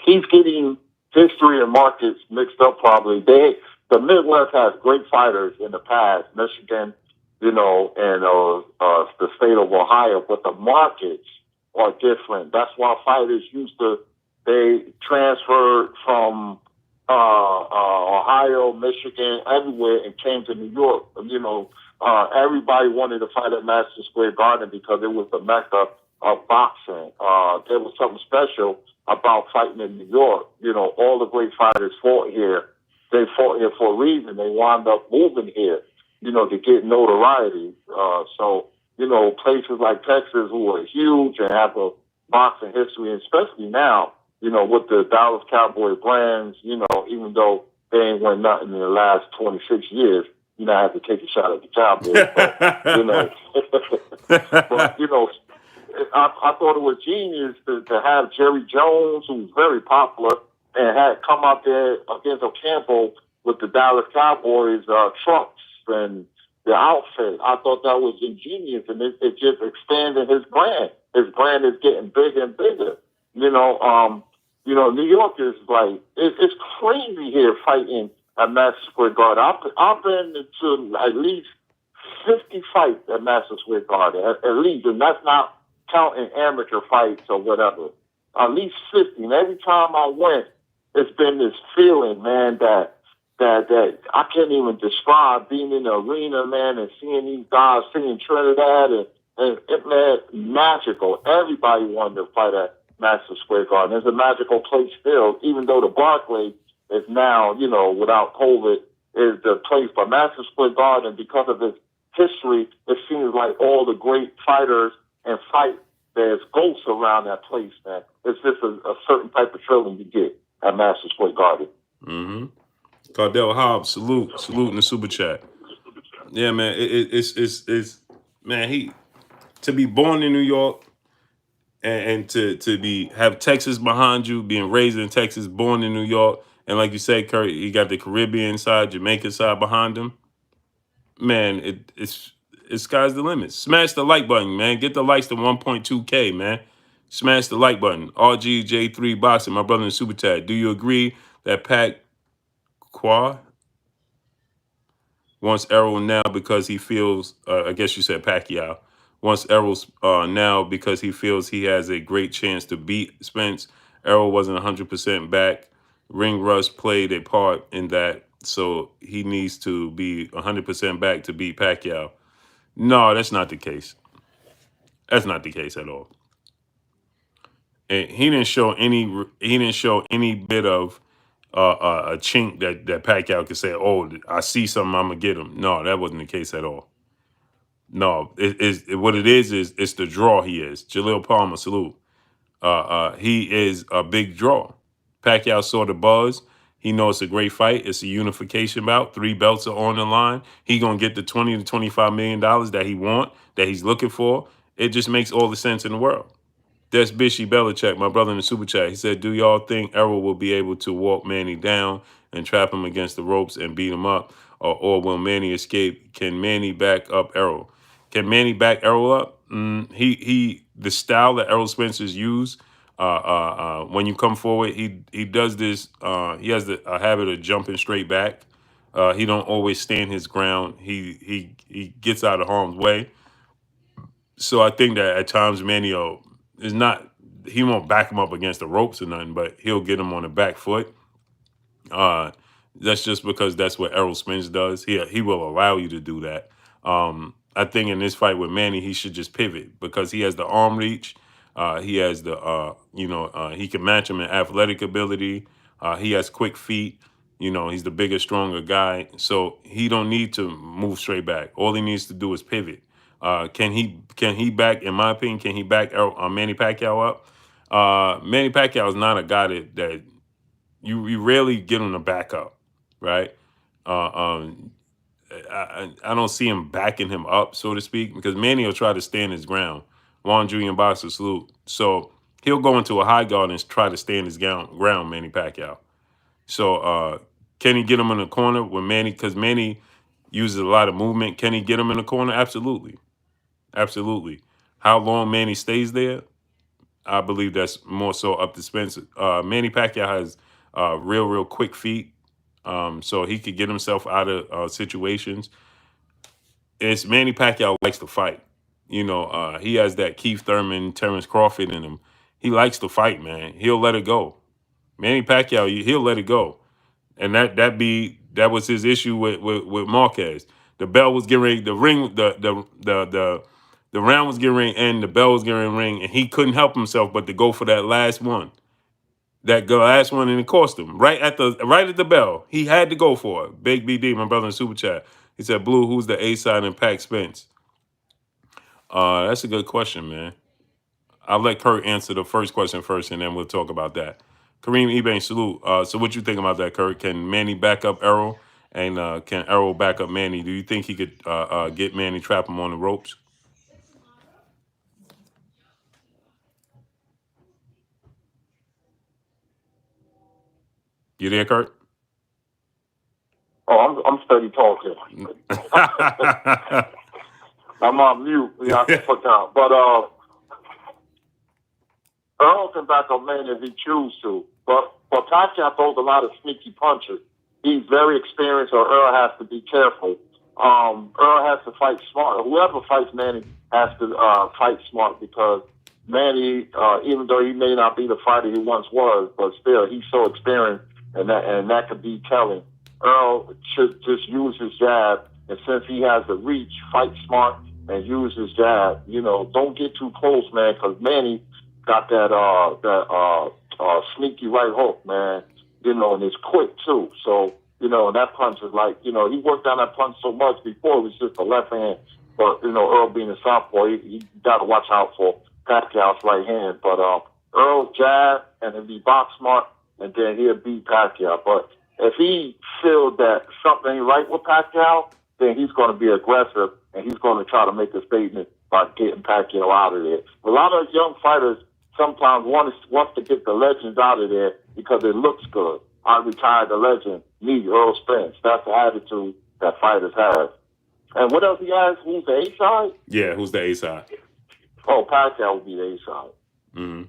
Speaker 2: He's getting history and markets mixed up probably. The Midwest has great fighters in the past, Michigan, and the state of Ohio, but the markets are different. That's why fighters they transferred from Ohio, Michigan, everywhere, and came to New York. Everybody wanted to fight at Madison Square Garden because it was the mecca of boxing. There was something special about fighting in New York. All the great fighters fought here. they fought here for a reason. They wound up moving here, to get notoriety. So, places like Texas, who are huge and have a boxing history, and especially now, with the Dallas Cowboy brands, even though they ain't won nothing in the last 26 years, I have to take a shot at the Cowboys. But, but, I thought it was genius to have Jerry Jones, who's very popular, and had come out there against Ocampo with the Dallas Cowboys trucks and the outfit. I thought that was ingenious, and it just expanded his brand. His brand is getting bigger and bigger. New York is like it's crazy here fighting at Madison Square Garden. I've been to at least 50 fights at Madison Square Garden, at least, and that's not counting amateur fights or whatever. At least 50. And every time I went, it's been this feeling, man, that I can't even describe being in the arena, man, and seeing these guys singing Trinidad, and it, man, magical. Everybody wanted to fight at Madison Square Garden. It's a magical place still, even though the Barclays is now, without COVID, is the place. But Madison Square Garden, because of its history, it seems like all the great fighters and fight, there's ghosts around that place, man. It's just a certain type of feeling you get at Madison Square Garden.
Speaker 1: Mm-hmm. Cardell Hobbs, salute in the super chat. Yeah, man, it's man, he to be born in New York and to be have Texas behind you, being raised in Texas, born in New York, and like you said, Kurt, he got the Caribbean side, Jamaica side behind him. Man, it's sky's the limit. Smash the like button, man. Get the likes to 1.2K, man. Smash the like button. RGJ3 Boxing, my brother in the super chat. Do you agree that Pacquiao wants Errol now because he feels, I guess you said Pacquiao, wants Errol now because he feels he has a great chance to beat Spence? Errol wasn't 100% back. Ring rust played a part in that, so he needs to be 100% back to beat Pacquiao. No, that's not the case. That's not the case at all. And he didn't show any bit of a chink that Pacquiao could say, "Oh, I see something, I'm gonna get him." No, that wasn't the case at all. No, what it is it's the draw he is. Jaleel Palmer, salute. He is a big draw. Pacquiao saw the buzz. He knows it's a great fight. It's a unification bout. 3 belts are on the line. He gonna get the $20 to $25 million that he's looking for. It just makes all the sense in the world. That's Bishy Belichick, my brother in the super chat. He said, "Do y'all think Errol will be able to walk Manny down and trap him against the ropes and beat him up, or will Manny escape? Can Manny back up Errol? Can Manny back Errol up? The style that Errol Spencer's use, when you come forward, he does this. He has a habit of jumping straight back. He don't always stand his ground. He gets out of harm's way. So I think that at times Manny is not. He won't back him up against the ropes or nothing, but he'll get him on the back foot. That's just because that's what Errol Spence does. He will allow you to do that. I think in this fight with Manny, he should just pivot because he has the arm reach. He has the he can match him in athletic ability. He has quick feet. He's the bigger, stronger guy, so he don't need to move straight back. All he needs to do is pivot. Can he back? In my opinion, can he back Manny Pacquiao up? Manny Pacquiao is not a guy that you rarely get him to back up, right? I don't see him backing him up, so to speak, because Manny will try to stand his ground. Juan Julian Boxer, salute. So he'll go into a high guard and try to stand his ground, Manny Pacquiao. So can he get him in the corner with Manny? Because Manny uses a lot of movement. Can he get him in the corner? Absolutely. Absolutely. How long Manny stays there, I believe that's more so up to Spencer. Manny Pacquiao has real quick feet. So he could get himself out of situations. It's Manny Pacquiao likes to fight. He has that Keith Thurman, Terence Crawford in him. He likes to fight, man. He'll let it go. Manny Pacquiao, he'll let it go. And that was his issue with Marquez. The bell was getting ready, the ring, the round was getting ready, and the bell was getting ready to ring, and he couldn't help himself but to go for that last one. That last one, and it cost him right at the bell. He had to go for it. Big BD, my brother in super chat. He said, "Blue, who's the A side in Pac Spence?" That's a good question, man. I'll let Kurt answer the first question first, and then we'll talk about that. Kareem Ebane, salute. So what you think about that, Kurt? Can Manny back up Errol? And can Errol back up Manny? Do you think he could get Manny, trap him on the ropes? You there, Kurt?
Speaker 2: Oh, I'm steady talking. I'm on mute. Yeah, I put down. But Earl can back up man if he chooses to. But Pacquiao throws a lot of sneaky punches. He's very experienced, or Earl has to be careful. Earl has to fight smart. Whoever fights Manny has to fight smart because Manny, even though he may not be the fighter he once was, but still he's so experienced, and that could be telling. Earl should just use his jab, and since he has the reach, fight smart and use his jab. You know, don't get too close, man, because Manny got that sneaky right hook, man. You know, and it's quick too. So you know, that punch is like, you know, he worked on that punch so much before it was just the left hand. But you know, Earl being a southpaw, he got to watch out for Pacquiao's right hand. But Earl jab and then be box smart, and then he'll beat Pacquiao. But if he feels that something ain't right with Pacquiao, then he's going to be aggressive and he's going to try to make a statement by getting Pacquiao out of there. A lot of young fighters sometimes wants to get the legends out of there because it looks good. I retired the legend, me, Errol Spence. That's the attitude that fighters have. And what else he asked? Who's the A side?
Speaker 1: Yeah, who's the A side?
Speaker 2: Oh, Pacquiao would be the A side.
Speaker 1: Mm-hmm.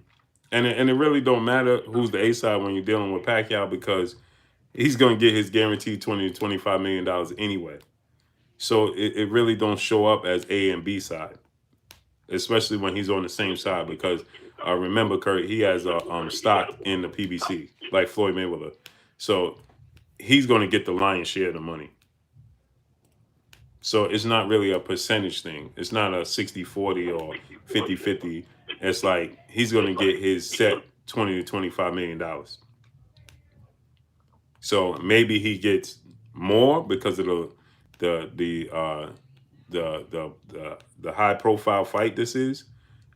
Speaker 1: And it really don't matter who's the A side when you're dealing with Pacquiao because he's gonna get his guaranteed $20 to $25 million anyway. So it really don't show up as A and B side, especially when he's on the same side because remember, Kurt, he has a stock in the PBC like Floyd Mayweather, so he's gonna get the lion's share of the money. So it's not really a percentage thing. It's not a 60-40 or 50-50. It's like he's going to get his set $20 to $25 million. So maybe he gets more because of the high profile fight this is.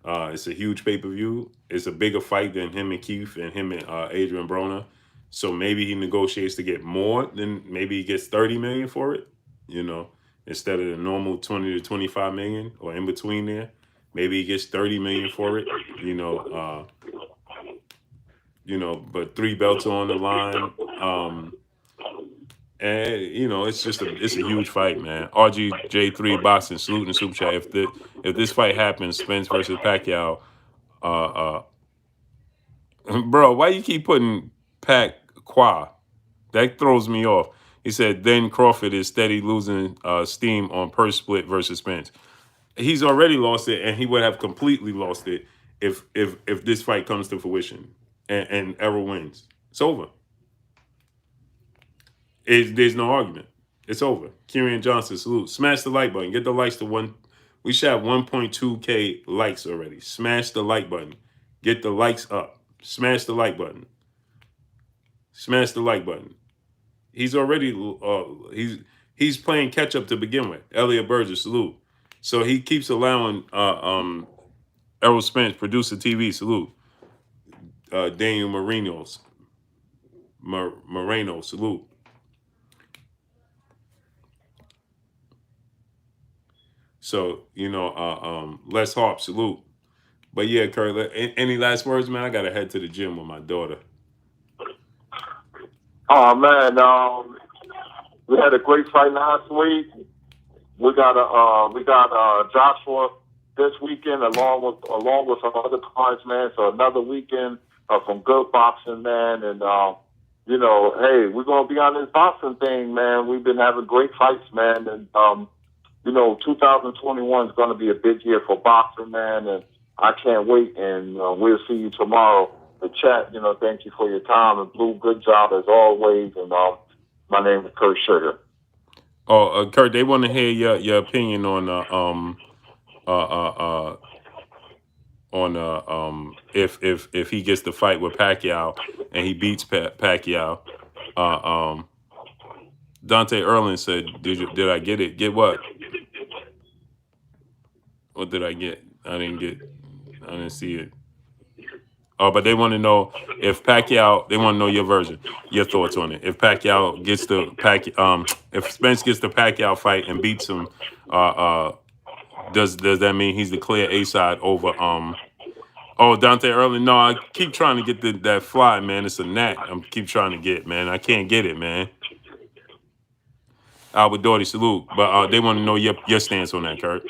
Speaker 1: It's a huge pay-per-view. It's a bigger fight than him and Keith and him and Adrian Broner. So maybe he negotiates to get more than maybe he gets 30 million for it, you know, instead of the normal 20 to 25 million or in between there. Maybe he gets 30 million for it, but 3 belts on the line. And it's a huge fight, man. RGJ3 boxing, salute and super chat. If this fight happens, Spence versus Pacquiao, bro, why you keep putting Pacquiao? That throws me off. He said, then Crawford is steady losing steam on purse split versus Spence. He's already lost it, and he would have completely lost it if this fight comes to fruition and Errol wins. It's over. There's no argument. It's over. Kieran Johnson, salute. Smash the like button. Get the likes to one. We shot 1.2K likes already. Smash the like button. Get the likes up. Smash the like button. Smash the like button. He's already he's playing catch up to begin with. Elliot Burgess, salute. So he keeps allowing Errol Spence, producer TV, salute. Daniel Moreno, salute. So Les Harp, salute. But yeah, Kurt, any last words, man? I gotta head to the gym with my daughter.
Speaker 2: Oh man, we had a great fight last week. We got Joshua this weekend along with some other cards, man. So another weekend of some good boxing, man. And hey, we're gonna be on this boxing thing, man. We've been having great fights, man. And 2021 is gonna be a big year for boxing, man. And I can't wait. And we'll see you tomorrow. The chat, thank you for your time. And Blue, good job as always. And my name is Kurt Sugar.
Speaker 1: Oh, Kurt, they want to hear your opinion on on if he gets the fight with Pacquiao and he beats Pacquiao. Dante Erlin said, "Did I get it? Get what? What did I get? I didn't get. I didn't see it. Oh, but they want to know if Pacquiao. They want to know your version, your thoughts on it. If Pacquiao gets the if Spence gets the Pacquiao fight and beats him, does that mean he's the clear A side over Oh, Dante Erlin. No, I keep trying to get that fly, man. It's a gnat. I'm keep trying to get, man. I can't get it, man. Albert Doherty, salute. But they want to know your stance on that, Kurt.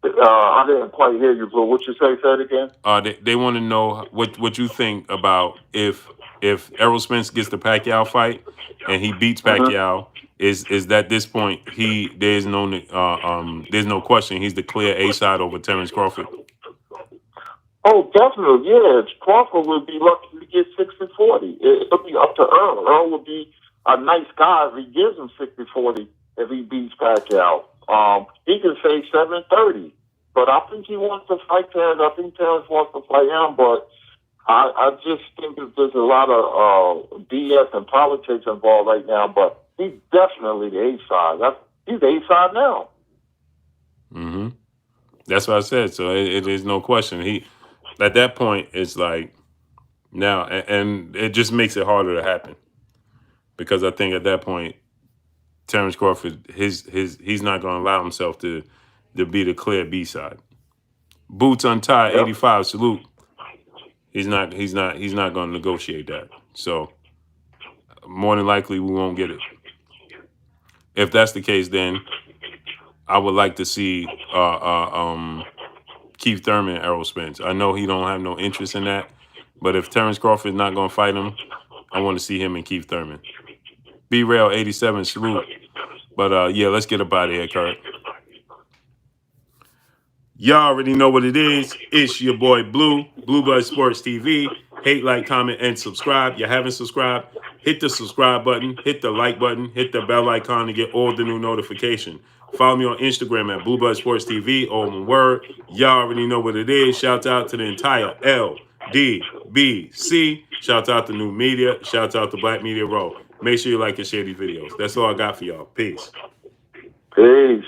Speaker 2: I didn't quite hear you, Blue. What you say? Say it again.
Speaker 1: They want to know what you think about if Errol Spence gets the Pacquiao fight and he beats Pacquiao. Is that this point there's no question he's the clear A side over Terence Crawford?
Speaker 2: Oh, definitely, yeah. Crawford would be lucky to get 60-40. It'll be up to Earl. Earl would be a nice guy if he gives him 60-40 if he beats Pacquiao. He can say 7-30. But I think he wants to fight Terence. I think Terence wants to fight him, but I just think that there's a lot of BS and politics involved right now, but he's definitely the A side. He's the A side now.
Speaker 1: Mm-hmm. That's what I said. So it is no question. He at that point it's like now, and it just makes it harder to happen because I think at that point Terence Crawford he's not going to allow himself to be the clear B side. Boots untied, 85. Salute. He's not going to negotiate that. So more than likely we won't get it. If that's the case, then I would like to see Keith Thurman, Errol Spence. I know he don't have no interest in that, but if Terence Crawford is not going to fight him, I want to see him and Keith Thurman. B-Rail 87, salute. But yeah, let's get up out of here, Kurt. Y'all already know what it is. It's your boy Blue Blood Sports TV. Hate, like, comment, and subscribe. You haven't subscribed? Hit the subscribe button, hit the like button, hit the bell icon to get all the new notification. Follow me on Instagram at Blue Blood Sports TV, all one word. Y'all already know what it is. Shout out to the entire LDBC. Shout out to New Media. Shout out to Black Media Row. Make sure you like and share these videos. That's all I got for y'all. Peace.
Speaker 2: Peace.